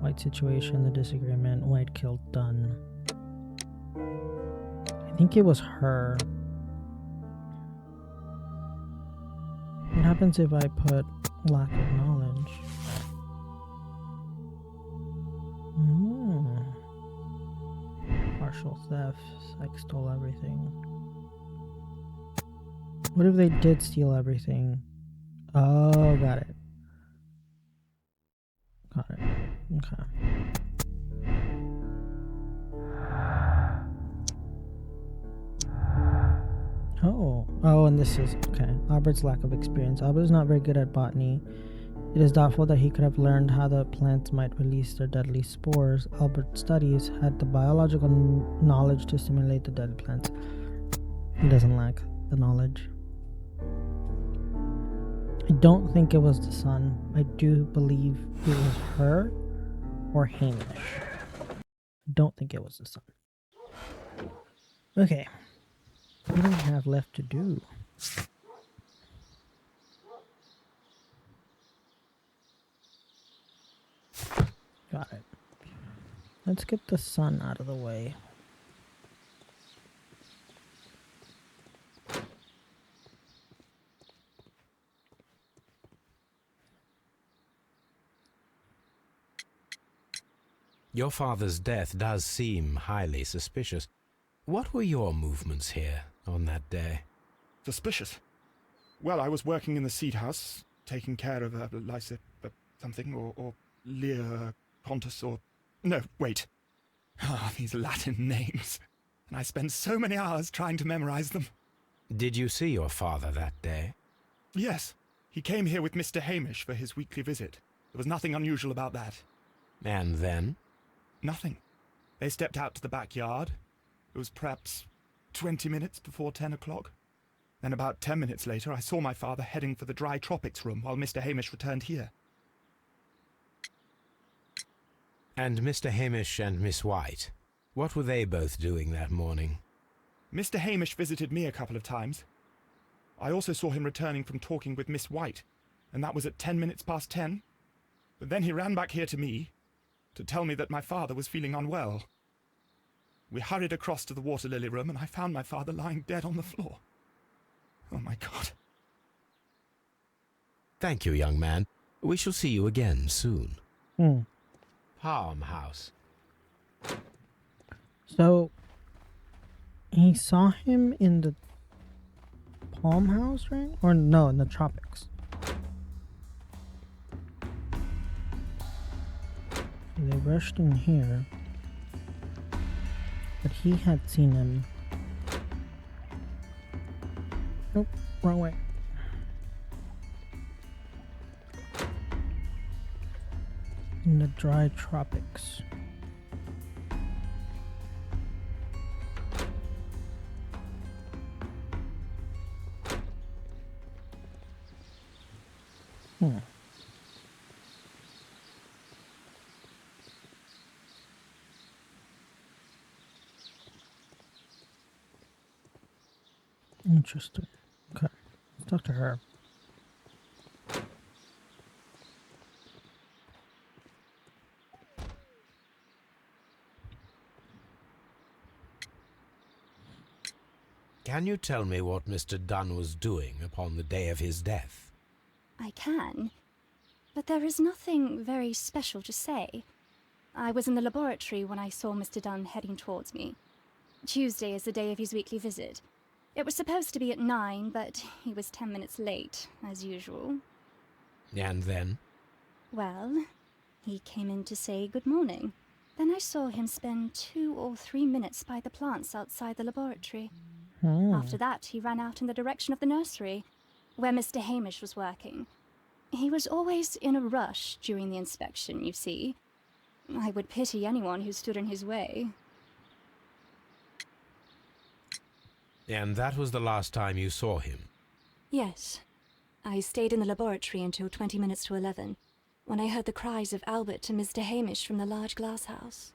White situation, the disagreement. White killed Dunn. I think it was her. What happens if I put lack of knowledge? Partial theft. Sex stole everything. What if they did steal everything? Oh, got it. Got it. Okay. Oh, and this is, okay. Albert's lack of experience. Albert is not very good at botany. It is doubtful that he could have learned how the plants might release their deadly spores. Albert's studies had the biological knowledge to stimulate the deadly plants. He doesn't lack the knowledge. I don't think it was the son. I do believe it was her or Hamish. I don't think it was the son. Okay. What do we have left to do? Got it. Let's get the sun out of the way. Your father's death does seem highly suspicious. What were your movements here on that day? Suspicious? Well, I was working in the seed house, taking care of something, or Lear Pontus, or... No, wait. Ah, these Latin names. And I spent so many hours trying to memorize them. Did you see your father that day? Yes. He came here with Mr. Hamish for his weekly visit. There was nothing unusual about that. And then? Nothing. They stepped out to the backyard. It was perhaps 20 minutes before 10 o'clock. Then about 10 minutes later, I saw my father heading for the dry tropics room while Mr. Hamish returned here. And Mr. Hamish and Miss White, what were they both doing that morning? Mr. Hamish visited me a couple of times. I also saw him returning from talking with Miss White, and that was at 10 minutes past 10. But then he ran back here to me to tell me that my father was feeling unwell. We hurried across to the water lily room, and I found my father lying dead on the floor. Oh, my God. Thank you, young man. We shall see you again soon. Palm House. So, he saw him in the Palm House, right? Or no, in the tropics. They rushed in here. But he had seen him. Nope, wrong way. In the dry tropics. Hmm. Interesting. Okay. Let's talk to her. Can you tell me what Mr. Dunn was doing upon the day of his death? I can, but there is nothing very special to say. I was in the laboratory when I saw Mr. Dunn heading towards me. Tuesday is the day of his weekly visit. It was supposed to be at 9, but he was 10 minutes late, as usual. And then? Well, he came in to say good morning. Then I saw him spend 2 or 3 minutes by the plants outside the laboratory. After that, he ran out in the direction of the nursery, where Mr. Hamish was working. He was always in a rush during the inspection, you see. I would pity anyone who stood in his way. And that was the last time you saw him? Yes. I stayed in the laboratory until 20 minutes to 11, when I heard the cries of Albert and Mr. Hamish from the large glass house.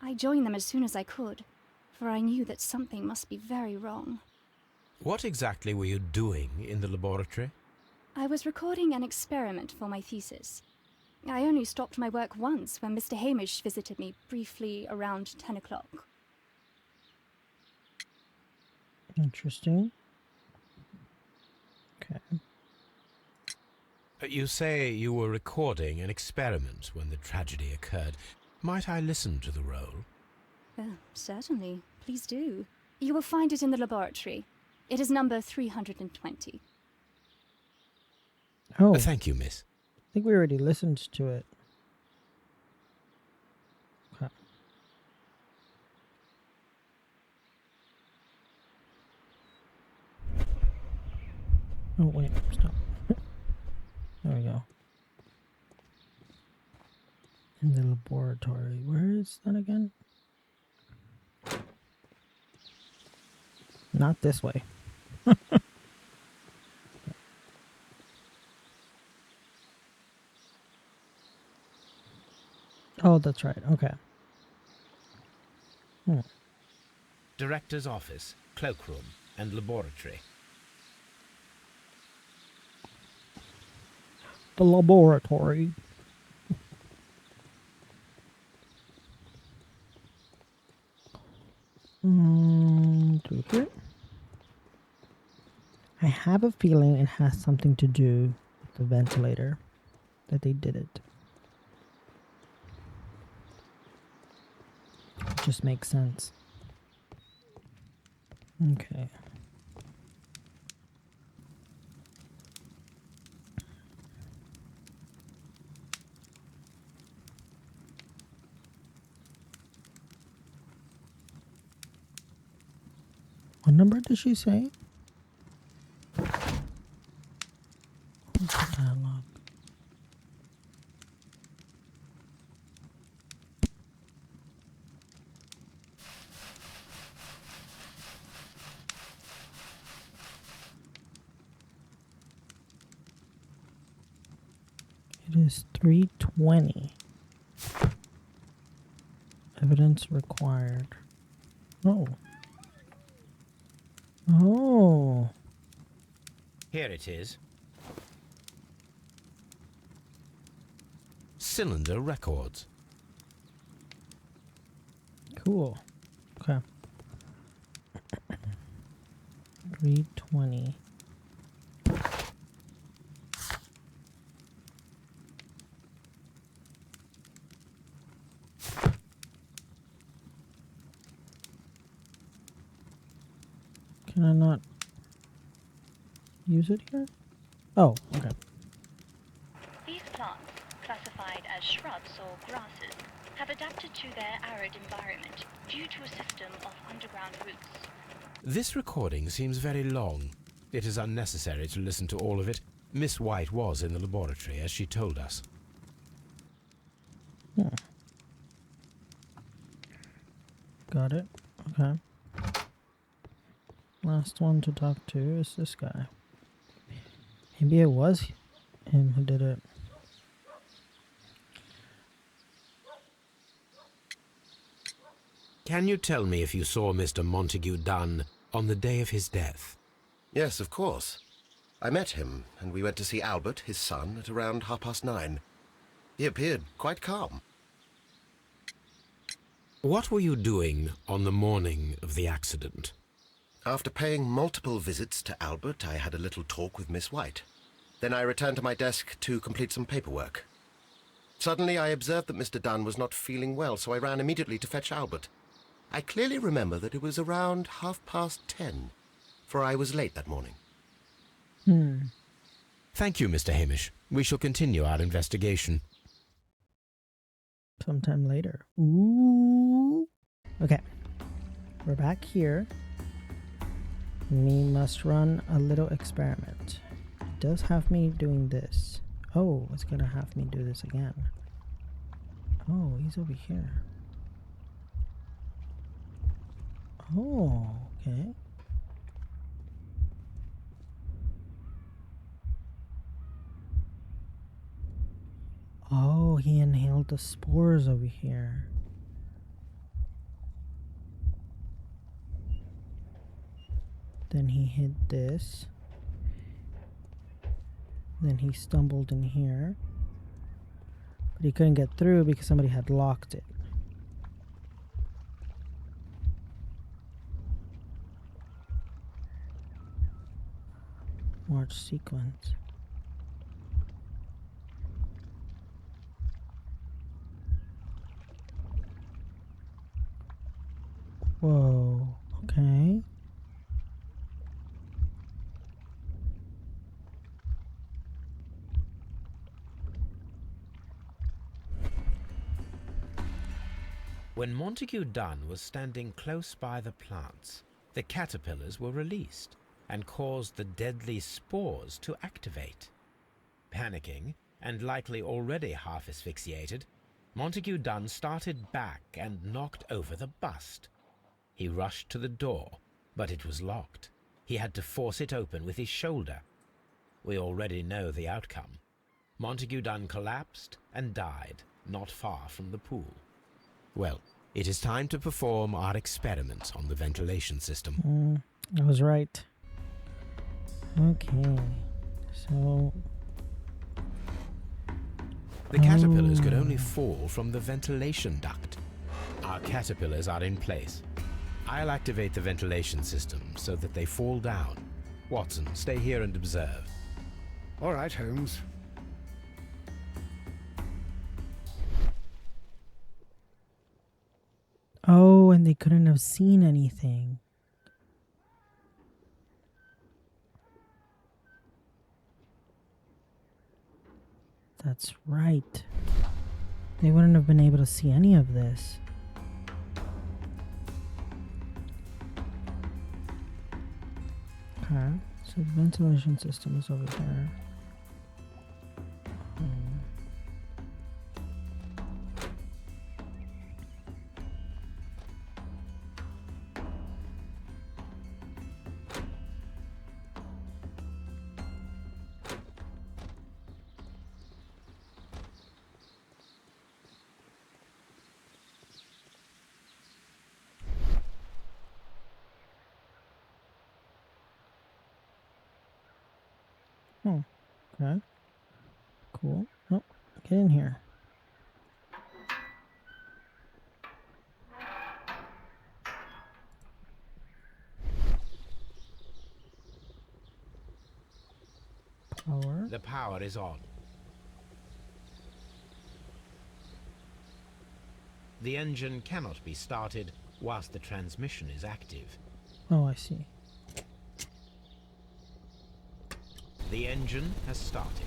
I joined them as soon as I could, for I knew that something must be very wrong. What exactly were you doing in the laboratory? I was recording an experiment for my thesis. I only stopped my work once when Mr. Hamish visited me briefly around 10 o'clock. Interesting. Okay. You say you were recording an experiment when the tragedy occurred. Might I listen to the roll? Certainly. Please do. You will find it in the laboratory. It is number 320. Oh, I Thank you, miss. think we already listened to it. Okay. Oh, wait. Stop. There we go. In the laboratory. Where is that again? Not this way. Oh, that's right. Okay. Director's office, cloakroom, and laboratory. The laboratory. Do here. I have a feeling it has something to do with the ventilator that they did it. It just makes sense. Okay. What number did she say? Dialogue. It is 3:20. Evidence required. Oh. Oh. Here it is. Cylinder records. Cool. Okay. 3:20. Can I not use it here? Oh, okay. These plants, classified as shrubs or grasses, have adapted to their arid environment due to a system of underground roots. This recording seems very long. It is unnecessary to listen to all of it. Miss White was in the laboratory, as she told us. Got it. Okay. Last one to talk to is this guy. Maybe it was him who did it. Can you tell me if you saw Mr. Montague Dunn on the day of his death? Yes, of course. I met him, and we went to see Albert, his son, at around 9:30. He appeared quite calm. What were you doing on the morning of the accident? After paying multiple visits to Albert, I had a little talk with Miss White. Then I returned to my desk to complete some paperwork. Suddenly I observed that Mr. Dunn was not feeling well, so I ran immediately to fetch Albert. I clearly remember that it was around 10:30, for I was late that morning. Thank you, Mr. Hamish. We shall continue our investigation. Sometime later. Ooh. Okay. We're back here. We must run a little experiment. It does have me doing this. Oh, it's gonna have me do this again. Oh, he's over here. Oh, okay. Oh, he inhaled the spores over here. Then he hid this. Then he stumbled in here. But he couldn't get through because somebody had locked it. March sequence. Whoa, okay. When Montague Dunn was standing close by the plants, the caterpillars were released and caused the deadly spores to activate. Panicking, and likely already half asphyxiated, Montague Dunn started back and knocked over the bust. He rushed to the door, but it was locked. He had to force it open with his shoulder. We already know the outcome. Montague Dunn collapsed and died not far from the pool. Well, it is time to perform our experiment on the ventilation system. I was right. Okay, so... The caterpillars could only fall from the ventilation duct. Our caterpillars are in place. I'll activate the ventilation system so that they fall down. Watson, stay here and observe. All right, Holmes. Oh, and they couldn't have seen anything. That's right. They wouldn't have been able to see any of this. Okay, so the ventilation system is over here. Okay. Cool. Oh, get in here. Power. The power is on. The engine cannot be started whilst the transmission is active. Oh, I see. The engine has started.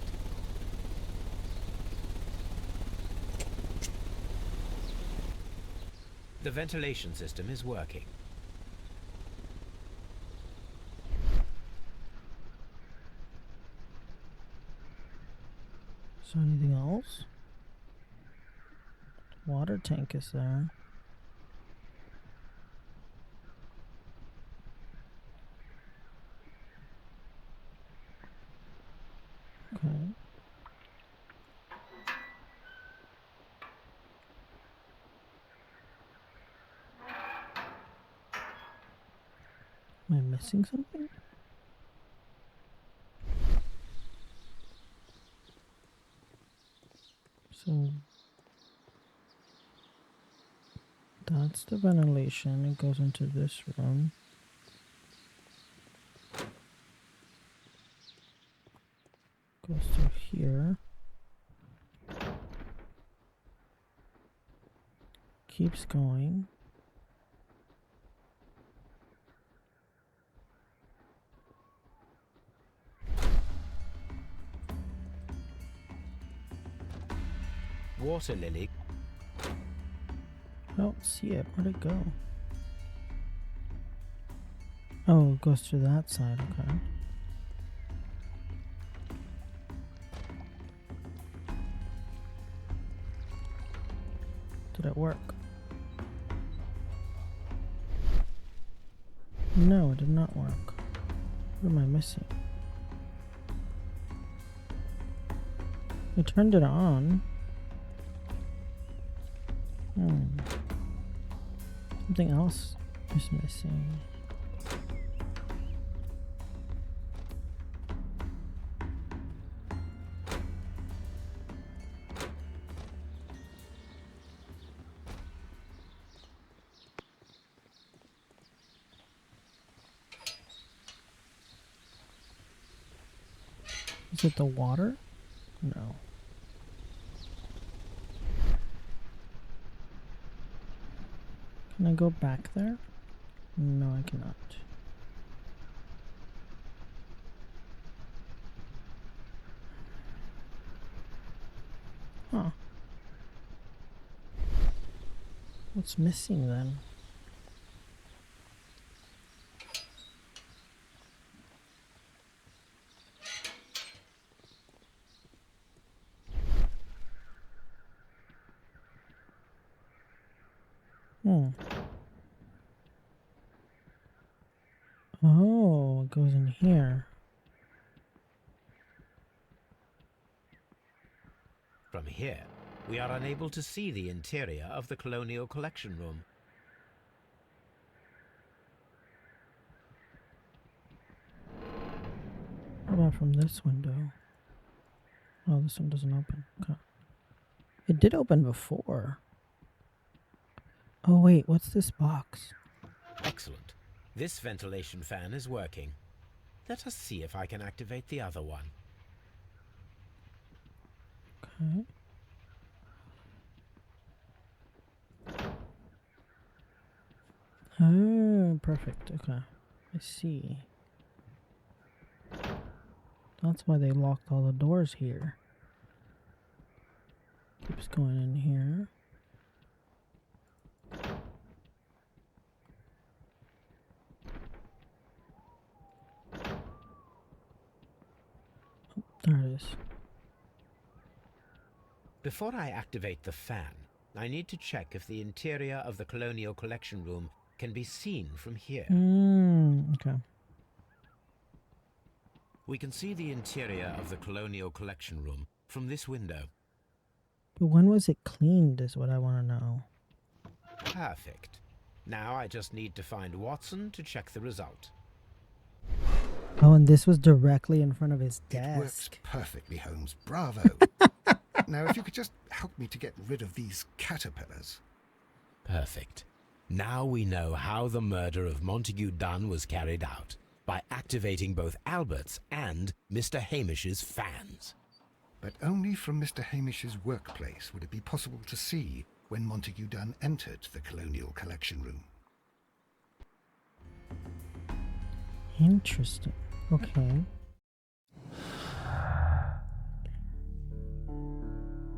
The ventilation system is working. Is there anything else? Water tank is there. Okay. missing something? So that's the ventilation. It goes into this room. Goes through here. Keeps going. Water lily. I don't see it. Where'd it go? Oh, it goes through that side. Okay. Did it work? No, it did not work. What am I missing? I turned it on. Something else is missing. Is it the water? No. Can I go back there? No, I cannot. Huh. What's missing then? Oh, it goes in here. From here, we are unable to see the interior of the Colonial Collection Room. How about from this window? Oh, this one doesn't open. Okay. It did open before. Oh wait, what's this box? Excellent. This ventilation fan is working. Let us see if I can activate the other one. Okay. Oh, perfect. Okay. I see. That's why they locked all the doors here. Keeps going in here. Oh, there it is. Before I activate the fan, I need to check if the interior of the Colonial Collection Room can be seen from here. Okay. We can see the interior of the Colonial Collection Room from this window. But when was it cleaned is what I want to know. Perfect. Now I just need to find Watson to check the result. Oh, and this was directly in front of his desk. It works perfectly, Holmes. Bravo. Now, if you could just help me to get rid of these caterpillars. Perfect. Now we know how the murder of Montague Dunn was carried out, by activating both Albert's and Mr. Hamish's fans. But only from Mr. Hamish's workplace would it be possible to see when Montague Dunn entered the Colonial Collection Room. Interesting. Okay.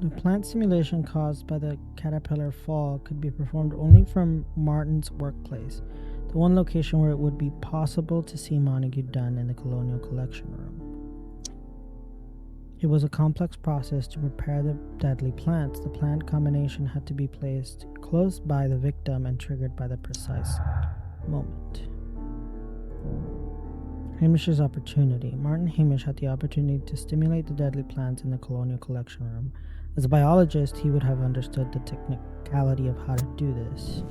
The plant simulation caused by the caterpillar fall could be performed only from Martin's workplace, the one location where it would be possible to see Montague Dunn in the Colonial Collection Room. It was a complex process to prepare the deadly plants. The plant combination had to be placed close by the victim and triggered by the precise moment. Hamish's opportunity. Martin Hamish had the opportunity to stimulate the deadly plants in the Colonial Collection Room. As a biologist, he would have understood the technicality of how to do this.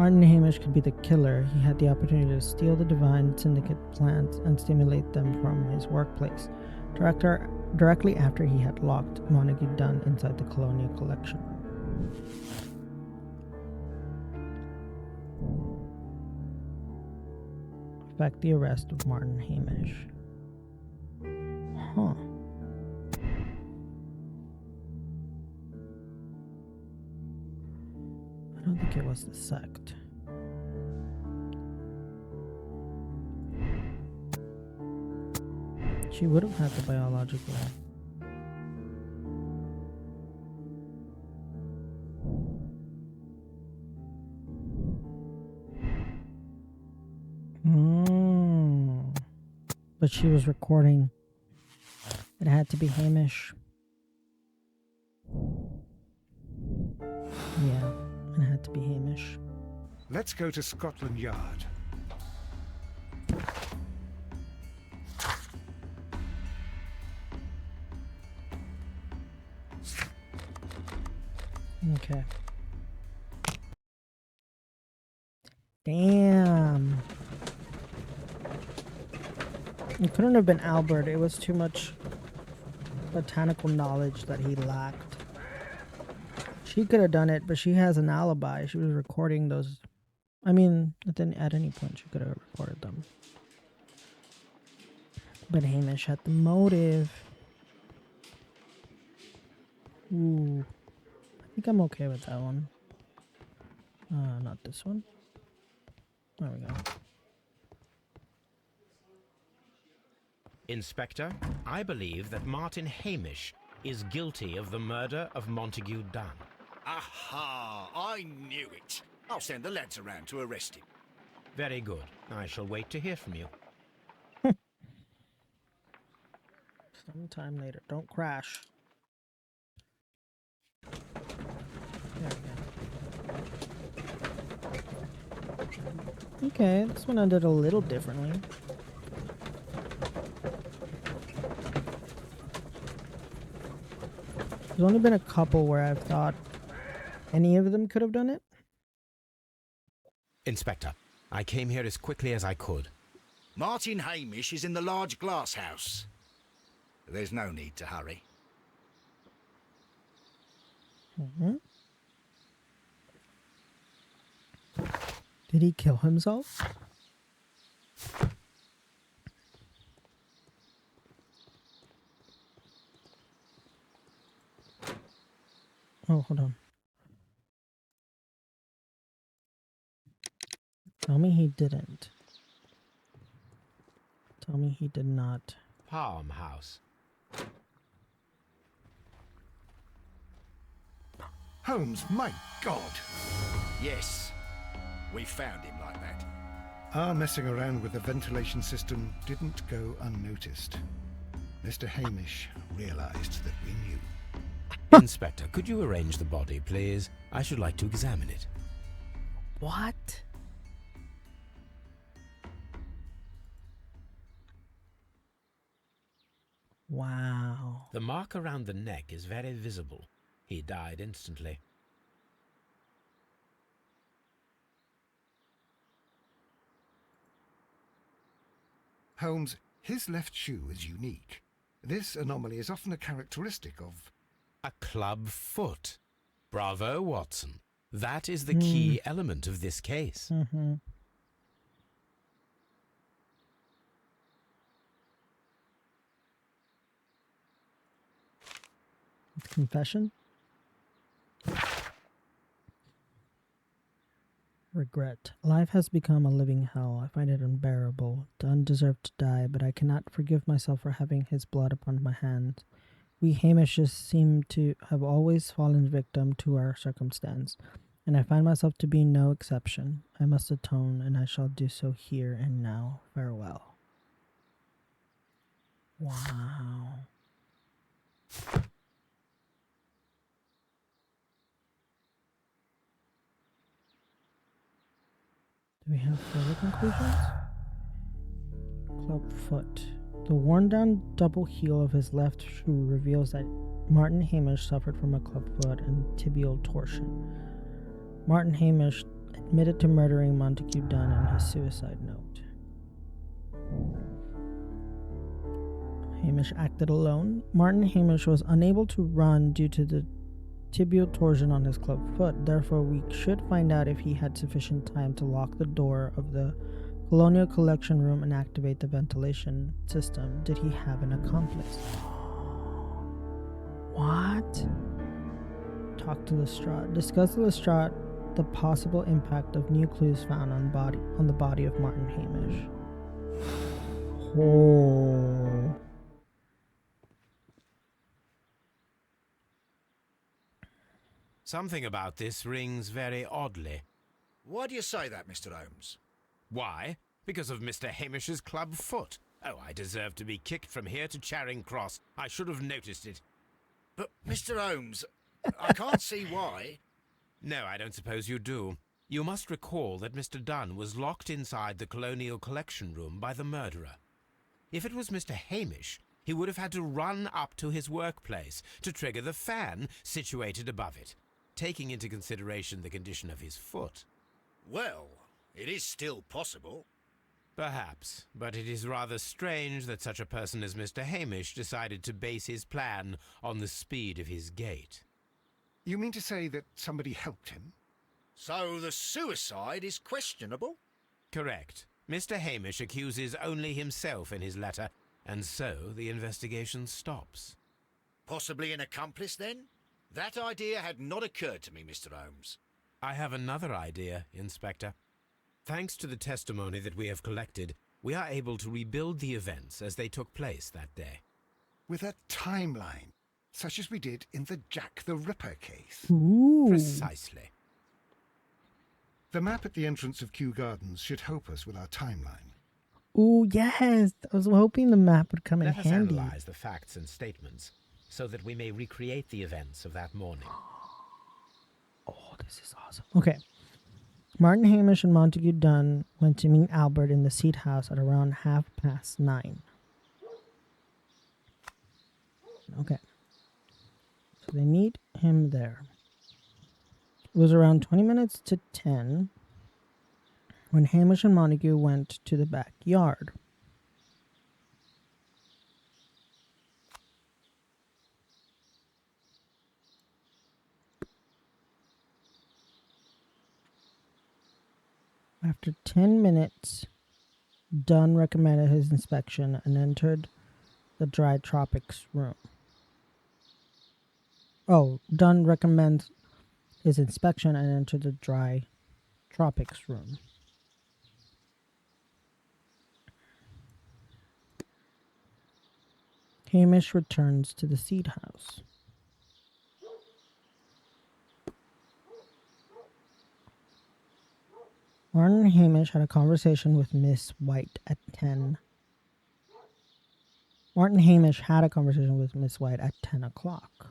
Martin Hamish could be the killer. He had the opportunity to steal the Divine Syndicate plans and stimulate them from his workplace, directly after he had locked Montague Dunn inside the Colonial Collection. Affect the arrest of Martin Hamish. Huh. I don't think it was the sect. She would have had the biological. But she was recording. It had to be Hamish. Yeah, it had to be Hamish. Let's go to Scotland Yard. Okay. Damn. It couldn't have been Albert. It was too much botanical knowledge that he lacked. She could have done it, but she has an alibi. She was recording those. I mean, at any point she could have recorded them. But Hamish had the motive. Ooh. I think I'm okay with that one. Not this one. There we go. Inspector, I believe that Martin Hamish is guilty of the murder of Montague Dunn. Aha! I knew it. I'll send the lads around to arrest him. Very good. I shall wait to hear from you. Sometime later. Don't crash. There we go. Okay, this one ended a little differently. There's only been a couple where I've thought any of them could have done it. Inspector, I came here as quickly as I could. Martin Hamish is in the large glass house. There's no need to hurry. Mm-hmm. Did he kill himself? Oh, hold on. Tell me he didn't. Tell me he did not. Palm House. Holmes, my God! Yes, we found him like that. Our messing around with the ventilation system didn't go unnoticed. Mr. Hamish realized that we knew. Inspector, could you arrange the body, please? I should like to examine it. What? Wow. The mark around the neck is very visible. He died instantly. Holmes, his left shoe is unique. This anomaly is often a characteristic of... A club foot. Bravo, Watson. That is the key element of this case. Mm-hmm. Confession? Regret. Life has become a living hell. I find it unbearable. Dunn deserved to die, but I cannot forgive myself for having his blood upon my hands. We Hamishes seem to have always fallen victim to our circumstance, and I find myself to be no exception. I must atone, and I shall do so here and now. Farewell. Wow. Do we have further conclusions? Clubfoot. The worn-down double heel of his left shoe reveals that Martin Hamish suffered from a clubfoot and tibial torsion. Martin Hamish admitted to murdering Montague Dunn in his suicide note. Hamish acted alone. Martin Hamish was unable to run due to the tibial torsion on his club foot. Therefore, we should find out if he had sufficient time to lock the door of the Colonial Collection Room and activate the ventilation system. Did he have an accomplice? What? Talk to Lestrade. Discuss with Lestrade the possible impact of new clues found on the body of Martin Hamish. Oh. Something about this rings very oddly. Why do you say that, Mr. Holmes? Why? Because of Mr. Hamish's club foot. Oh, I deserve to be kicked from here to Charing Cross. I should have noticed it. But, Mr. Holmes, I can't see why. No, I don't suppose you do. You must recall that Mr. Dunn was locked inside the Colonial Collection Room by the murderer. If it was Mr. Hamish, he would have had to run up to his workplace to trigger the fan situated above it, taking into consideration the condition of his foot. Well, it is still possible. Perhaps, but it is rather strange that such a person as Mr. Hamish decided to base his plan on the speed of his gait. You mean to say that somebody helped him? So the suicide is questionable? Correct. Mr. Hamish accuses only himself in his letter, and so the investigation stops. Possibly an accomplice, then? That idea had not occurred to me, Mr. Holmes. I have another idea, Inspector. Thanks to the testimony that we have collected, we are able to rebuild the events as they took place that day. With a timeline, such as we did in the Jack the Ripper case. Ooh. Precisely. The map at the entrance of Kew Gardens should help us with our timeline. Ooh, yes. I was hoping the map would come in Let us handy. analyze the facts and statements so that we may recreate the events of that morning. Oh, this is awesome. Okay. Martin Hamish and Montague Dunn went to meet Albert in the Seat House at around 9:30. Okay. So they meet him there. It was around 20 minutes to 10 when Hamish and Montague went to the backyard. After 10 minutes, Dunn recommended his inspection and entered the dry tropics room. Oh, Dunn recommends his inspection and entered the dry tropics room. Hamish returns to the Seed House. Martin and Hamish had a conversation with Miss White at 10. Martin Hamish had a conversation with Miss White at 10 o'clock.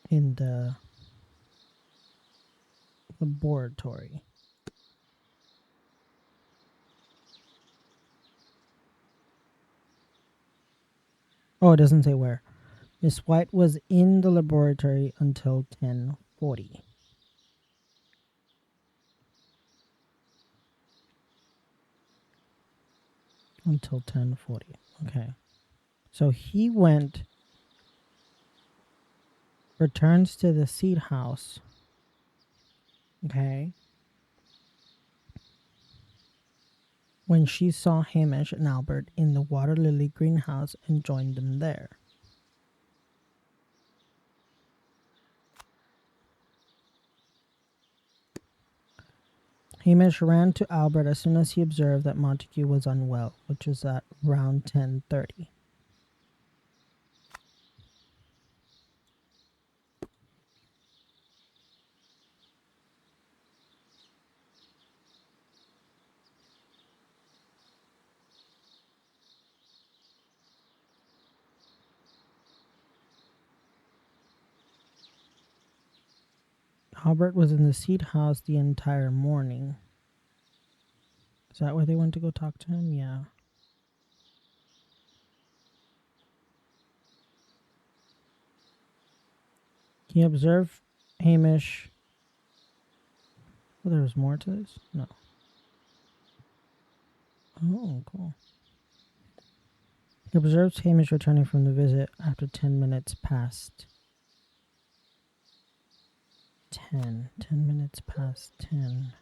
In the laboratory. Oh, it doesn't say where. Miss White was in the laboratory until 10:40. Until 10:40. Okay. So he returns to the Seed House. Okay. When she saw Hamish and Albert in the water lily greenhouse and joined them there. Hamish ran to Albert as soon as he observed that Montague was unwell, which was at around 10:30. Albert was in the Seed House the entire morning. Is that where they went to go talk to him? Yeah. He observed Hamish Oh, there was more to this? No. Oh, cool. He observes Hamish returning from the visit after 10 minutes past 10. 10 minutes past 10.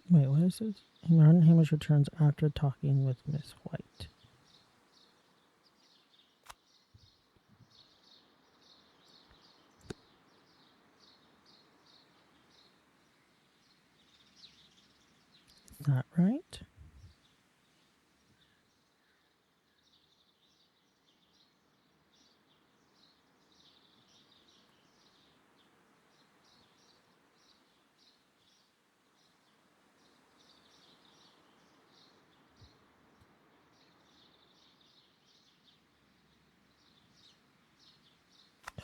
Wait, what is this? Martin Hamish returns after talking with Miss White. Is that right?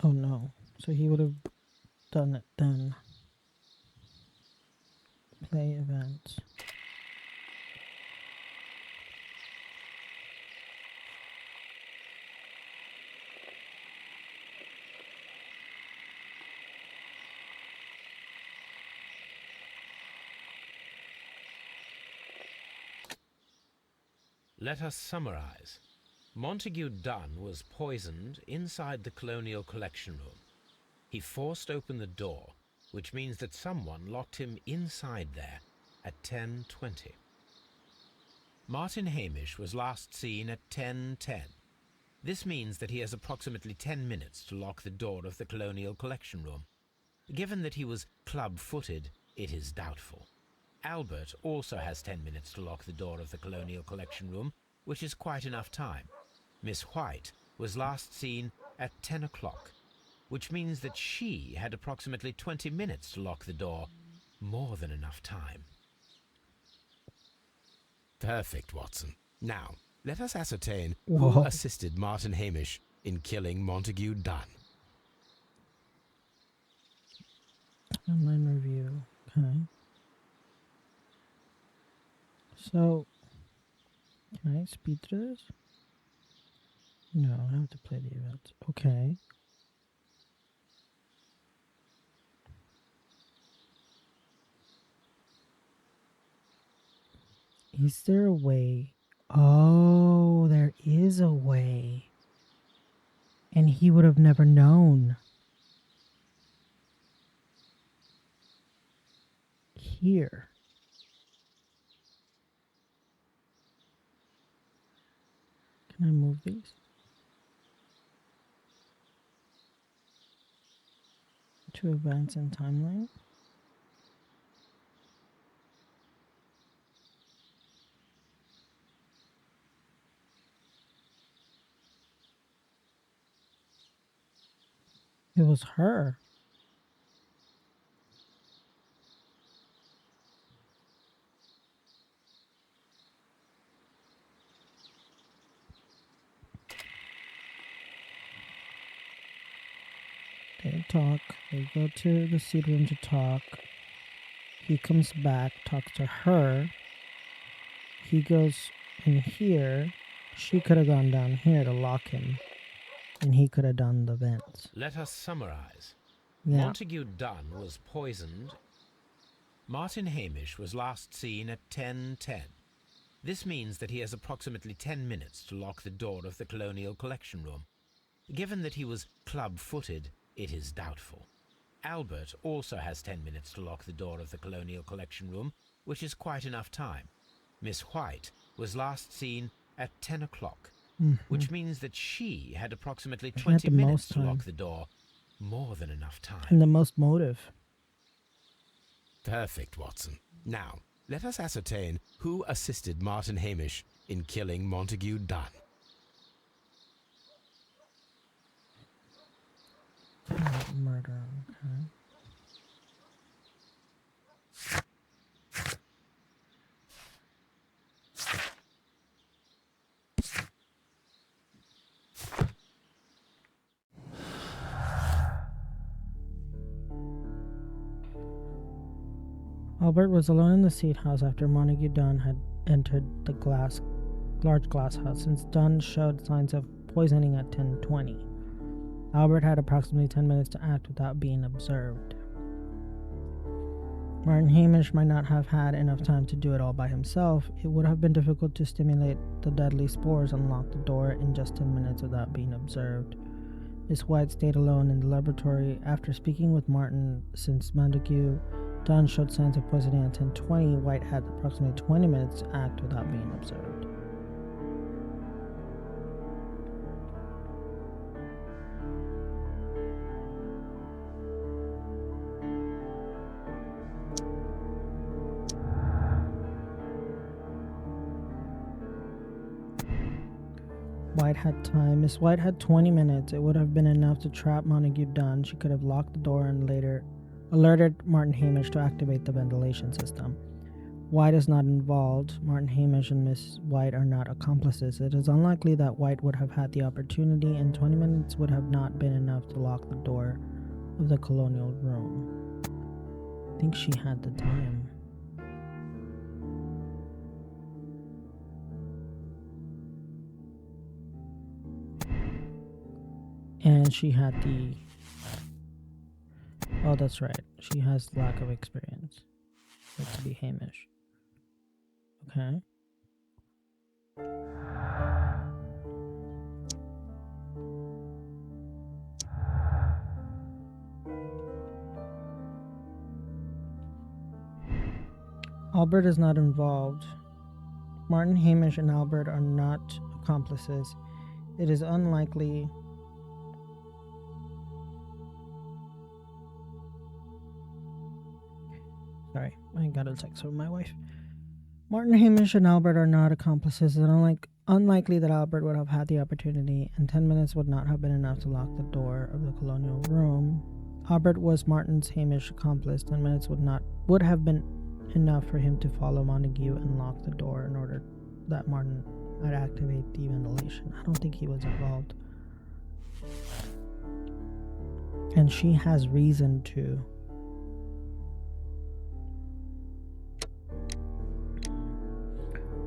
Oh no. So he would have done it then. Play event. Let us summarize. Montague Dunn was poisoned inside the Colonial Collection Room. He forced open the door, which means that someone locked him inside there at 10:20. Martin Hamish was last seen at 10:10. This means that he has approximately 10 minutes to lock the door of the Colonial Collection Room. Given that he was club-footed, it is doubtful. Albert also has 10 minutes to lock the door of the Colonial Collection Room, which is quite enough time. Miss White was last seen at 10 o'clock, which means that she had approximately 20 minutes to lock the door. More than enough time. Perfect, Watson. Now, let us ascertain who assisted Martin Hamish in killing Montague Dunn. Online review. Okay. So, can I speed through this? No, I have to play the event. Okay. Is there a way? Oh, there is a way. And he would have never known. Here. Can I move these? To events and timeline? It was her. They talk. They go to the seed room to talk. He comes back, talks to her. He goes in here. She could have gone down here to lock him. And he could have done the vents. Let us summarize. Yeah. Montague Dunn was poisoned. Martin Hamish was last seen at 10:10. This means that he has approximately 10 minutes to lock the door of the Colonial Collection Room. Given that he was club-footed, it is doubtful. Albert also has 10 minutes to lock the door of the Colonial Collection Room, which is quite enough time. Miss White was last seen at 10 o'clock, which means that she had approximately 20 minutes to lock the door. More than enough time. And the most motive. Perfect, Watson. Now, let us ascertain who assisted Martin Hamish in killing Montague Dunn. Murder, okay. Albert was alone in the seat house after Montague Dunn had entered the large glass house, since Dunn showed signs of poisoning at 10:20. Albert had approximately 10 minutes to act without being observed. Martin Hamish might not have had enough time to do it all by himself. It would have been difficult to stimulate the deadly spores and lock the door in just 10 minutes without being observed. Miss White stayed alone in the laboratory. After speaking with Martin, since Montague Dunn showed signs of poisoning at 10:20, White had approximately 20 minutes to act without being observed. White had time. Miss White had 20 minutes. It would have been enough to trap Montague Dunn. She could have locked the door and later alerted Martin Hamish to activate the ventilation system. White is not involved. Martin Hamish and Miss White are not accomplices. It is unlikely that White would have had the opportunity, and 20 minutes would have not been enough to lock the door of the colonial room. I think she had the time. And she had the... Oh, that's right. She has lack of experience. That's to be Hamish. Okay. Albert is not involved. Martin Hamish and Albert are not accomplices. It is unlikely... Sorry, I got a text from my wife. Martin Hamish and Albert are not accomplices. It's unlikely that Albert would have had the opportunity, and 10 minutes would not have been enough to lock the door of the colonial room. Albert was Martin's Hamish accomplice. 10 minutes would have been enough for him to follow Montague and lock the door in order that Martin might activate the ventilation. I don't think he was involved. And she has reason to.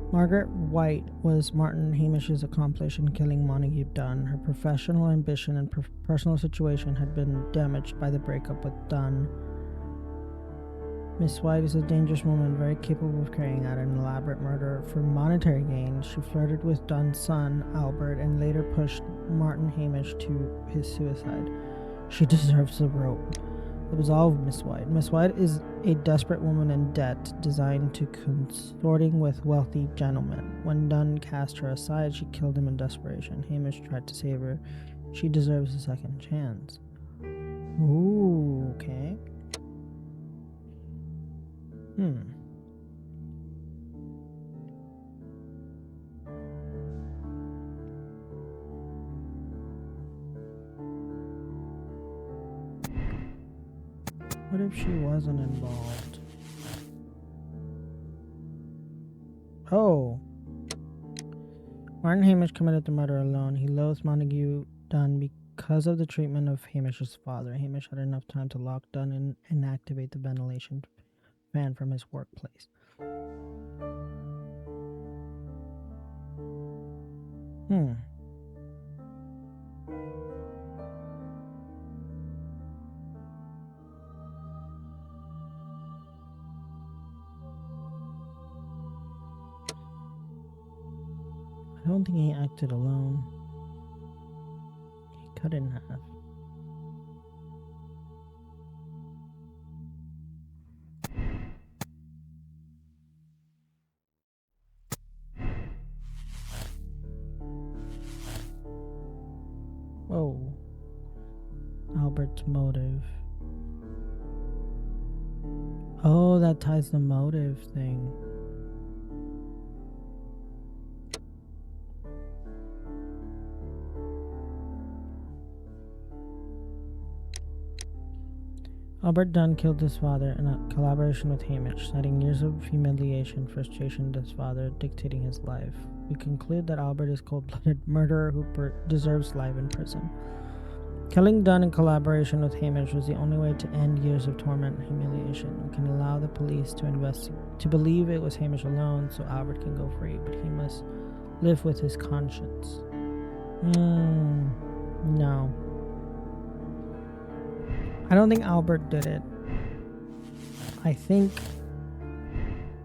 Margaret White was Martin Hamish's accomplice in killing Montague Dunn. Her professional ambition and personal situation had been damaged by the breakup with Dunn. Miss White is a dangerous woman, very capable of carrying out an elaborate murder for monetary gain. She flirted with Dunn's son, Albert, and later pushed Martin Hamish to his suicide. She deserves the rope. Absolve Miss White. Miss White is a desperate woman in debt, designed to consorting with wealthy gentlemen. When Dunn cast her aside, she killed him in desperation. Hamish tried to save her. She deserves a second chance. Ooh, okay. What if she wasn't involved? Oh. Martin Hamish committed the murder alone. He loathed Montague Dunn because of the treatment of Hamish's father. Hamish had enough time to lock Dunn in and activate the ventilation fan from his workplace. I don't think he acted alone. He couldn't have. Whoa. Albert's motive. Oh, that ties the motive thing. Albert Dunn killed his father in a collaboration with Hamish, citing years of humiliation, frustration with his father, dictating his life. We conclude that Albert is a cold-blooded murderer who deserves life in prison. Killing Dunn in collaboration with Hamish was the only way to end years of torment and humiliation. We can allow the police to believe it was Hamish alone, so Albert can go free, but he must live with his conscience. No. I don't think Albert did it. I think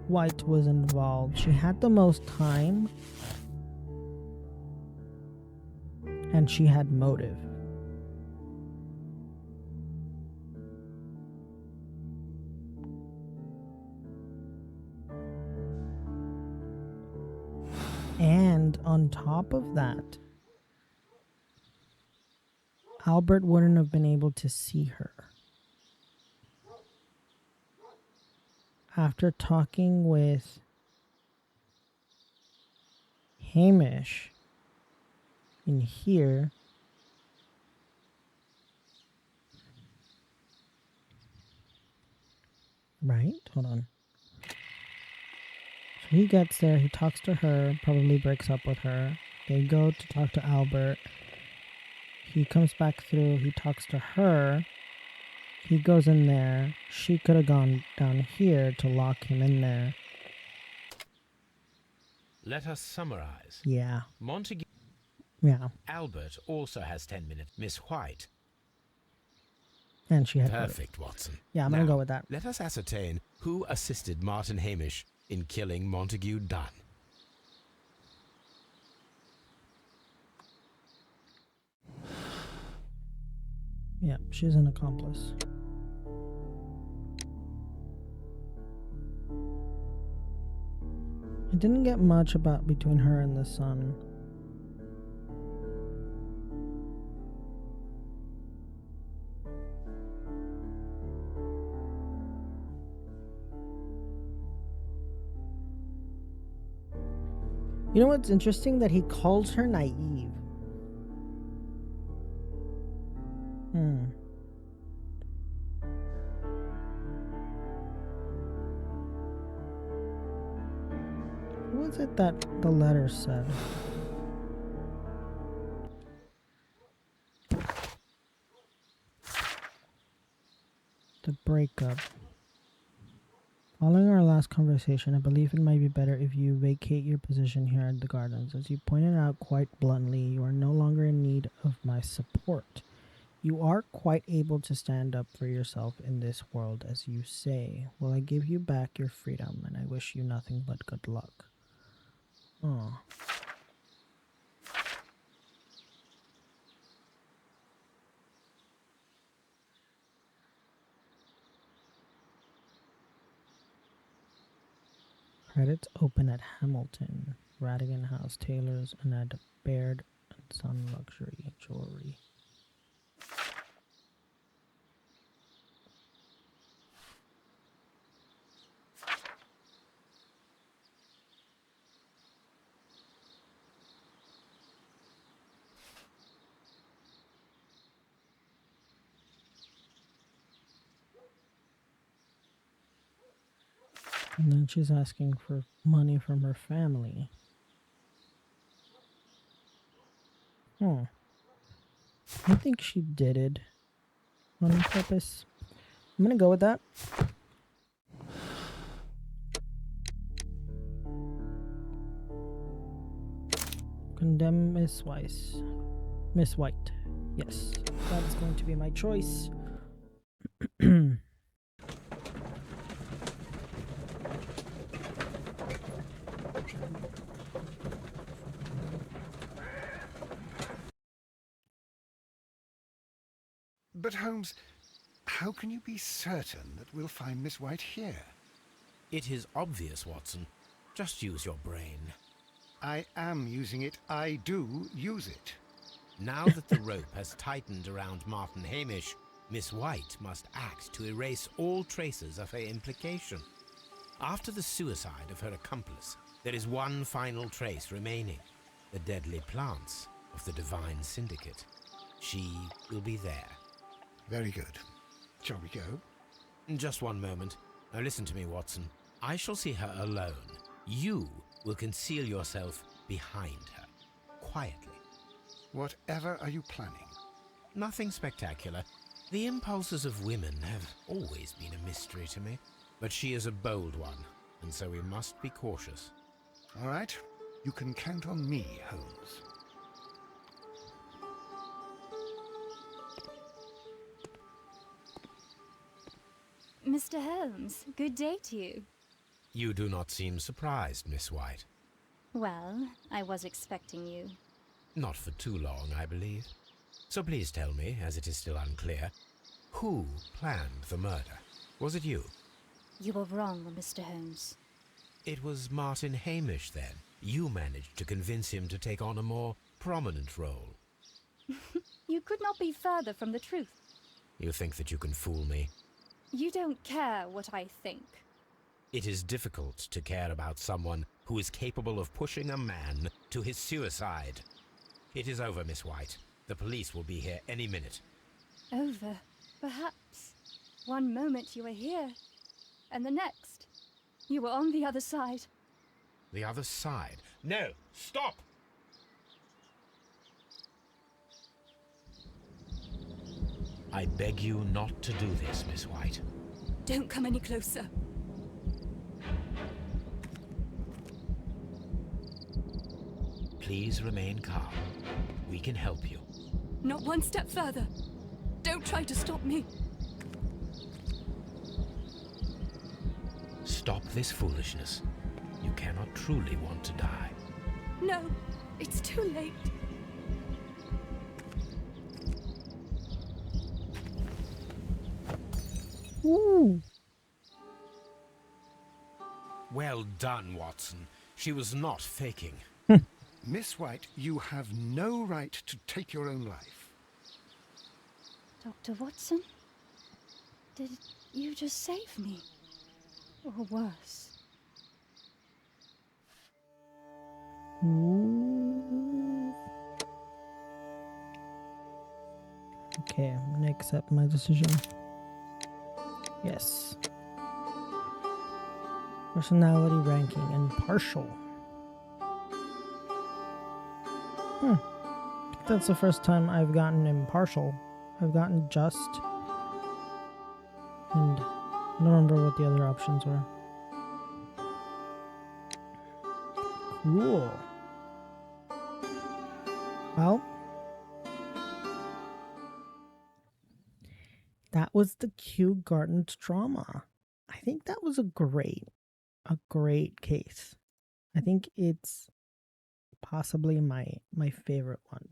White was involved. She had the most time, and she had motive. And on top of that, Albert wouldn't have been able to see her. After talking with Hamish in here, right? Hold on. So he gets there, he talks to her, probably breaks up with her. They go to talk to Albert. He comes back through, he talks to her. He goes in there. She could have gone down here to lock him in there. Let us summarize. Yeah. Montague. Yeah. Albert also has 10 minutes. Miss White. And she had Perfect, Watson. Yeah, I'm going to go with that. Let us ascertain who assisted Martin Hamish in killing Montague Dunn. Yeah, she's an accomplice. I didn't get much about between her and the son. You know what's interesting? That he calls her naive. What was it that the letter said? The breakup. Following our last conversation, I believe it might be better if you vacate your position here at the Gardens. As you pointed out quite bluntly, you are no longer in need of my support. You are quite able to stand up for yourself in this world, as you say. Well, I give you back your freedom, and I wish you nothing but good luck. Oh. Credits open at Hamilton, Radigan House Tailors, and at Baird and Son Luxury Jewelry. And then she's asking for money from her family. I think she did it on purpose. I'm gonna go with that. Condemn Miss Weiss. Miss White. Yes, that is going to be my choice. But Holmes, how can you be certain that we'll find Miss White here? It is obvious, Watson. Just use your brain. I am using it. I do use it. Now that the rope has tightened around Martin Hamish, Miss White must act to erase all traces of her implication. After the suicide of her accomplice, there is one final trace remaining: the deadly plants of the Divine Syndicate. She will be there. Very good. Shall we go? Just one moment. Now listen to me, Watson. I shall see her alone. You will conceal yourself behind her, quietly. Whatever are you planning? Nothing spectacular. The impulses of women have always been a mystery to me. But she is a bold one, and so we must be cautious. All right. You can count on me, Holmes. Mr. Holmes, good day to you. You do not seem surprised, Miss White. Well, I was expecting you. Not for too long, I believe. So please tell me, as it is still unclear, who planned the murder? Was it you? You were wrong, Mr. Holmes. It was Martin Hamish, then. You managed to convince him to take on a more prominent role. You could not be further from the truth. You think that you can fool me? You don't care what I think. It is difficult to care about someone who is capable of pushing a man to his suicide. It is over, Miss White. The police will be here any minute. Over, perhaps. One moment you were here, and the next, you were on the other side. The other side? No! Stop! I beg you not to do this, Miss White. Don't come any closer. Please remain calm. We can help you. Not one step further. Don't try to stop me. Stop this foolishness. You cannot truly want to die. No, it's too late. Ooh. Well done, Watson. She was not faking. Miss White, you have no right to take your own life. Dr. Watson? Did you just save me? Or worse? Ooh. Okay, I'm gonna accept my decision. Yes. Personality ranking impartial. I think that's the first time I've gotten impartial. I've gotten just. And I don't remember what the other options were. Cool. Well, that was the Kew Gardens drama. I think that was a great case. I think it's possibly my favorite one.